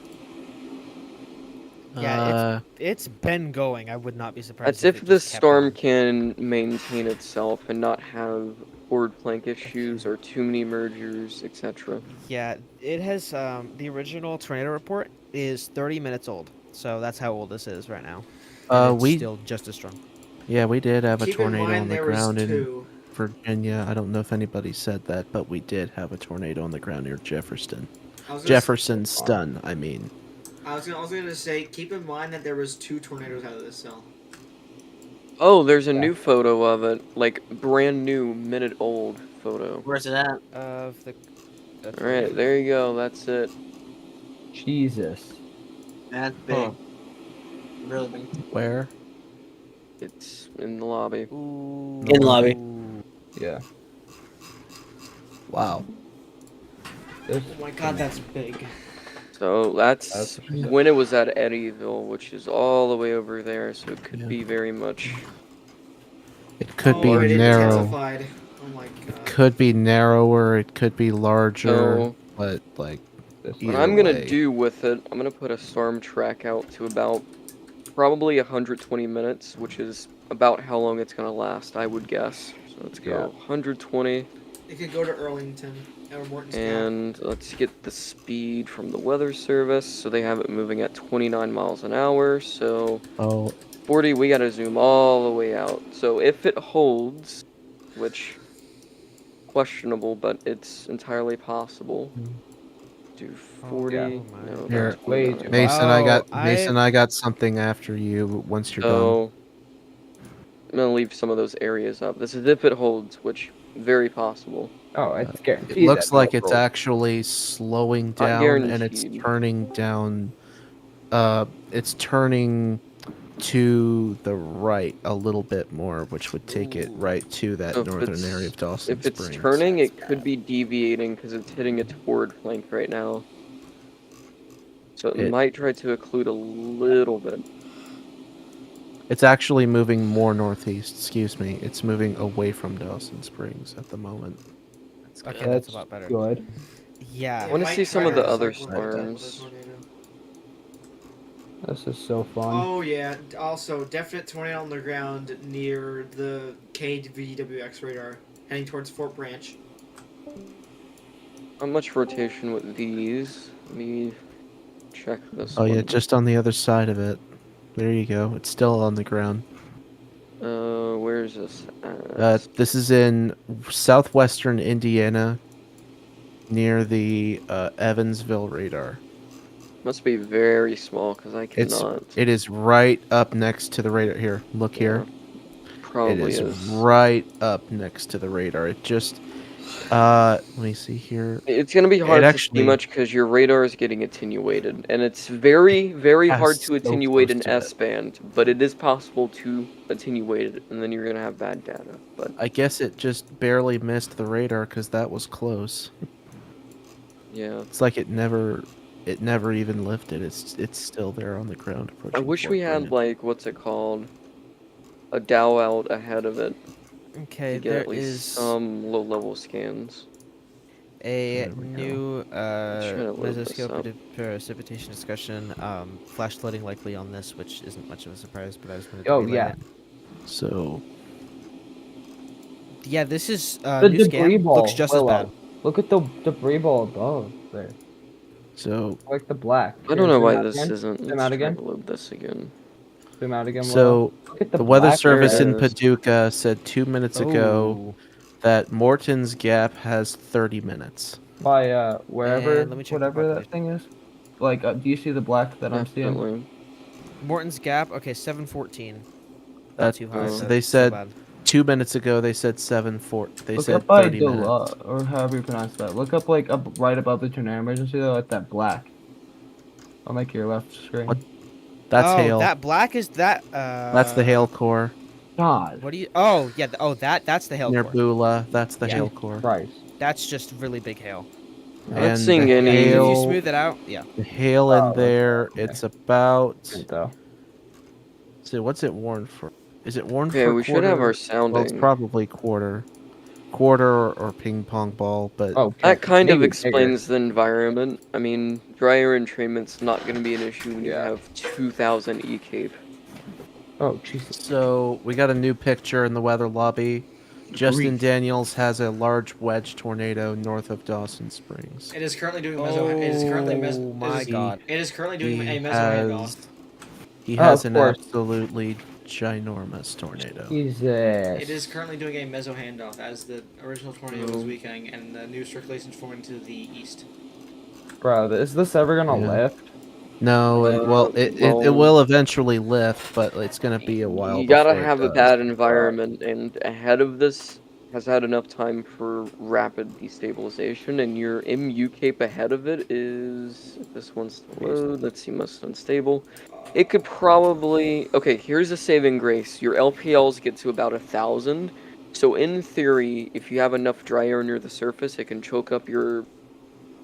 Yeah, it's been going. I would not be surprised. That's if it the just kept storm on. can maintain itself and not have forward plank issues or too many mergers, etc. Yeah, it has. The original tornado report is 30 minutes old, so that's how old this is right now. And it's we still just as strong. Yeah, we did have a Keep in tornado mind on the there was ground in two. Virginia. I don't know if anybody said that, but we did have a tornado on the ground near Jefferson. I was gonna Jeffersonston, I mean. I was gonna say, keep in mind that there was 2 tornadoes out of this cell. Oh, there's a new photo of it, like brand new, minute old photo. Where's it at? Of the. All right, there you go. That's it. Jesus. That's big. Really big. Where? It's in the lobby. Ooh. In lobby. Yeah. Wow. Oh my god, that's big. So that's when it was at Eddyville, which is all the way over there. So it could be very much. It could Oh, be it narrow. intensified. Oh my god. Could be narrower. It could be larger. So, but like, what I'm gonna do with it, I'm gonna put a storm track out to about probably 120 minutes, which is about how long it's gonna last, I would guess. So let's go 120. It could go to Arlington or Morton's. And let's get the speed from the weather service. So they have it moving at 29 miles an hour. So 40, we gotta zoom all the way out. So if it holds, which questionable, but it's entirely possible. Do 40. No, Here, that's 29. Mason. I got something after you. Once you're done. So I'm gonna leave some of those areas up. This is if it holds, which very possible. Oh, it's It guaranteed. looks like it's actually slowing down, and it's guaranteed. turning down. It's turning to the right a little bit more, which would take it right to that So if northern it's- area of Dawson If it's Springs. turning, it could be deviating because it's hitting its forward flank right now. So it might try to occlude a little bit. It's actually moving more northeast. Excuse me. It's moving away from Dawson Springs at the moment. Okay, that's about better. Good. Yeah. I want to see some of the other storms. This is so fun. Oh yeah. Also, definite tornado on the ground near the KVWX radar, heading towards Fort Branch. Not much rotation with these. Let me check this Oh one. yeah, just on the other side of it. There you go. It's still on the ground. Where's this at? This is in southwestern Indiana, near the Evansville radar. Must be very small because I cannot. It is right up next to the radar. Here, look here. Probably it is right up next to the radar. It just let me see here. It's gonna be hard to see actually much because your radar is getting attenuated, and it's very, very Ah, hard so to attenuate close an to it. S-band, but it is possible to attenuate it, and then you're gonna have bad data. But I guess it just barely missed the radar because that was close. yeah, It's like it never even lifted. It's still there on the ground. I wish we had like what's it called, a Dow out ahead of it. Okay, to get there at least is some low-level scans. a new Trying to load this up. mesoscopic precipitation discussion. Flash flooding likely on this, which isn't much of a surprise, but I just wanted to relay it. So Yeah, this is The new debris scan ball. looks just as Willow. bad. Look at the debris ball above there. So I like the black. I don't know Zoom why out this again. isn't. Zoom Let's out try again. to load this again. Zoom out again. So Look at the Weather black Service area. in Paducah said 2 minutes ago Oh. that Morton's Gap has 30 minutes. By wherever, And let me check the whatever that population. thing is. Like, do you see the black that I'm seeing? Definitely. Morton's Gap. Okay, 714. That's Too high. so so- they so said bad. 2 minutes ago they said 7-4. They Look said up by 30 minutes. or however you pronounce that. Look up like up right above the tornado emergency though, at that black. On like your left screen. What? That's oh, hail. that black is that. That's the hail core. God. What do you? Oh, yeah. That's the hail Near core. Beulah, that's the Yeah. hail core. Christ. That's just really big hail. Not And seeing the any. If you hail, smooth it out, yeah. the hail Oh, in there, okay. it's about. Though. So what's it warned for? Is it warned Okay, for we should have quarter? our Well, it's sounding. probably quarter or ping pong ball, but Oh, That kind of maybe explains the environment. I mean, dryer entrainment's not going to be an issue when you Yeah. have 2,000 E-cape. Oh, Jesus. So we got a new picture in the weather lobby. Justin Daniels has a large wedge tornado north of Dawson Springs. It is currently doing meso. It is currently meso. Oh my God. It is currently doing a meso handoff. He Oh, has of an course. absolutely ginormous tornado. Jesus. It is currently doing a meso handoff as the original tornado was weakening and the new circulation is forming to the east. Bro, is this ever gonna lift? No, it will eventually lift, but it's gonna be a while. You gotta before it have a does. bad environment, and ahead of this has had enough time for rapid destabilization, and your MU cape ahead of it is, if this one's still load, let's see, most unstable. It could probably, okay, here's a saving grace. Your LPLs get to about 1,000, so in theory, if you have enough dry air near the surface, it can choke up your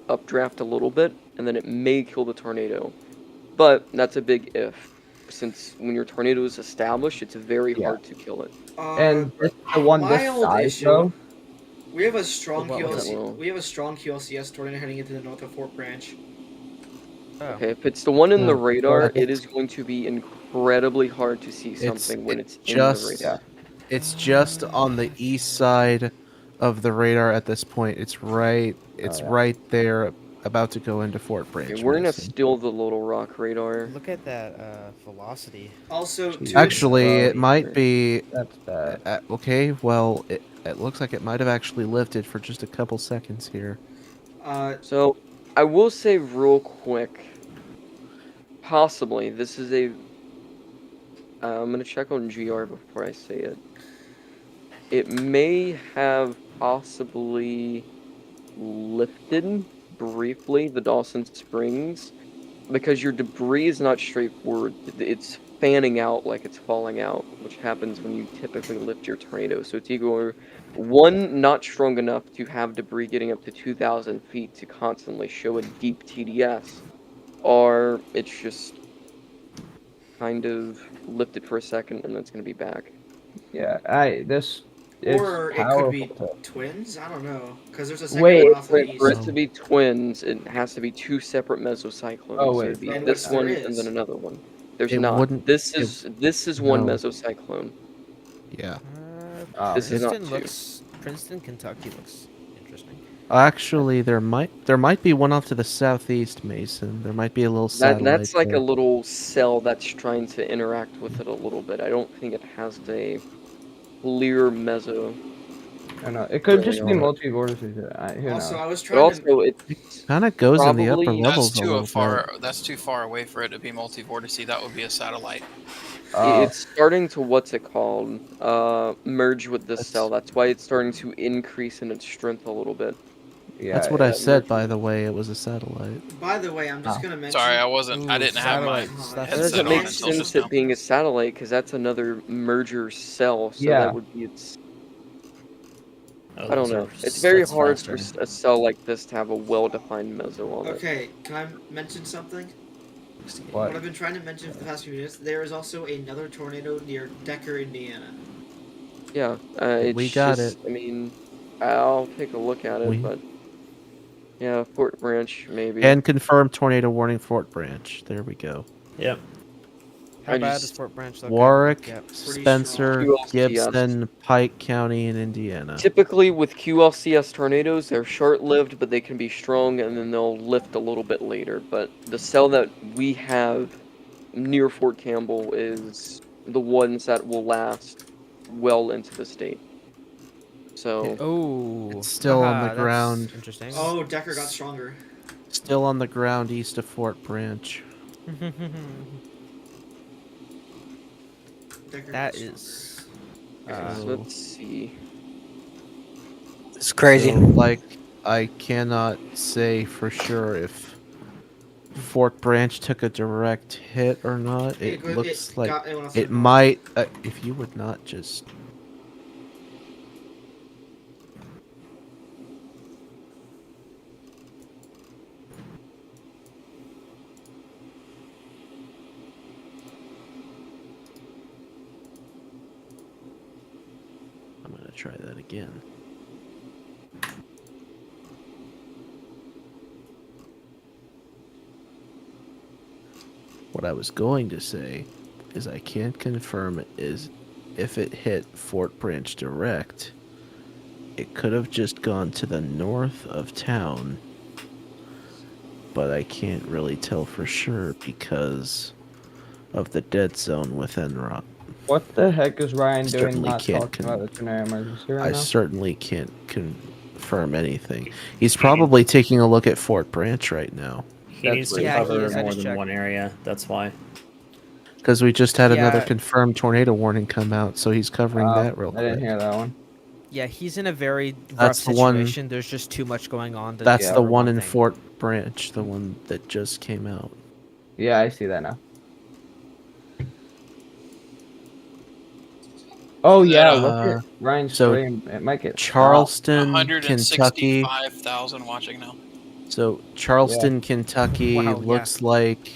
updraft a little bit, and then it may kill the tornado. But that's a big if, since when your tornado is established, it's very hard to kill it. And this, the one this Mild size issue. though. We have a strong Well, QLC. well. We have a strong QLCS tornado heading into the north of Fort Branch. Okay, if it's the one in the Hmm. radar, it is going to be incredibly hard to see something when it's in the radar. It's just on the east side of the radar at this point. It's right there, about to go into Fort Branch. Okay, we're gonna Mason. steal the Little Rock radar. Look at that velocity. Also, Actually, it might be. That's bad. Okay, well, it looks like it might have actually lifted for just a couple seconds here. So, I will say real quick, possibly, this is a... I'm gonna check on GR before I say it. It may have possibly lifted briefly the Dawson Springs, because your debris is not straightforward. It's fanning out like it's falling out, which happens when you typically lift your tornado. So it's either, one, not strong enough to have debris getting up to 2,000 feet to constantly show a deep TDS, or it's just kind of lifted for a second and then it's going to be back. Yeah, Or it could be twins. I don't know, because there's a second Wait, one off to for the east. it to be twins, it has to be two separate mesocyclones. Oh, So wait, it'd be and this which there one is. and then another one. There's It not. wouldn't- This is one no. mesocyclone. Yeah. This is not Princeton two. looks. Princeton, Kentucky looks interesting. Actually, there might be one off to the southeast, Mason. There might be a little satellite. That's like there. a little cell that's trying to interact with it a little bit. I don't think it has a clear meso. I know. It could really just be on it. multi-vortices. Who knows? Also, I was But trying to. also, it Kind of goes in the upper probably- levels That's a too little far. bit. That's too far away for it to be multi-vortice. That would be a satellite. it's starting to, what's it called, merge with this cell. That's why it's starting to increase in its strength a little bit. Yeah, That's what I said, by the way. It was a satellite. By the way, I'm just gonna mention. Sorry, I wasn't. I didn't have my satellite. That headset doesn't on make until sense just now. it being a satellite, because that's another merger cell, so Yeah. that would be its... Oh, I don't those know. are- It's very that's hard faster. for a cell like this to have a well-defined meso on it. Okay, can I mention something? What? I've been trying to mention for the past few minutes, there is also another tornado near Decker, Indiana. Yeah, it's We got just, I mean, I'll take a look at it, We- but... Yeah, Fort Branch, maybe. And confirmed tornado warning, Fort Branch. There we go. Yep. How I bad just- is Fort Branch looking? Warwick, Yep. Spencer, strong. Gibson, Pike County, and Indiana. Typically, with QLCS tornadoes, they're short-lived, but they can be strong, and then they'll lift a little bit later. But the cell that we have near Fort Campbell is the ones that will last well into the state. So Oh, It's still on the that's ground. Interesting. Oh, Decker got stronger. Still on the ground east of Fort Branch. Decker That got stronger. is. okay, so let's see. It's crazy. So, like, I cannot say for sure if Fort Branch took a direct hit or not. It looks like it might. If you would not just. I'm gonna try that again. What I was going to say is I can't confirm is if it hit Fort Branch direct, it could have just gone to the north of town, but I can't really tell for sure because of the dead zone within Rock. What the heck is Ryan doing Certainly not can't talking about the tornado emergency right I now? certainly can't confirm anything. He's probably taking a look at Fort Branch right now. He needs to cover more than one area. That's why. Because we just had another Yeah. confirmed tornado warning come out, so he's covering that real quick. I didn't hear that one. Yeah, he's in a very rough That's the one- situation. There's just too much going on. That's the cover one in thing. Fort Branch, the one that just came out. Yeah, I see that now. Oh yeah, look at Ryan's so stream. It might get Charleston, Kentucky. 165,000 watching now. So Charleston, Kentucky Wow, yeah. looks like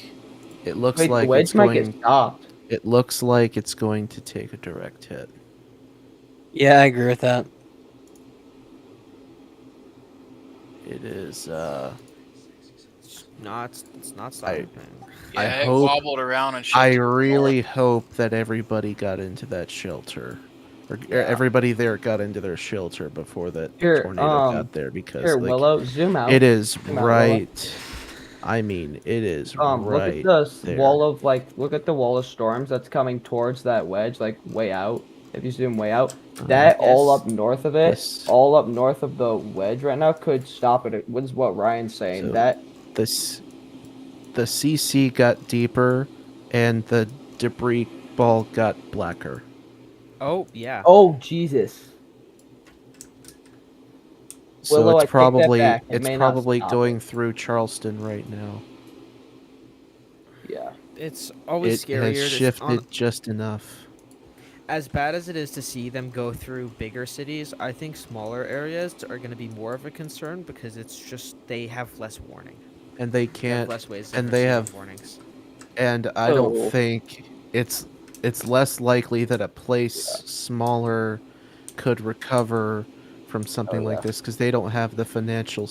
it looks Wait, the like wedge it's might going. get stopped. It looks like it's going to take a direct hit. Yeah, I agree with that. It is. It's not stopping. I Yeah, it hope. wobbled around and I shifted to the really hope that everybody got into that shelter, or everybody there got into their shelter before that Here, tornado got there, because here, like, Willow, zoom out. it is Zoom out, Willow. right. I mean, it is Look right at the there. wall of look at the wall of storms that's coming towards that wedge, like way out. If you zoom way out, that all up north of it, all up north of the wedge right now could stop it. What is what Ryan's saying? So, that the CC got deeper, and the debris ball got blacker. Oh yeah. Oh Jesus. So Willow, I it's take that probably back. It may not stop going it. through Charleston right now. Yeah. It's always It scarier. has to- shifted just enough. As bad as it is to see them go through bigger cities, I think smaller areas are going to be more of a concern because it's just they have less warning. And they They have can't, less ways of and they receiving have warnings. And I don't think it's less likely that a place smaller could recover from something like this, because they don't have the financial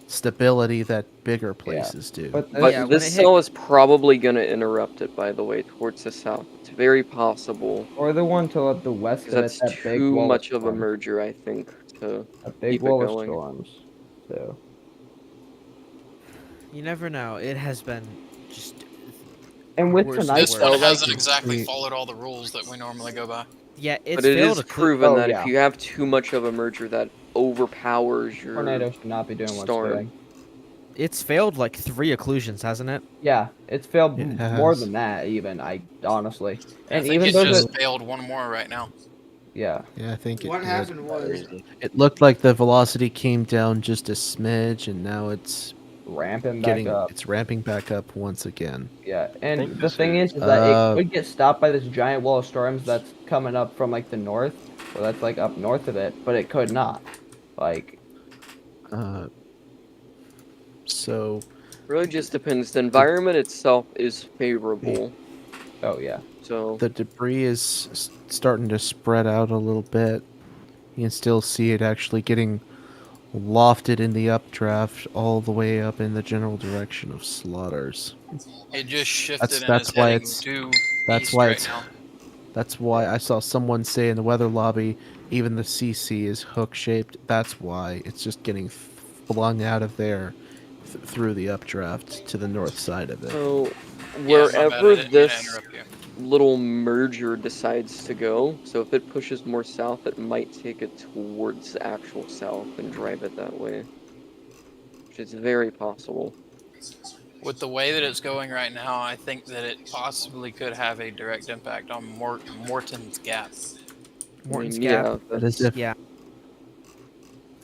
stability that bigger places do. But this cell is probably going to interrupt it, by the way, towards the south. It's very possible. Or the one to the west of it, That's that big too wall much of of a storms. merger, I think, to A big keep wall it of going. storms. So. You never know. It has been just. And with worse tonight, This one though, hasn't like, exactly followed all the rules that we normally go by. Yeah, it's But it failed is to clear- proven Oh, that yeah. if you have too much of a merger, that overpowers your tornado should not be doing what it's storm. doing. It's failed like 3 occlusions, hasn't it? Yeah, it's failed It more has. than that, even, honestly. I And think even it's though just failed one more right now. yeah. Yeah, I think What it happened was It looked like the velocity came down just a smidge, and now it's ramping back up. It's ramping back up once again. Yeah, and the thing is that it Uh, could get stopped by this giant wall of storms that's coming up from like the north, or that's like up north of it, but it could not. Like, So Really just depends. The environment itself is favorable. oh yeah. So the debris is starting to spread out a little bit. You can still see it actually getting lofted in the updraft all the way up in the general direction of Slaughters. It just shifted That's and is why heading it's due that's east why right it's now. that's why I saw someone say in the weather lobby even the CC is hook shaped. That's why it's just getting flung out of there through the updraft to the north side of it. So wherever didn't mean to this interrupt you. little merger decides to go, so if it pushes more south, it might take it towards the actual south and drive it that way. Which is very possible. With the way that it's going right now, I think that it possibly could have a direct impact on Morton's Gap. Morton's yeah, Gap. That is if, Yeah.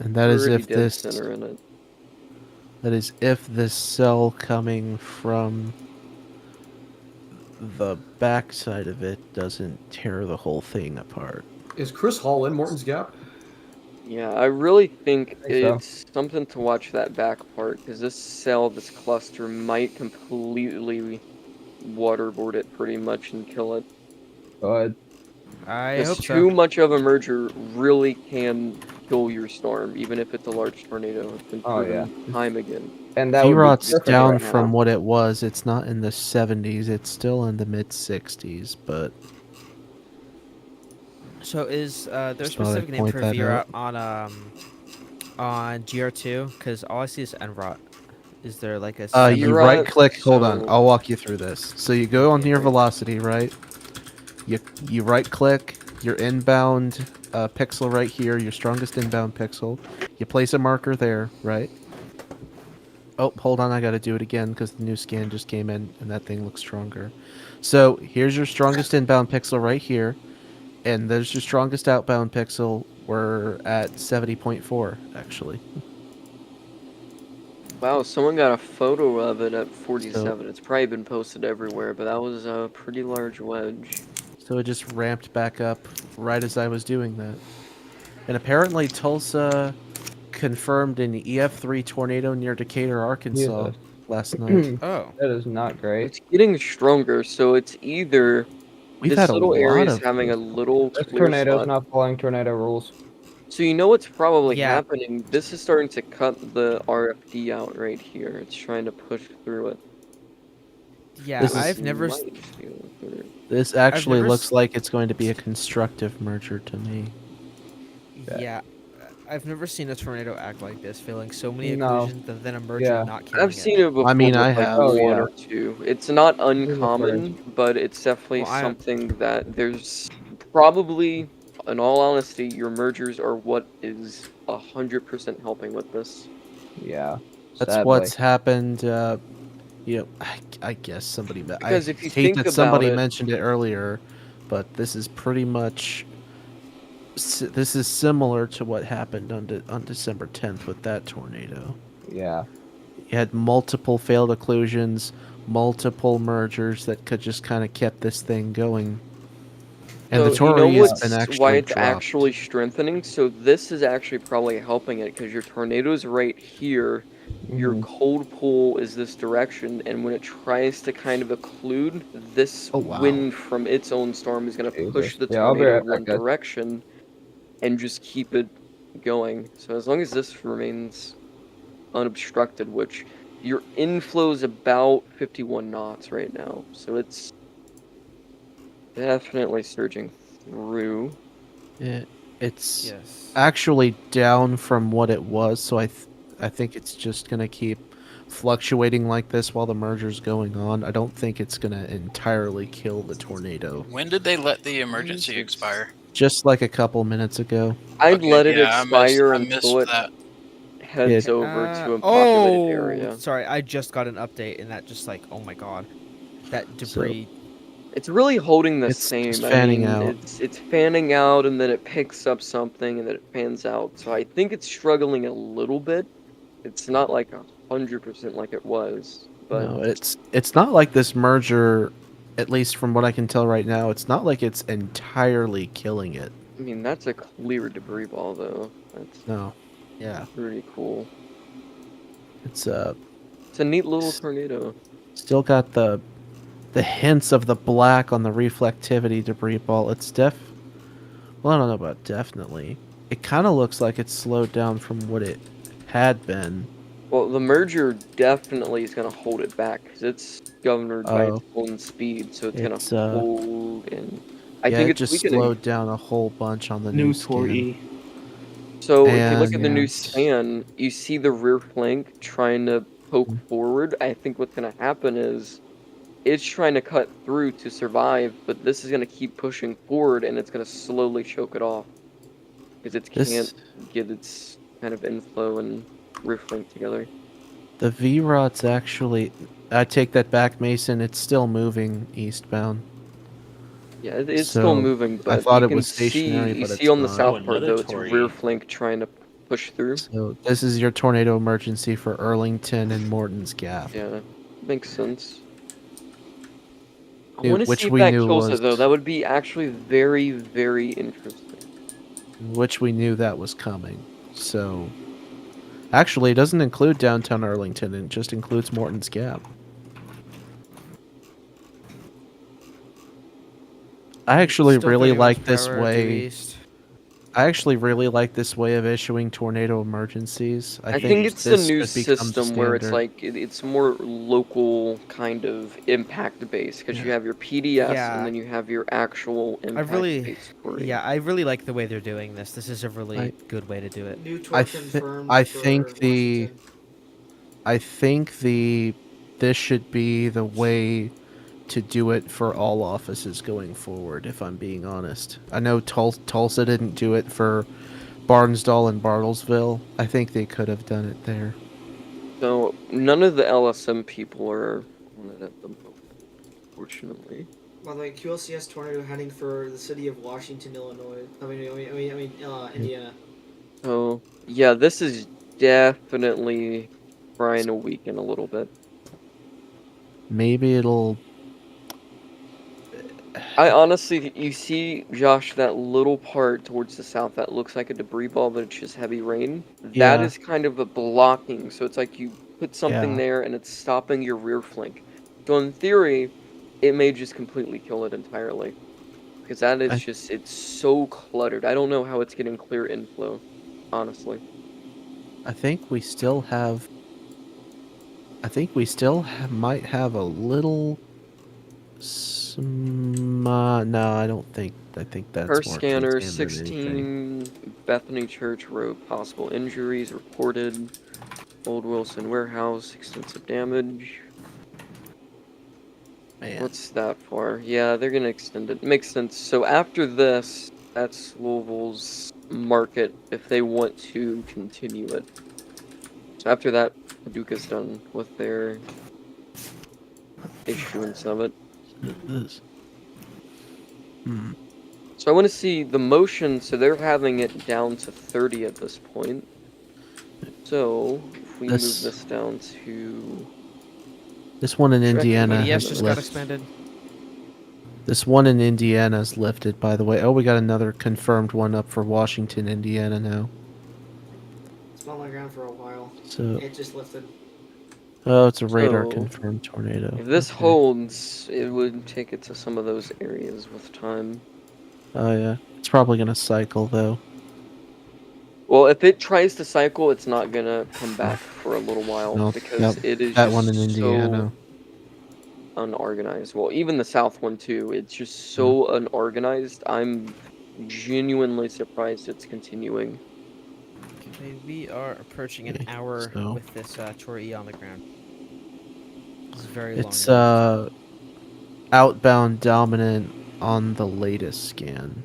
and that is pretty if dead this. center in it. That is if this cell coming from the backside of it doesn't tear the whole thing apart. Is Chris Hall in Morton's Gap? Yeah, I really think I think so. it's something to watch that back part, because this cell, this cluster, might completely waterboard it pretty much and kill it. Good. I Because hope too so. much of a merger really can kill your storm, even if it's a large tornado. It's been proven time again. And that would be V-Rot's perfect down right now. from what it was. It's not in the 70s. It's still in the mid 60s, but So is there a Just thought I'd specific name point for that Vera out. on GR2? Because all I see is Enrot. Is there like a you right click. Hold on, I'll walk you through this. So you go on your velocity, right? You right click your inbound pixel right here, your strongest inbound pixel. You place a marker there, right? Oh, hold on, I gotta do it again because the new scan just came in and that thing looks stronger. So here's your strongest inbound pixel right here, and there's your strongest outbound pixel. We're at 70.4 actually. Wow, someone got a photo of it at 47. It's probably been posted everywhere, but that was a pretty large wedge. So it just ramped back up right as I was doing that. And apparently Tulsa confirmed an EF3 tornado near Decatur, Arkansas last night. Oh. That is not great. It's getting stronger, so it's either We've this had a little lot area is of having a little This clear tornado's spot. not following tornado rules. So you know what's probably Yeah. happening? This is starting to cut the RFD out right here. It's trying to push through it. Yeah, This is- I've never. Might just be able to do it. This actually never looks s- like it's going to be a constructive merger to me. Yeah, I've never seen a tornado act like this, feeling so many No. occlusions and then a merger Yeah. not killing I've seen it before. I mean, with, I like, have. Oh, one yeah. or two. It's not is the uncommon, but it's definitely Well, something that there's probably, in all honesty, your mergers are what is 100% helping with this. Yeah. That's sadly. what's happened. You know, I guess somebody. Because if you hate think that about somebody it- mentioned it earlier, but this is pretty much. This is similar to what happened on December 10th with that tornado. Yeah. You had multiple failed occlusions, multiple mergers that could just kind of kept this thing going. And the So you know Tory has what's been actually why it's dropped. actually strengthening? So this is actually probably helping it because your tornado's right here. Your cold pool is this direction, and when it tries to kind of occlude, this wind from its own storm is going to push the Yeah, I'll be tornado right back, one guys. direction and just keep it going. So as long as this remains unobstructed, which your inflow is about 51 knots right now, so it's definitely surging through. It's Yes. actually down from what it was, so I think it's just gonna keep fluctuating like this while the merger's going on. I don't think it's gonna entirely kill the tornado. When did they let the emergency expire? Just like a couple minutes ago. I'd let it yeah, expire I missed until it that. heads Yeah. over to a populated area. Sorry, I just got an update and that just like, oh my god, that debris. It's really holding the It's same. just fanning I mean, out. it's fanning out, and then it picks up something, and then it fans out. So I think it's struggling a little bit. It's not like 100% like it was, but No, it's not like this merger, at least from what I can tell right now, it's not like it's entirely killing it. I mean that's a clear debris ball, though. That's No. Yeah. pretty cool. It's a neat little tornado. Still got the hints of the black on the reflectivity debris ball. Well, I don't know about definitely. It kind of looks like it's slowed down from what it had been. Well, the merger definitely is going to hold it back because it's governed by its Oh. own speed, so it's going It's, to hold. And I yeah, think it it's just weakening. slowed down a whole bunch on the New new Tor scan. E. So if you look at the new And- scan, you see the rear flank trying to poke forward. I think what's going to happen is it's trying to cut through to survive, but this is going to keep pushing forward, and it's going to slowly choke it off. Because it can't get its kind of inflow and roof link together. The V-Rod's actually... I take that back, Mason. It's still moving eastbound. Yeah, it's still moving, but I thought you it can was stationary, see, but it's on the not. south part, though, it's rear flank trying to push through. So this is your tornado emergency for Earlington and Morton's Gap. Yeah, makes sense. I Dude, want to which see if we that knew kills it, was- though. That would be actually very, very interesting. Which we knew that was coming. So... Actually, it doesn't include downtown Arlington. It just includes Morton's Gap. I actually Still really 30 miles like per this hour due way. east. I actually really like this way of issuing tornado emergencies. I think it's a this new could become the system where it's standard. like it's more local kind of impact based because you have your PDS Yeah. and then you have your actual impact based query. Yeah, I really like the way they're doing this. This is a really good way to do it. New I torque confirmed think for the Washington. this should be the way to do it for all offices going forward, if I'm being honest. I know Tulsa didn't do it for Barnsdall and Bartlesville. I think they could have done it there. So none of the LSM people are on it at the moment, fortunately. By the way, QLCS tornado heading for the city of Washington, Illinois. Indiana. So yeah, this is definitely trying to weaken a little bit. Maybe it'll... I honestly, you see, Josh, that little part towards the south that looks like a debris ball, but it's just heavy rain. That Yeah. is kind of a blocking. So it's like you put something Yeah. there and it's stopping your rear flank. So in theory, it may just completely kill it entirely. Because that is it's so cluttered. I don't know how it's getting clear inflow, honestly. I think we still have... might have a little... no, I don't think... I think that's Per more scanner, contained than anything. 16 Bethany Church Road, possible injuries reported. Old Wilson Warehouse, extensive damage. Man. What's that for? Yeah, they're gonna extend it. Makes sense. So after this, that's Louisville's market if they want to continue it. So after that, Paducah's done with their issuance of it. So I want to see the motion. So they're having it down to 30 at this point. So if we move this down to... This one in Indiana Yes, has just got lifted. expanded. This one in Indiana is lifted, by the way. Oh, we got another confirmed one up for Washington, Indiana now. It's been on the ground for a while. So- It just lifted. Oh, it's a radar So, confirmed tornado. If this Okay. holds, it would take it to some of those areas with time. Oh yeah, it's probably gonna cycle though. Well, if it tries to cycle, it's not gonna come back for a little while No, because yep, it is that just one in Indiana. so unorganized. Well, even the south one too. It's just so unorganized. I'm genuinely surprised it's continuing. Okay, we are approaching an hour so- with this Tor E on the ground. This is very It's long. outbound dominant on the latest scan.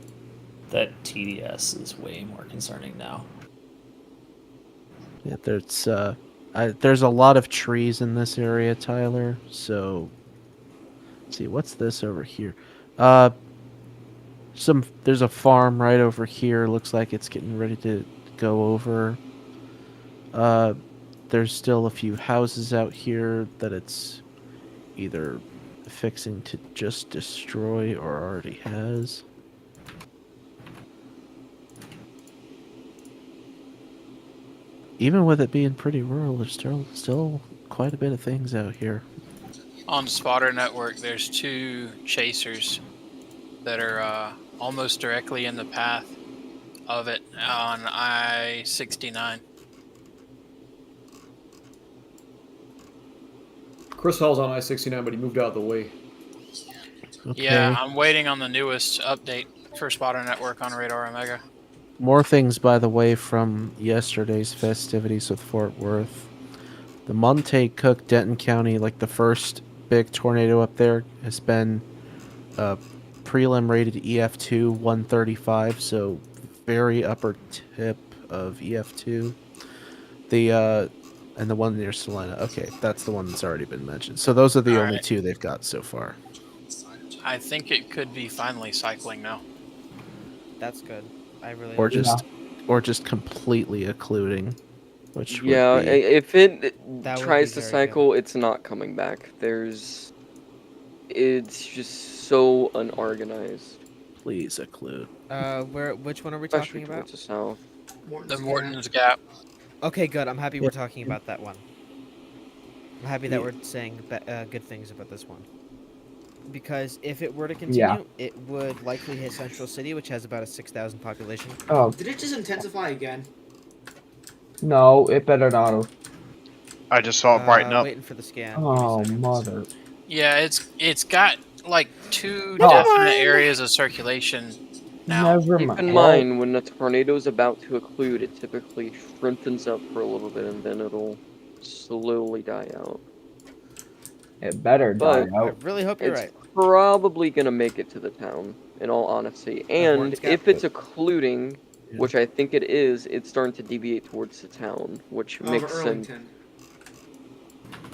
That TDS is way more concerning now. Yeah, there's a lot of trees in this area, Tyler. So, let's see, what's this over here? There's a farm right over here. Looks like it's getting ready to go over. There's still a few houses out here that it's either fixing to just destroy or already has. Even with it being pretty rural, there's still quite a bit of things out here. On Spotter Network, there's 2 chasers that are almost directly in the path of it on I-69. Chris Hall's on I-69, but he moved out of the way. Okay. Yeah, I'm waiting on the newest update for Spotter Network on Radar Omega. More things, by the way, from yesterday's festivities with Fort Worth. The Monte Cook Denton County, like the first big tornado up there has been prelim rated EF2 135, so very upper tip of EF2. And the one near Salina. Okay, that's the one that's already been mentioned. So those are the only two they've got so far. I think it could be finally cycling now. That's good. I really Or hope just or just completely occluding, which Yeah, would be... if it That would tries be to very cycle, it's not coming back. It's just so unorganized. Please occlude. Which one are we Especially talking about? towards the south. The Morton's Gap. Okay, good. I'm happy Yeah. we're talking about that one. I'm happy that Yeah. we're saying good things about this one. Because if it were to continue, it would likely hit Central City, which has about a 6,000 population. Oh, Did it just intensify again? no, it better not have. I just saw it brighten up. Waiting for the scan. Give me a Oh, second. mother. Yeah, it's got like two Never definite mind. areas of circulation now. Never Keep mind. in mind, when a tornado's about to occlude, it typically strengthens up for a little bit, and then it'll slowly die out. It better die But I out. really hope you're it's right. probably gonna make it to the town, in all honesty. And Morton's Gap? if it's occluding, which I think it is, it's starting to deviate towards the town, which makes sense. Arlington.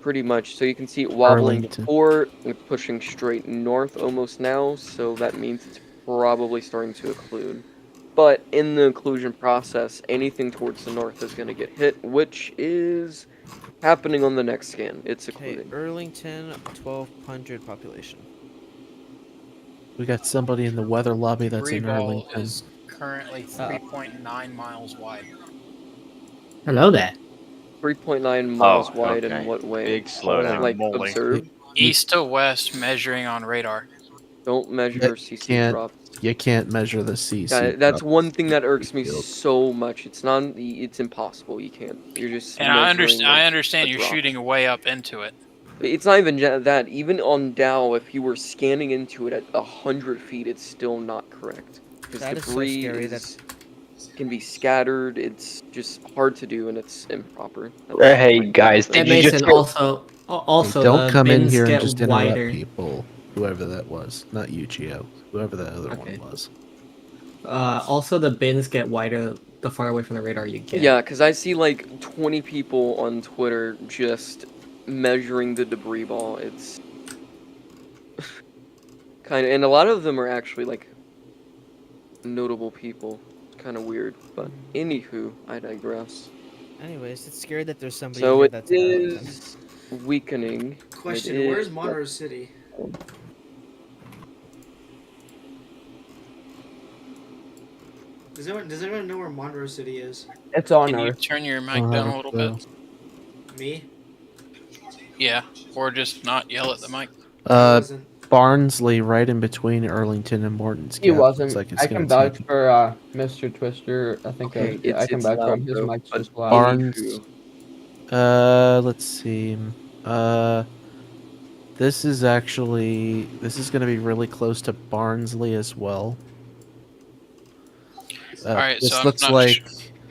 Pretty much. So you can see it wobbling Arlington. before, it's pushing straight north almost now, so that means it's probably starting to occlude. But in the occlusion process, anything towards the north is going to get hit, which is happening on the next scan. It's Okay, occluding. Arlington, 1,200 population. We got somebody in the weather lobby that's in Freeball Arlington. is currently 3.9 miles wide. Hello there. 3.9 miles wide okay. in what way? Big slowdown. Like, Moly. observe? East to west, measuring on radar. Don't measure That CC can't- drops. You can't measure the CC. Yeah, that's drop. one thing that irks me so much. It's impossible. You can't. You're just. And I measuring, I like, understand a you're drop. shooting way up into it. It's not even that. Even on Dow, if you were scanning into it at 100 feet, it's still not correct. Because That is so debris scary, can be scattered. It's just hard to do, and it's improper. Hey guys, did And you just Mason, get... also Don't the come in bins here and get just interrupt wider. people. Whoever that was, not you, Gio. Whoever that other one was. Also, the bins get wider the far away from the radar you get. Yeah, because I see like 20 people on Twitter just measuring the debris ball. It's kind of, and a lot of them are actually like notable people. Kind of weird, but anywho, I digress. Anyways, it's scary that there's somebody So here it that's in Arlington. is weakening. Question: It Where's is- Monroe City? Does anyone know where Monroe City is? It's on Can you Earth. turn your mic down a little bit? Me? Yeah, or just not yell at the mic. Barnsley, right in between Arlington and Morton's Gap. He wasn't. Looks like it's I gonna can vouch take- for Mr. Twister. I think Okay, I can it's vouch for loud, him. His bro, mic's but just loud. Barnes. Let's see. This is going to be really close to Barnsley as well. Alright, this so I'm looks not like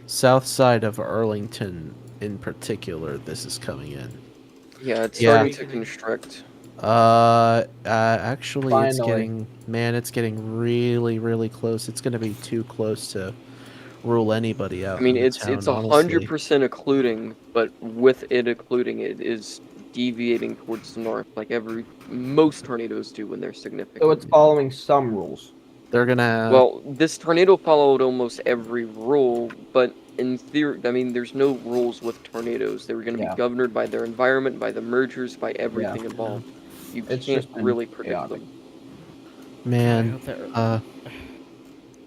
south side of Arlington in particular. This is coming in. Yeah, it's Yeah. starting to constrict. Actually, it's Finally. getting really, really close. It's going to be too close to rule anybody out. I mean, in the it's town, 100% occluding, but with it occluding, it is deviating towards the north, like most tornadoes do when they're significant. So it's following some rules. They're gonna. Well, this tornado followed almost every rule, but in theory, I mean, there's no rules with tornadoes. They were going to be governed by their environment, by the mergers, by everything involved. You It's can't just been really predict chaotic. them. Man, I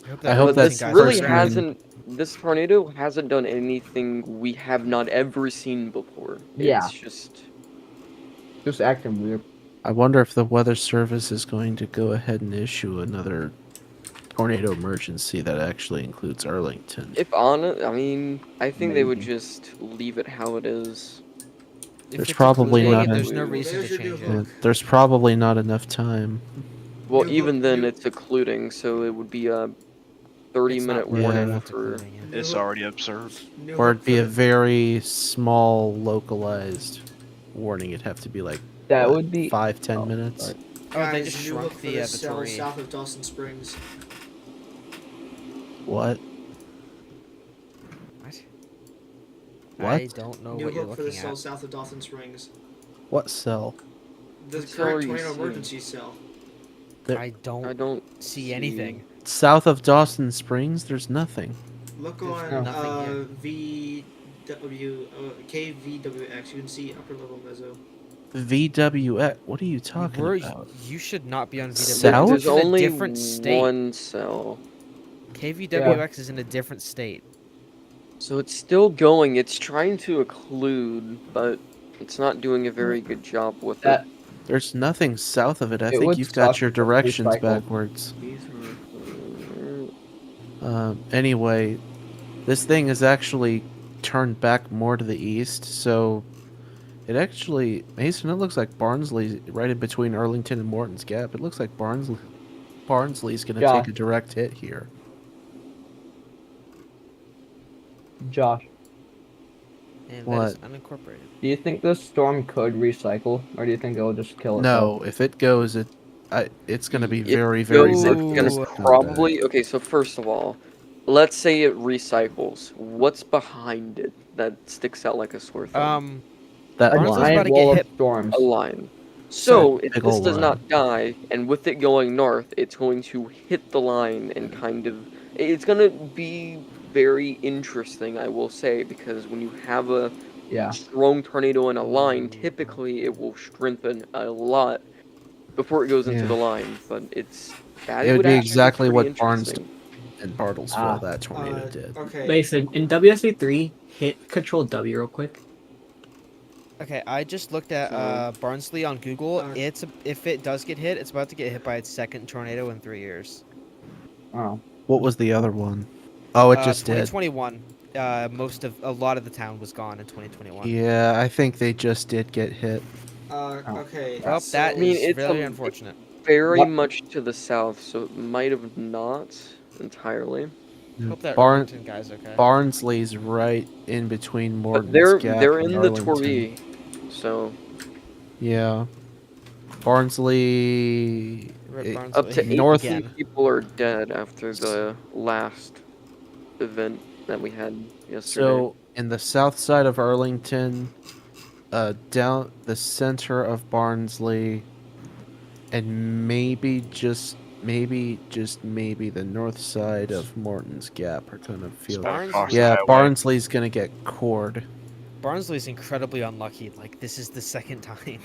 hope But that this really person- hasn't. This tornado hasn't done anything we have not ever seen before. Yeah. It's just acting weird. I wonder if the Weather Service is going to go ahead and issue another tornado emergency that actually includes Arlington. I mean, I think they would just leave it how it is. There's probably not. There's no reason to change it. There's probably not enough time. Well, even then, it's occluding, so it would be a 30-minute warning for. It's already absurd. Or it'd be a very small, localized warning. It'd have to be like That what, would be 5-10 minutes. sorry. Oh, they Guys, just new shrunk hook for the this cell tree. south of Dawson Springs. What? What? What? I don't know New what you're hook for the looking cell at. south of Dawson Springs. What cell? The What cell are current you tornado seeing? emergency cell. I don't don't see anything. South of Dawson Springs, there's nothing. Look There's on nothing here. KVWX. You can see upper level meso. VWX. What are you talking about? You should not be on VWX. South? There's It's in a only different state. one cell. KVWX is in a different state. So it's still going. It's trying to occlude, but it's not doing a very good job with it. There's nothing south of it. I It think would you've got suck your if it's directions recycled. backwards. Anyway, this thing is actually turned back more to the east, so it actually, Mason, it looks like Barnsley right in between Arlington and Morton's Gap. It looks like Barnsley's going to Josh. take a direct hit here. Josh, And What? that is unincorporated. do you think this storm could recycle, or do you think it'll just kill itself? No, if it goes, it's going to be It very, very goes, difficult. it's gonna to come probably back. okay. So first of all, let's say it recycles. What's behind it that sticks out like a sore thumb? That A line. giant wall of storms. A line. So Big if this ol' does line. not die, and with it going north, it's going to hit the line and kind of. It's gonna be very interesting, I will say, because when you have a strong tornado in a line, typically it will strengthen a lot before it goes into Yeah. the line. But it's that It would be actually exactly pretty what Barnes interesting. and Bartlesville that tornado did. Okay. Mason, in WSA3, hit Control W real quick. Okay, I just looked at Barnsley on Google. If it does get hit, it's about to get hit by its second tornado in 3 years. Oh. What was the other one? Oh, it just did. 2021. A lot of the town was gone in 2021. Yeah, I think they just did get hit. Okay. Well, so- that I mean, is it's very unfortunate. very much to the south, so it might have not entirely. Hope that Barn- Arlington guy's okay. Barnsley's right in between Morton's But they're Gap they're and in the Arlington. Torrey, so Yeah. Barnsley... up to 18 north. people are dead after the last event that we had yesterday. So, in the south side of Arlington, down the center of Barnsley, and maybe the north side of Morton's Gap are gonna feel. Yeah, Barnsley's gonna get cored. Barnsley's incredibly unlucky. Like, this is the second time.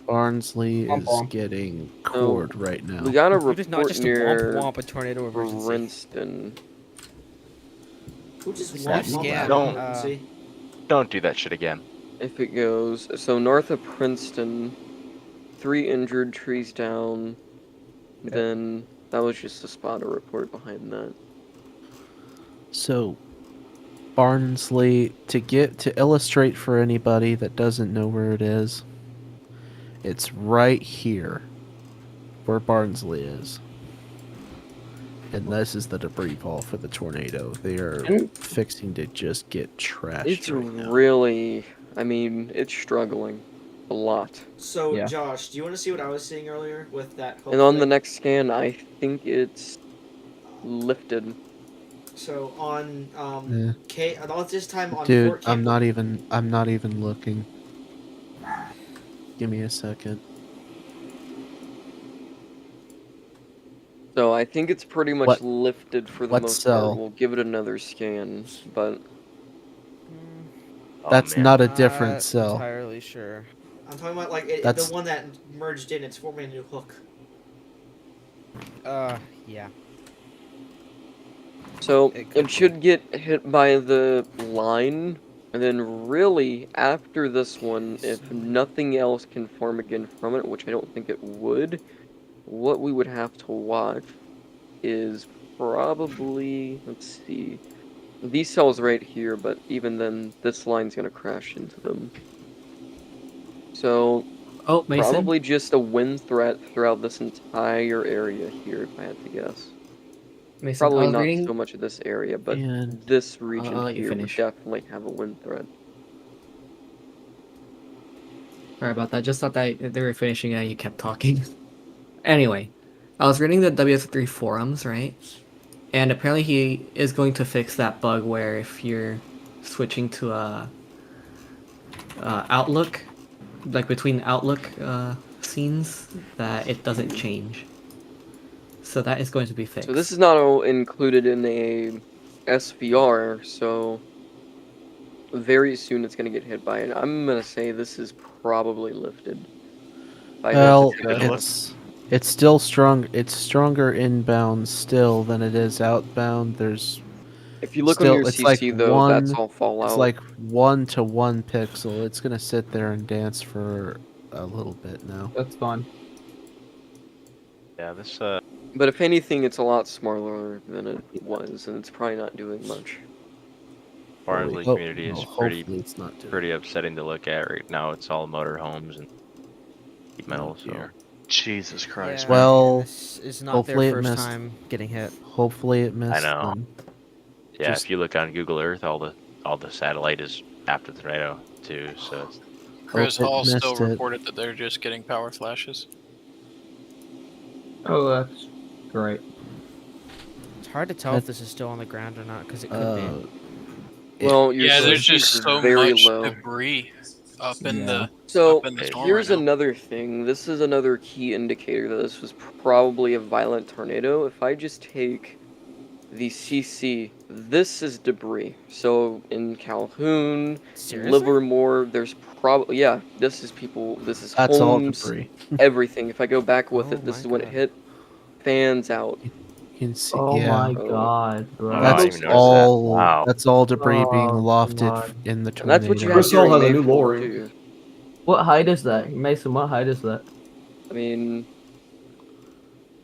Barnsley is getting cored right now. We got a It is not report just a near womp a tornado emergency. Princeton. Who just Snap wants scan, Don't do that shit again. If it goes so north of Princeton, 3 injured, trees down. Then that was just a spotter report behind that. So, Barnsley, to illustrate for anybody that doesn't know where it is, it's right here where Barnsley is. And this is the debris ball for the tornado. They are fixing to just get trashed. It's right now. really, I mean, it's struggling a lot. So, Josh, do you want to see what I was seeing earlier with that? And on the next scan, I think it's lifted. So on Yeah. this time on Dude, Fort Campbell. I'm not even looking. Give me a second. So I think it's pretty much lifted for the what most cell? part. We'll give it another scan, but That's not a different Not cell. entirely sure. I'm talking about like the That's- one that merged in. It's forming a new hook. Yeah. so it should get hit by the line, and then really after this one, if nothing else can form again from it, which I don't think it would, what we would have to watch is probably, let's see, these cells right here, but even then, this line's gonna crash into them. So, Mason? probably just a wind threat throughout this entire area here, if I had to guess. Mason, I Probably was not reading- so much of this area, but And- this region I'll let you here would finish. definitely have a wind threat. Sorry about that. Just thought that they were finishing and you kept talking. Anyway, I was reading the WS3 forums, right? And apparently he is going to fix that bug where if you're switching to Outlook, like between Outlook scenes, that it doesn't change. So that is going to be fixed. So this is not all included in a SVR, so very soon it's going to get hit by it. I'm going to say this is probably lifted. Well, it's still strong. It's stronger inbound still than it is outbound. There's if you look still, on your it's CC like though, one, that's all Fallout. It's like 1 to 1 pixel. It's gonna sit there and dance for a little bit now. That's fine. Yeah, this But if anything, it's a lot smaller than it was, and it's probably not doing much. Barnsley community is it's not pretty upsetting to look at right now. It's all motorhomes and sheet metal. So Jesus Christ. Yeah, well, this is not hopefully their it first missed. time getting hit. Hopefully it missed. I know. Them. Yeah, Just- if you look on Google Earth, all the satellite is after the tornado too. So it's, Chris Hope it Hall still missed it. reported that they're just getting power flashes. Oh, that's great. It's hard to tell if this is still on the ground or not because it could be. Well, your Yeah, there's CC just is so very much low. debris up in the So up in the storm here's right now. another thing. This is another key indicator that this was probably a violent tornado. If I just take the CC, this is debris. So in Calhoun, Seriously? Livermore, there's probably this is people. This is That's all homes, debris. everything. If I go back with Oh it, this my is when it God. hit. Fans out. You can see. Oh yeah. my god, bro. I didn't even notice that. Wow. That's all debris being Oh, lofted God. in the And tornado. that's what you have Chris Hall during has a new Mayflower, lowering. too. What height is that? Mason, what height is that? I mean,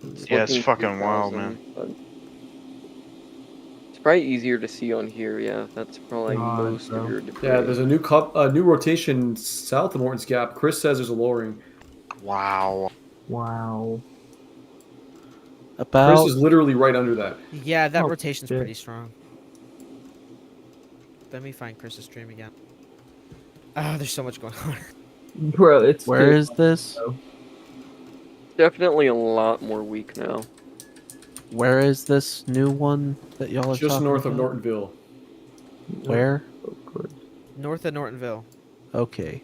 Yeah, it's looking fucking wild, 3,000, man. but it's probably easier to see on here. Yeah, that's probably God, most bro. of your debris. Yeah, there's a new rotation south of Morton's Gap. Chris says there's a lowering. Wow. Wow. Chris is literally right under that. Yeah, that Oh, rotation's shit. pretty strong. Let me find Chris's stream again. Oh, there's so much going on. Bro, it's Where too is this? bro. Definitely a lot more weak now. Where is this new one that y'all are Just talking north of about? Nortonville. Where? North of Nortonville. Okay.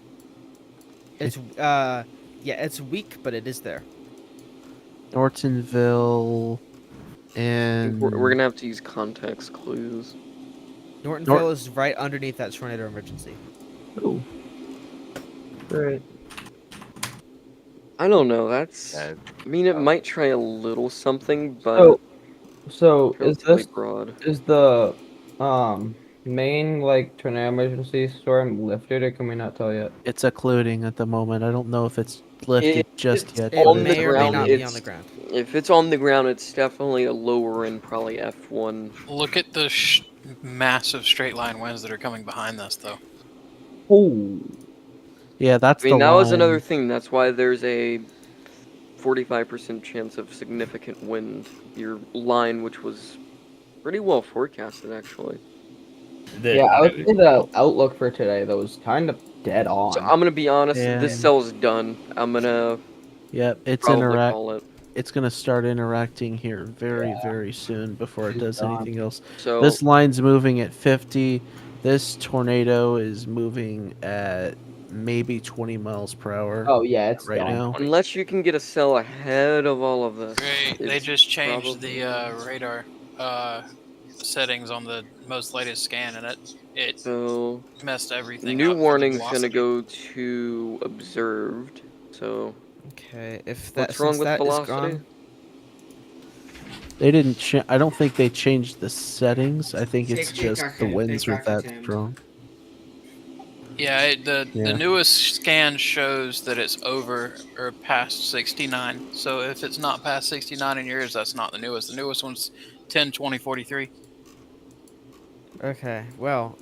It's yeah, it's weak, but it is there. Nortonville and We're gonna have to use context clues. Nortonville is right underneath that tornado emergency. Oh. Great. I don't know. That's. I mean, it might try a little something, but So is relatively this broad. is the main like tornado emergency storm lifted, or can we not tell yet? it's occluding at the moment. I don't know if it's lifted just It's yet. It on but the may or may ground. not be It's, on the ground. If it's on the ground, it's definitely a lower end, probably F1. Look at the massive straight line winds that are coming behind this, though. Oh. Yeah, that's I mean, the that was line. another thing. That's why there's a 45% chance of significant wind. Your line, which was pretty well forecasted, actually. Yeah, I would say the outlook for today though was kind of dead on. So I'm gonna be honest. Yeah. This cell's done. I'm gonna Yep, it's probably call it. It's gonna start interacting here very soon before it does done. anything else. So This line's moving at 50. This tornado is moving at maybe 20 miles per hour. Oh yeah, it's right done. now. unless you can get a cell ahead of all of this, They it's just changed probably- the radar settings on the most latest scan, and it So messed everything new up. for the warning's gonna velocity. go to observed. So Okay, if that what's wrong since with that is velocity? gone, They didn't. I don't think they changed the settings. I think it's just the winds were that strong. Yeah, the Yeah. newest scan shows that it's over or past 69. So if it's not past 69 in yours, that's not the newest. The newest one's 10, 20, 43. okay. Well,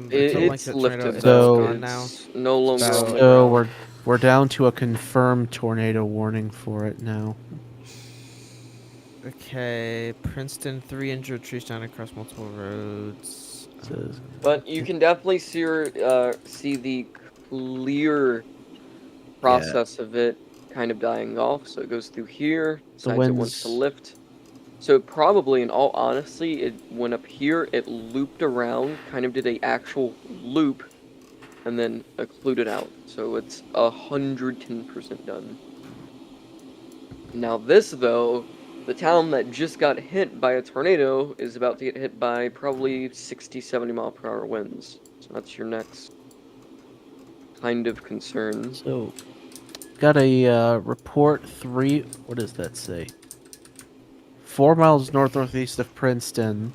It's lifted. is So- gone now. It's no longer on the So ground. we're down to a confirmed tornado warning for it now. Okay, Princeton, 3 injured, trees down across multiple roads. But you can definitely see the clear process of it kind of dying off. So it goes through here, decides it wants to winds- lift. So probably, in all honesty, it went up here, it looped around, kind of did a actual loop, and then occluded out. So it's 110% done. Now this, though, the town that just got hit by a tornado is about to get hit by probably 60, 70 mile per hour winds. So that's your next kind of concern. So, got a report 3. What does that say? 4 miles northeast of Princeton.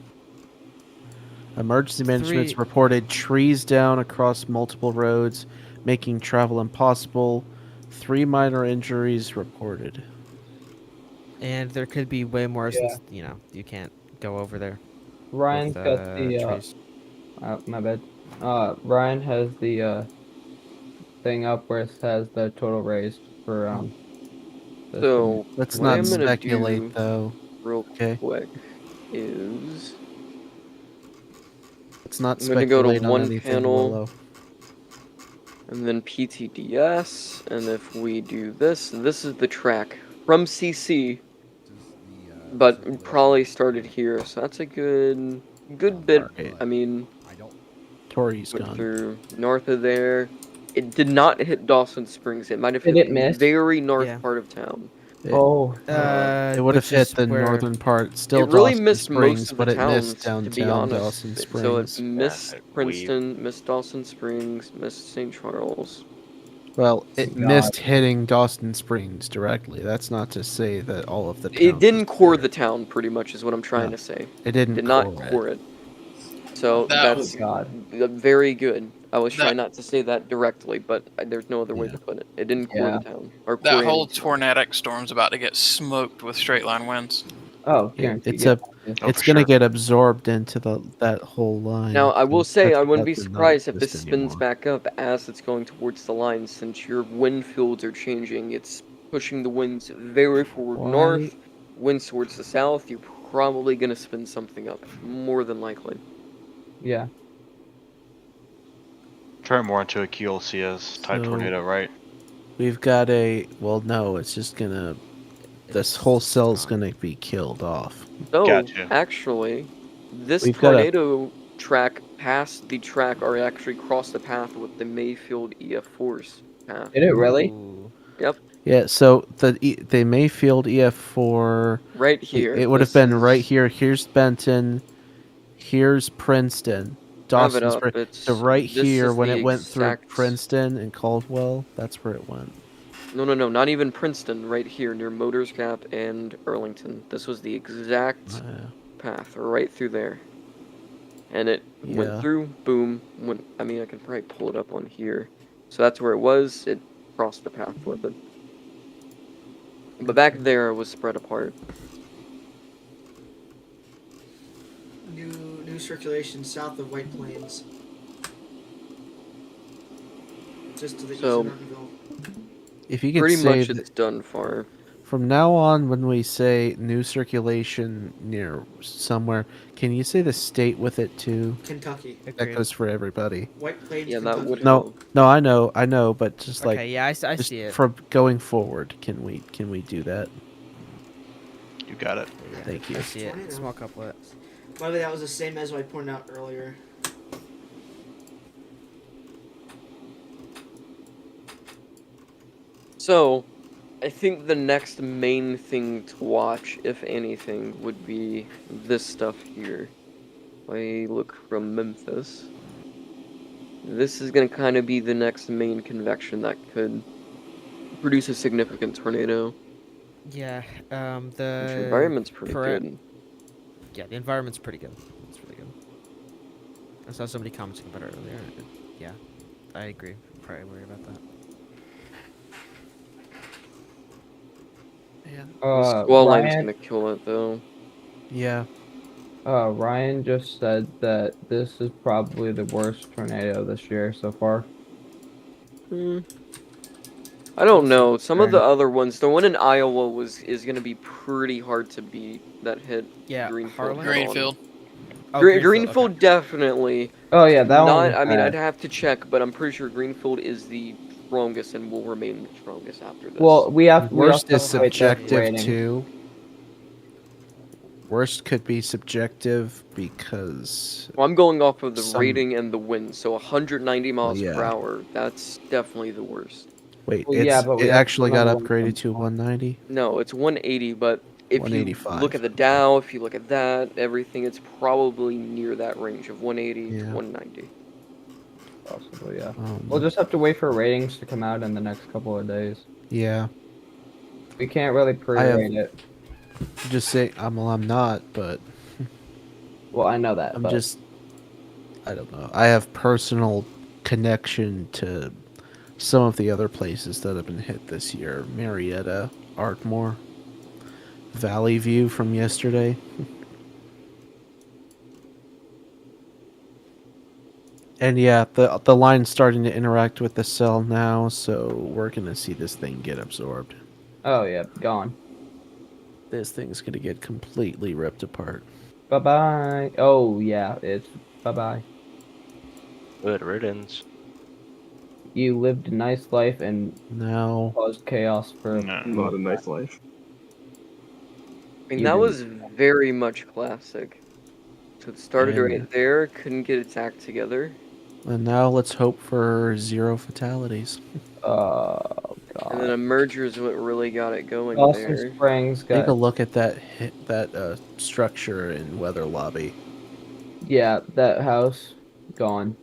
Emergency management's 3 reported trees down across multiple roads, making travel impossible. 3 minor injuries reported. And there could be way more Yeah. since, you can't go over there. Ryan's with, got the trees. my bad. Ryan has the thing up where it says the total raised for this So let's what not I'm gonna speculate do though. real Okay. quick is Let's not I'm gonna go to speculate on one anything, panel Willow. and then PTDS, and if we do this is the track from CC, but probably started here, so that's a good bit. Alright. I mean, Tori's went gone. through north of there. It did not hit Dawson Springs. It might have Did hit it the miss? very north Yeah. part of town. It, Oh, it would have which hit is the where- northern part. Still It really Dawson missed Springs, most of but the it missed towns, to be downtown honest. Dawson So it Springs. missed we- Princeton, missed Dawson Springs, missed St. Charles. Well, it God. missed hitting Dawson Springs directly. That's not to say that all of the It town didn't was core there. the town, pretty much, is what I'm trying No. to say. It didn't Did not core core it. So That that's God. very good. I was That- trying not to say that directly, but there's no other way to put it. It didn't core Yeah. the town. Or That core whole any town. tornadic storm's about to get smoked with straight line winds. Oh, Yeah, guaranteed. it's yeah. it's for gonna sure. get absorbed into that whole line. Now, I will so say, that's I wouldn't be about to not surprised if this exist spins anymore. back up as it's going towards the line, since your wind fields are changing. It's pushing the winds very forward Why? north, winds towards the south. You're probably going to spin something up, more than likely. Yeah. Turn more into a QLCS type So- tornado, right? We've got no, it's just gonna. This whole cell's gonna be killed off. So, Gotcha. actually, this We've got a- tornado track past the track are actually cross the path with the Mayfield EF4's path. Did it really? Ooh. Yep, Yeah, so the Mayfield EF4 right here. It would have This been is- right here. Here's Benton. Here's Princeton. Have it Dawson up, Springs. it's- So right this here, is when the it went through exact- Princeton and Caldwell, that's where it went. No, not even Princeton, right here near Motors Gap and Arlington. This was the exact path, right through there. And it Yeah. went through, boom, went, I mean, I can probably pull it up on here. So that's where it was, it crossed the path with it. But back there, it was spread apart. New circulation south of White Plains. Just to the So- east of Mountainville. If you could Pretty say much that it's done far. from now on, when we say new circulation near somewhere, can you say the state with it too? Kentucky. That Agreed. goes for everybody. White Plains, Yeah, that Kentucky. would No, I know, but just like Okay, yeah, I just see it. for going forward, can we do that? You got it. Yeah, Thank you. I see it. Small couplet. By the way, that was the same as what I pointed out earlier. So, I think the next main thing to watch, if anything, would be this stuff here. I look from Memphis. This is going to kind of be the next main convection that could produce a significant tornado. Yeah, Which the environment's pretty para- good. Yeah, the environment's pretty good. It's really good. I saw somebody commenting about it earlier. Yeah, I agree. Probably worry about that. Yeah. Squall line's Ryan, going to kill it, though. Yeah. Ryan just said that this is probably the worst tornado this year so far. I don't know. Some of the other ones, the one in Iowa is going to be pretty hard to beat. That hit Yeah, Greenfield. Harlan? head on. Greenfield. Oh, Greenfield okay. definitely. Oh yeah, that one. Not. was I mean, bad. I'd have to check, but I'm pretty sure Greenfield is the strongest and will remain the strongest after this. Well, we also Worst is have to wait the subjective rating. too. Worst could be subjective because. Well, I'm going off of the some- rating and the wind, so 190 miles per yeah. hour. That's definitely the worst. Wait, Well, yeah, but we it have to actually got remember when upgraded to 190. No, it's 180, but if you 185. look at the Dow, if you look at that, everything, it's probably near that range of 180 to Yeah. 190. Possibly, yeah. We'll just have to wait for ratings to come out in the next couple of days. Yeah. We can't really pre-rate it. Just say I'm not, but Well, I know that. I'm but... just. I don't know. I have personal connection to some of the other places that have been hit this year. Marietta, Ardmore, Valley View from yesterday. And yeah, the line's starting to interact with the cell now, so we're gonna see this thing get absorbed. Oh yeah, gone. This thing's gonna get completely ripped apart. Bye bye. Oh yeah, it's bye bye. Good riddance. You lived a nice life and now caused chaos for. Not a nice life. I mean, that was very much classic. So it started right there, couldn't get its act together. And now let's hope for 0 fatalities. God. And then a merger is what really got it going Dawson there. Springs got. Take a look at that structure in Weather Lobby. Yeah, that house gone.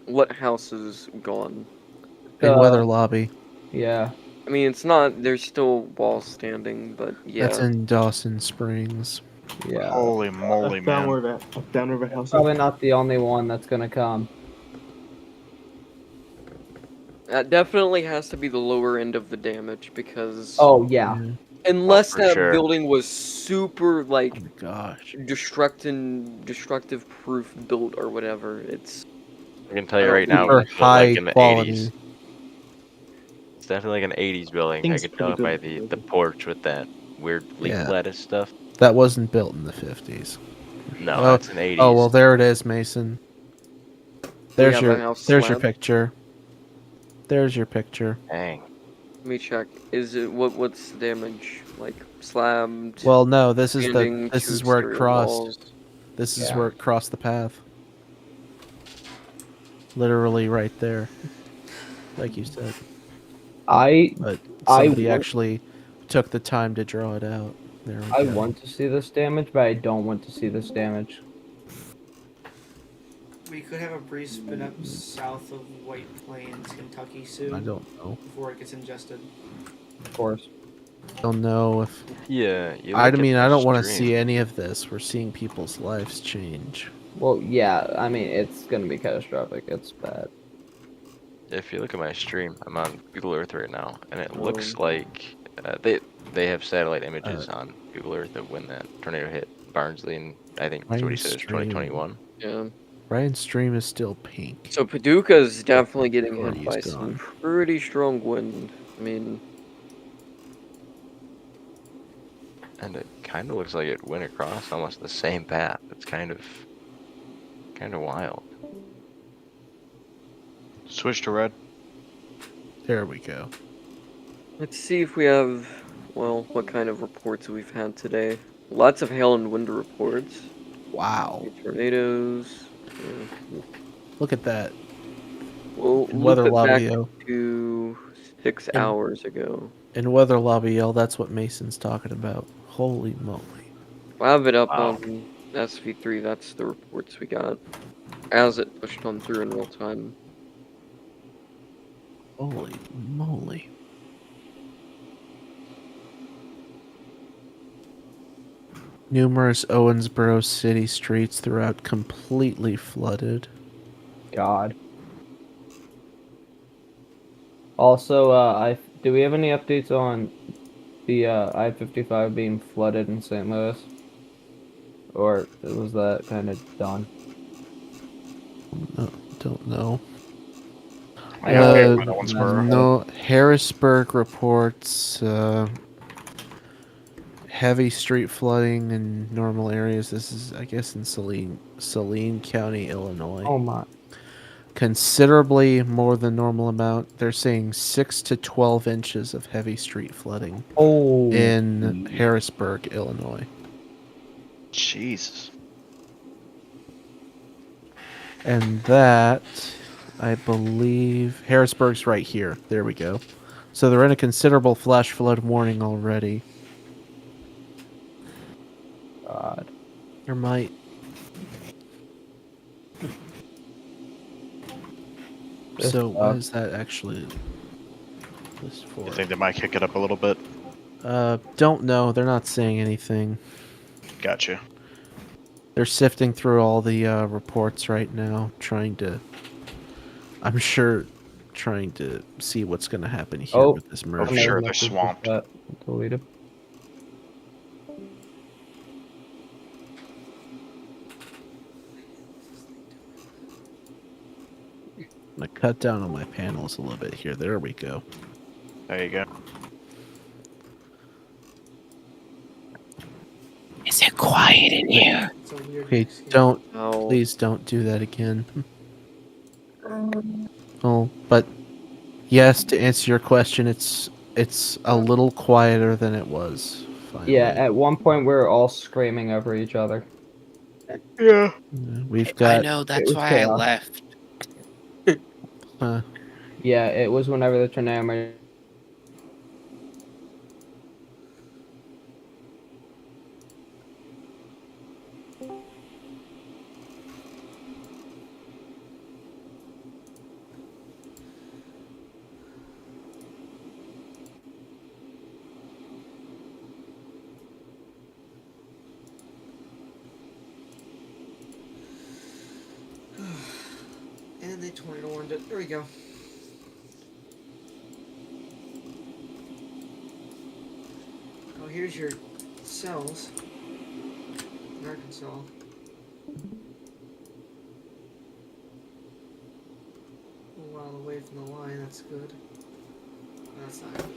What house is gone? In Weather Lobby. Yeah. I mean, it's not. There's still walls standing, but yeah. That's in Dawson Springs. Yeah. Holy moly, man. Downriver house. Probably not the only one that's gonna come. That definitely has to be the lower end of the damage because. Oh yeah. Unless for that sure. building was super like Oh my gosh. destructive proof built or whatever, it's. I can tell you right now, Super it's built like in the quality. 80s. It's definitely like an 80s building. I Thing's could tell it pretty by good. the porch with that weird leaf Yeah. lettuce stuff. That wasn't built in the 50s. No, Oh, that's an 80s. Oh well, there it is, Mason. There's have a your house there's your slab? picture. There's your picture. Dang. Let me check. Is it what's the damage? Like slabbed? Well, no, this is standing, this is two where it exterior crossed. walls? This is Yeah. where it crossed the path. Literally right there, like you said. But somebody actually took the time to draw it out. There we I go. want to see this damage, but I don't want to see this damage. We could have a breeze spin up south of White Plains, Kentucky soon. I don't know. Before it gets ingested. Of course. Don't know if. Yeah. You I look at mean, the I don't want to stream. see any of this. We're seeing people's lives change. Well, yeah. I mean, it's gonna be catastrophic. It's bad. If you look at my stream, I'm on Google Earth right now, and it looks Oh. like they have satellite images on Google Earth of when that tornado hit Barnsley, and I think that's what he Ryan's says, stream. 2021. Yeah. Ryan's stream is still pink. So Paducah's definitely getting hit Already by is some gone. pretty strong wind. I mean, And it kind of looks like it went across almost the same path. It's kind of wild. Switch to red. There we go. let's see if we have, well, what kind of reports we've had today. Lots of hail and wind reports. Wow. Tornadoes. Yeah. Look at that. Well, In Weather look back Lobby, to 6 In- hours ago. In Weather Lobby, that's what Mason's talking about. Holy moly. I have it up Wow. on SV3. That's the reports we got as it pushed on through in real time. Holy moly. Numerous Owensboro city streets throughout completely flooded. God. Also, do we have any updates on the I-55 being flooded in St. Louis? Or was that kind of done? No, don't know. I got hit by the Owensboro. No, Harrisburg reports heavy street flooding in normal areas. This is, I guess, in Saline County, Illinois. Oh my. considerably more than normal amount. They're saying 6 to 12 inches of heavy street flooding in Harrisburg, Illinois. Jesus. And that, I believe, Harrisburg's right here. There we go. So they're in a considerable flash flood warning already. God. There might. So what is that actually list for? You think they might kick it up a little bit? Don't know. They're not saying anything. Gotcha. They're sifting through all the reports right now, trying to, I'm sure, trying to see what's going to happen here with this merge. I'm sure they're swamped. Deleted. I'm going to cut down on my panels a little bit here. There we go. There you go. Is it quiet in here? Okay, please don't do that again. Oh, but yes, to answer your question, it's a little quieter than it was. Finally. Yeah, at one point we were all screaming over each other. Yeah. We've got. I know, that's why I left. Yeah, it was whenever the tornado. And they tornado warned it. There we go. Oh, here's your cells. In Arkansas. A while away from the line, that's good. That's not good.